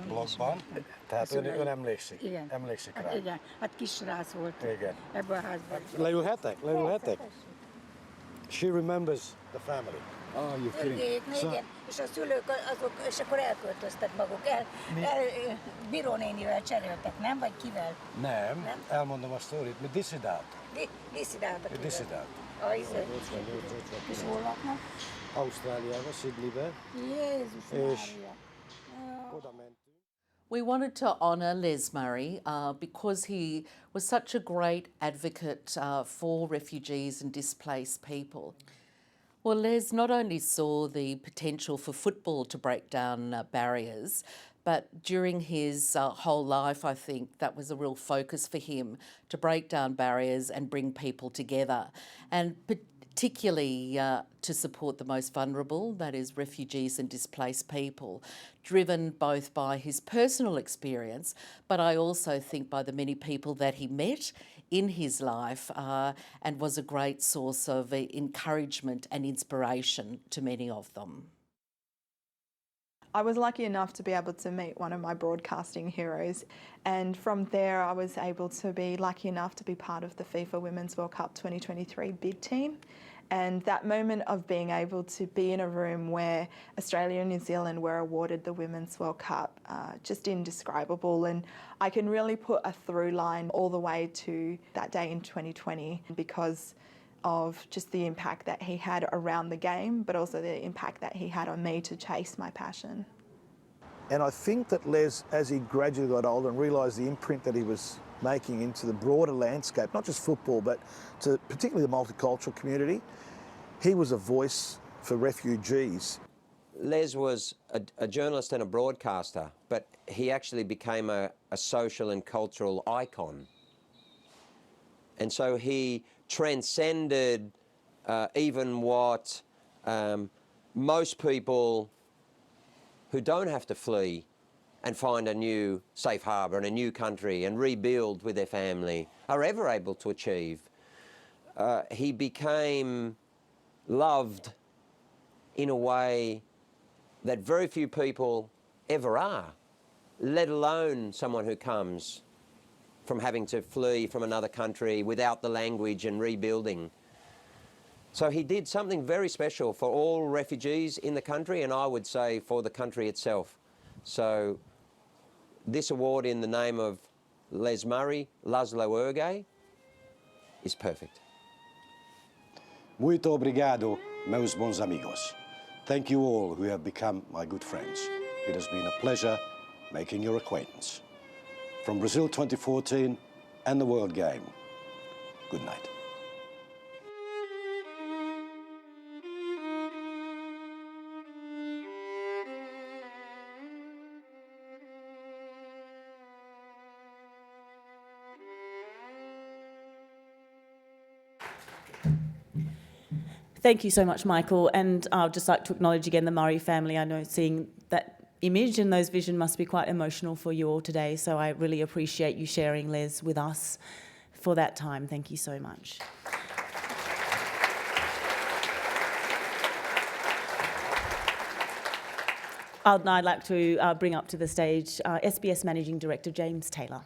blokkban. Tehát ön emlékszik? Igen. Emlékszik rá? Igen, hát kisrác volt Igen. ebben a házban. Leülhetek? Leülhetek? She remembers the family. Oh, you're kidding. Igen, és a szülők azok, és akkor elköltöztek maguk. Bírónénivel cseréltek, nem? Vagy kivel? Nem, elmondom a sztorit. Mi diszidáltak. Diszidáltak. Mi diszidáltak. És hol laknak? Ausztráliában, Sydneyben. Jézus Mária. Oda mentünk. We wanted to honour Les Murray because he was such a great advocate for refugees and displaced people. Well, Les not only saw the potential for football to break down barriers, but during his whole life, I think that was a real focus for him, to break down barriers and bring people together, and particularly to support the most vulnerable, that is refugees and displaced people, driven both by his personal experience, but I also think by the many people that he met in his life and was a great source of encouragement and inspiration to many of them. I was lucky enough to be able to meet one of my broadcasting heroes, and from there I was able to be lucky enough to be part of the FIFA Women's World Cup 2023 bid team. And that moment of being able to be in a room where Australia and New Zealand were awarded the Women's World Cup, just indescribable. And I can really put a through line all the way to that day in 2020 because of just the impact that he had around the game, but also the impact that he had on me to chase my passion. And I think that Les, as he gradually got older and realised the imprint that he was making into the broader landscape, not just football, but to particularly the multicultural community, he was a voice for refugees. Les was a journalist and a broadcaster, but he actually became a social and cultural icon. And so he transcended even what most people who don't have to flee and find a new safe harbour and a new country and rebuild with their family are ever able to achieve. He became loved in a way that very few people ever are, let alone someone who comes from having to flee from another country without the language and rebuilding. So he did something very special for all refugees in the country, and I would say for the country itself. So this award in the name of Les Murray, Laszlo Ergay, is perfect. Muito obrigado, meus bons amigos. Thank you all who have become my good friends. It has been a pleasure making your acquaintance. From Brazil 2014 and the World Game, good night. Thank you so much, Michael. And I'd just like to acknowledge again the Murray family. I know seeing that image and those vision must be quite emotional for you all today. So I really appreciate you sharing, Les, with us for that time. Thank you so much. I'd now like to bring up to the stage SBS Managing Director James Taylor.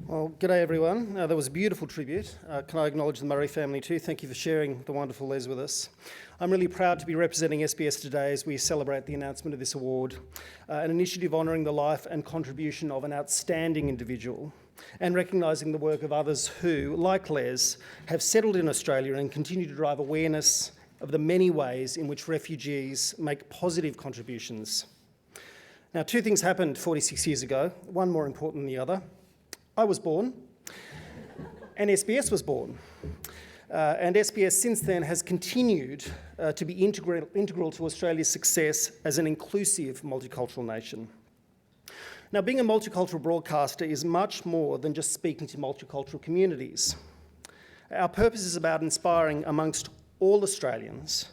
Well, g'day everyone. That was a beautiful tribute. Can I acknowledge the Murray family too? Thank you for sharing the wonderful Les with us. I'm really proud to be representing SBS today as we celebrate the announcement of this award, an initiative honouring the life and contribution of an outstanding individual and recognising the work of others who, like Les, have settled in Australia and continue to drive awareness of the many ways in which refugees make positive contributions. Now, two things happened 46 years ago, one more important than the other. I was born, and SBS was born. And SBS since then has continued to be integral to Australia's success as an inclusive multicultural nation. Now, being a multicultural broadcaster is much more than just speaking to multicultural communities. Our purpose is about inspiring amongst all Australians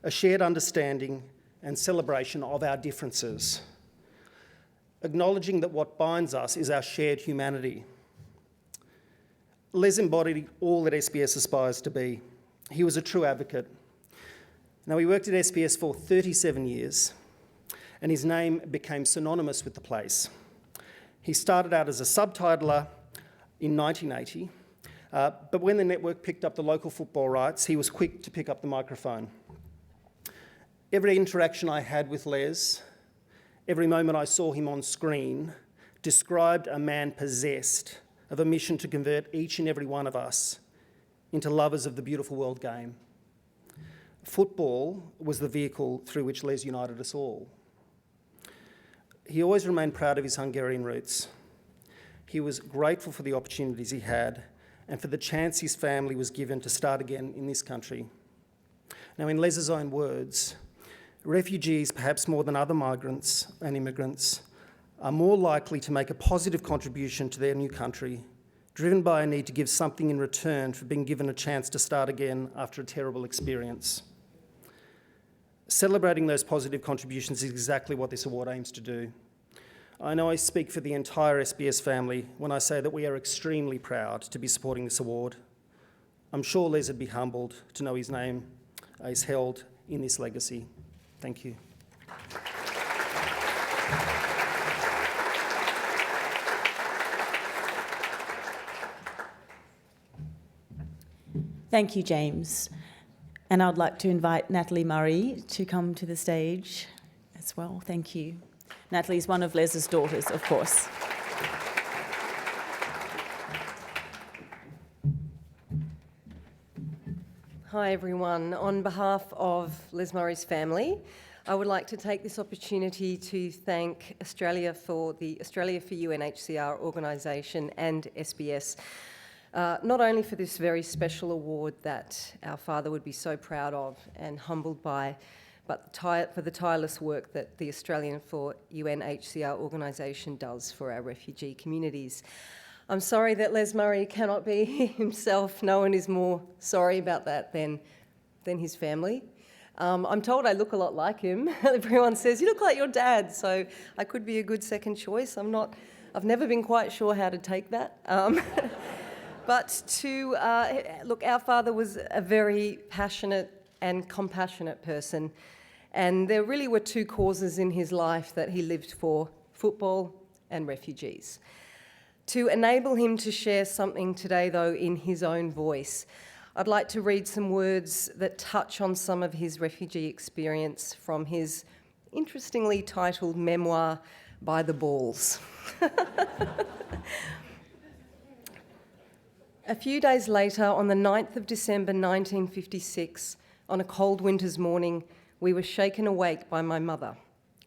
a shared understanding and celebration of our differences, acknowledging that what binds us is our shared humanity. Les embodied all that SBS aspires to be. He was a true advocate. Now, he worked at SBS for 37 years, and his name became synonymous with the place. He started out as a subtitler in 1980, but when the network picked up the local football rights, he was quick to pick up the microphone. Every interaction I had with Les, every moment I saw him on screen, described a man possessed of a mission to convert each and every one of us into lovers of the beautiful world game. Football was the vehicle through which Les united us all. He always remained proud of his Hungarian roots. He was grateful for the opportunities he had and for the chance his family was given to start again in this country. Now, in Les's own words, refugees, perhaps more than other migrants and immigrants, are more likely to make a positive contribution to their new country, driven by a need to give something in return for being given a chance to start again after a terrible experience. Celebrating those positive contributions is exactly what this award aims to do. I know I speak for the entire SBS family when I say that we are extremely proud to be supporting this award. I'm sure Les would be humbled to know his name is held in this legacy. Thank you. Thank you, James. And I'd like to invite Natalie Murray to come to the stage as well. Thank you. Natalie is one of Les's daughters, of course. Hi everyone. On behalf of Les Murray's family, I would like to take this opportunity to thank Australia for UNHCR organisation and SBS, not only for this very special award that our father would be so proud of and humbled by, but for the tireless work that the Australian for UNHCR organisation does for our refugee communities. I'm sorry that Les Murray cannot be himself. No one is more sorry about that than his family. I'm told I look a lot like him. Everyone says, you look like your dad, so I could be a good second choice. I've never been quite sure how to take that. But look, our father was a very passionate and compassionate person, and there really were two causes in his life that he lived for: football and refugees. To enable him to share something today, though, in his own voice, I'd like to read some words that touch on some of his refugee experience from his interestingly titled memoir, By the Balls. A few days later, on the 9th of December 1956, on a cold winter's morning, we were shaken awake by my mother.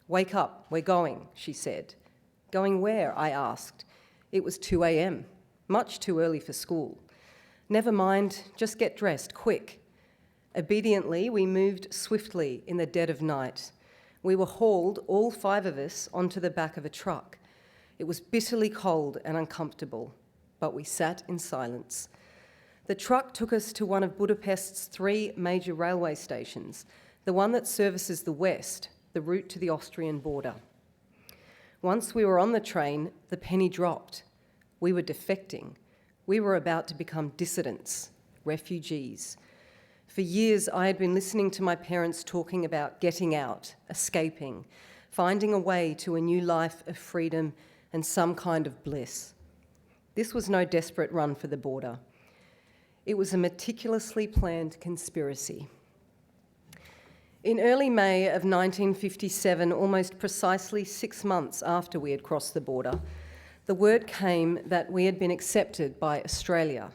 "Wake up, we're going," she said. "Going where?" I asked. It was 2 a.m, much too early for school. "Never mind, just get dressed, quick." Obediently, we moved swiftly in the dead of night. We were hauled, all 5 of us, onto the back of a truck. It was bitterly cold and uncomfortable, but we sat in silence. The truck took us to one of Budapest's 3 major railway stations, the one that services the west, the route to the Austrian border. Once we were on the train, the penny dropped. We were defecting. We were about to become dissidents, refugees. For years, I had been listening to my parents talking about getting out, escaping, finding a way to a new life of freedom and some kind of bliss. This was no desperate run for the border. It was a meticulously planned conspiracy. In early May of 1957, almost precisely 6 months after we had crossed the border, the word came that we had been accepted by Australia.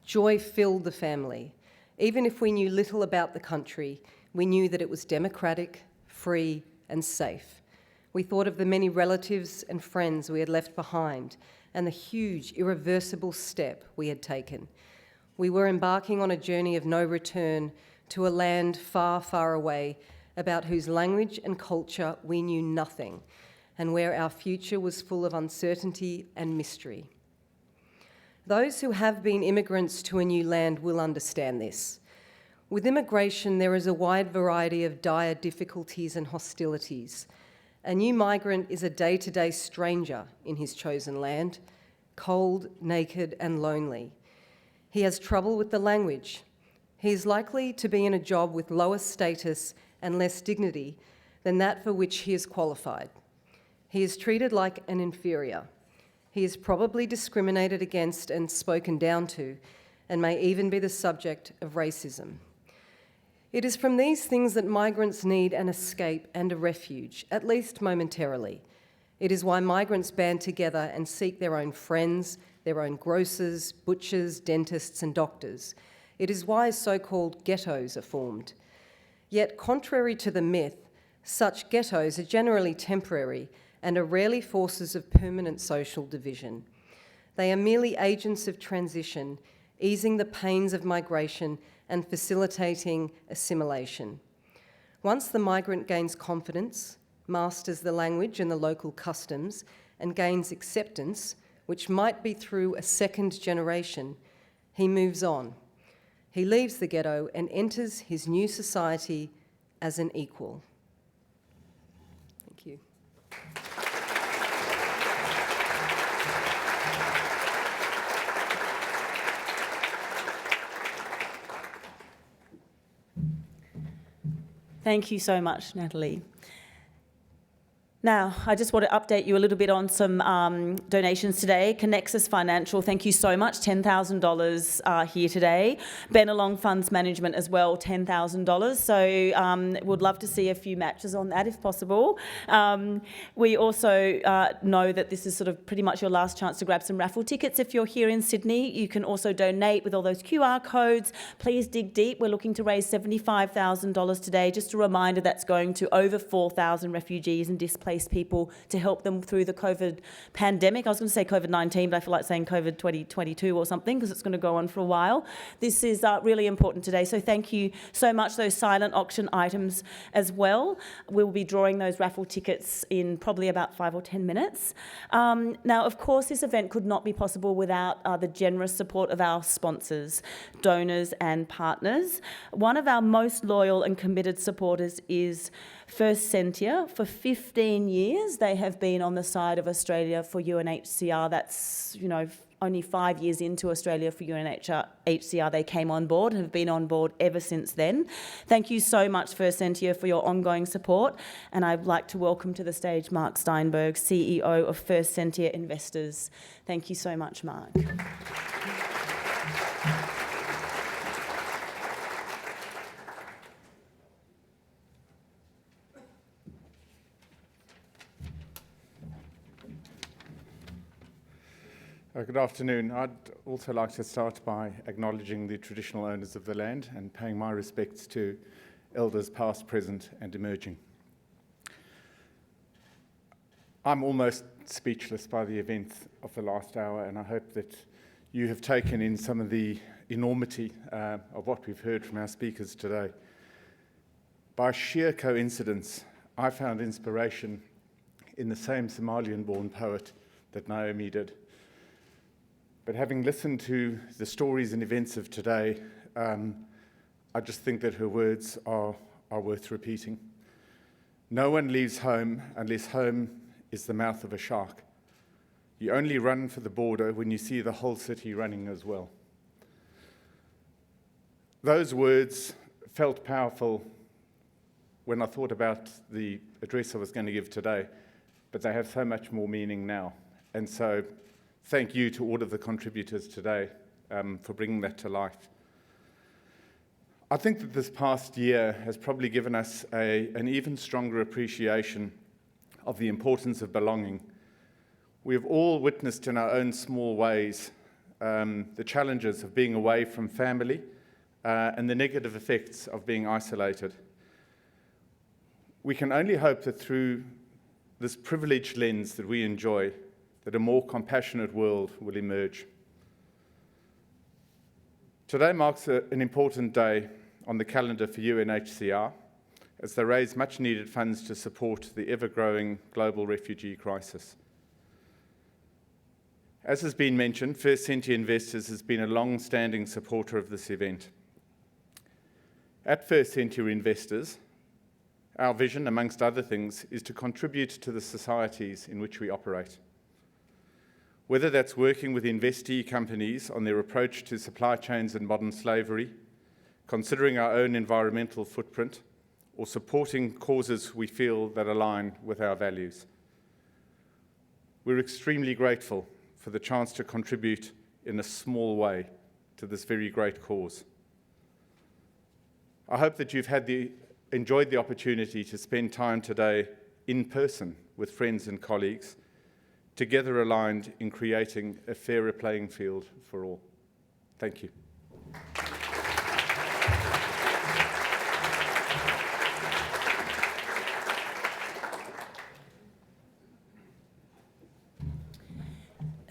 Joy filled the family. Even if we knew little about the country, we knew that it was democratic, free, and safe. We thought of the many relatives and friends we had left behind and the huge, irreversible step we had taken. We were embarking on a journey of no return to a land far, far away, about whose language and culture we knew nothing, and where our future was full of uncertainty and mystery. Those who have been immigrants to a new land will understand this. With immigration, there is a wide variety of dire difficulties and hostilities. A new migrant is a day-to-day stranger in his chosen land, cold, naked, and lonely. He has trouble with the language. He is likely to be in a job with lower status and less dignity than that for which he is qualified. He is treated like an inferior. He is probably discriminated against and spoken down to, and may even be the subject of racism. It is from these things that migrants need an escape and a refuge, at least momentarily. It is why migrants band together and seek their own friends, their own grocers, butchers, dentists, and doctors. It is why so-called ghettos are formed. Yet, contrary to the myth, such ghettos are generally temporary and are rarely forces of permanent social division. They are merely agents of transition, easing the pains of migration and facilitating assimilation. Once the migrant gains confidence, masters the language and the local customs, and gains acceptance, which might be through a second generation, he moves on. He leaves the ghetto and enters his new society as an equal. Thank you. Thank you so much, Natalie. Now, I just want to update you a little bit on some donations today. Connexus Financial, thank you so much, $10,000 here today. Benelong Funds Management as well, $10,000. So would love to see a few matches on that if possible. We also know that this is sort of pretty much your last chance to grab some raffle tickets. If you're here in Sydney, you can also donate with all those QR codes. Please dig deep. We're looking to raise $75,000 today. Just a reminder, that's going to over 4,000 refugees and displaced people to help them through the COVID pandemic. I was going to say COVID-19, but I feel like saying COVID 2022 or something because it's going to go on for a while. This is really important today. So thank you so much. Those silent auction items as well. We'll be drawing those raffle tickets in probably about 5 or 10 minutes. Now, of course, this event could not be possible without the generous support of our sponsors, donors and partners. One of our most loyal and committed supporters is First Sentia. For 15 years, they have been on the side of Australia for UNHCR. That's, only 5 years into Australia for UNHCR, they came on board and have been on board ever since then. Thank you so much, First Sentia, for your ongoing support. And I'd like to welcome to the stage Mark Steinberg, CEO of First Sentia Investors. Thank you so much, Mark. Good afternoon. I'd also like to start by acknowledging the traditional owners of the land and paying my respects to elders past, present and emerging. I'm almost speechless by the events of the last hour, and I hope that you have taken in some of the enormity of what we've heard from our speakers today. By sheer coincidence, I found inspiration in the same Somalian-born poet that Naomi did. But having listened to the stories and events of today, I just think that her words are worth repeating. No one leaves home unless home is the mouth of a shark. You only run for the border when you see the whole city running as well. Those words felt powerful when I thought about the address I was going to give today, but they have so much more meaning now. And so thank you to all of the contributors today for bringing that to life. I think that this past year has probably given us an even stronger appreciation of the importance of belonging. We have all witnessed in our own small ways the challenges of being away from family and the negative effects of being isolated. We can only hope that through this privileged lens that we enjoy, that a more compassionate world will emerge. Today marks an important day on the calendar for UNHCR as they raise much needed funds to support the ever-growing global refugee crisis. As has been mentioned, First Sentier Investors has been a long-standing supporter of this event. At First Sentier Investors, our vision, amongst other things, is to contribute to the societies in which we operate. Whether that's working with investee companies on their approach to supply chains and modern slavery, considering our own environmental footprint, or supporting causes we feel that align with our values. We're extremely grateful for the chance to contribute in a small way to this very great cause. I hope that you've enjoyed the opportunity to spend time today in person with friends and colleagues, together aligned in creating a fairer playing field for all. Thank you.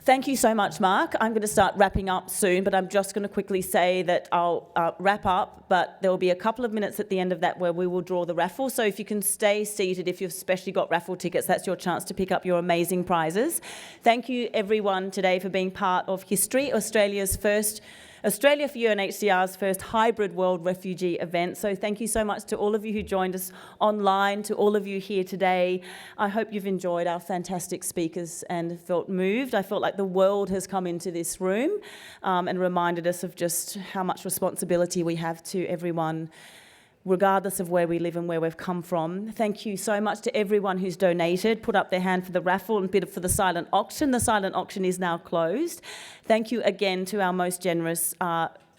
Thank you so much, Mark. I'm going to start wrapping up soon, but I'm just going to quickly say that I'll wrap up, but there will be a couple of minutes at the end of that where we will draw the raffle. So if you can stay seated, if you've especially got raffle tickets, that's your chance to pick up your amazing prizes. Thank you, everyone, today for being part of History, Australia for UNHCR's first hybrid World Refugee event. So thank you so much to all of you who joined us online, to all of you here today. I hope you've enjoyed our fantastic speakers and felt moved. I felt like the world has come into this room and reminded us of just how much responsibility we have to everyone, regardless of where we live and where we've come from. Thank you so much to everyone who's donated, put up their hand for the raffle and bid for the silent auction. The silent auction is now closed. Thank you again to our most generous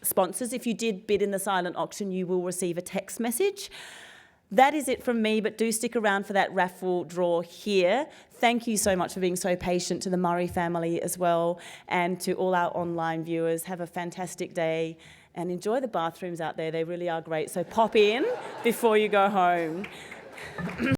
sponsors. If you did bid in the silent auction, you will receive a text message. That is it from me, but do stick around for that raffle draw here. Thank you so much for being so patient, to the Murray family as well, and to all our online viewers. Have a fantastic day. And enjoy the bathrooms out there. They really are great. So pop in before you go home.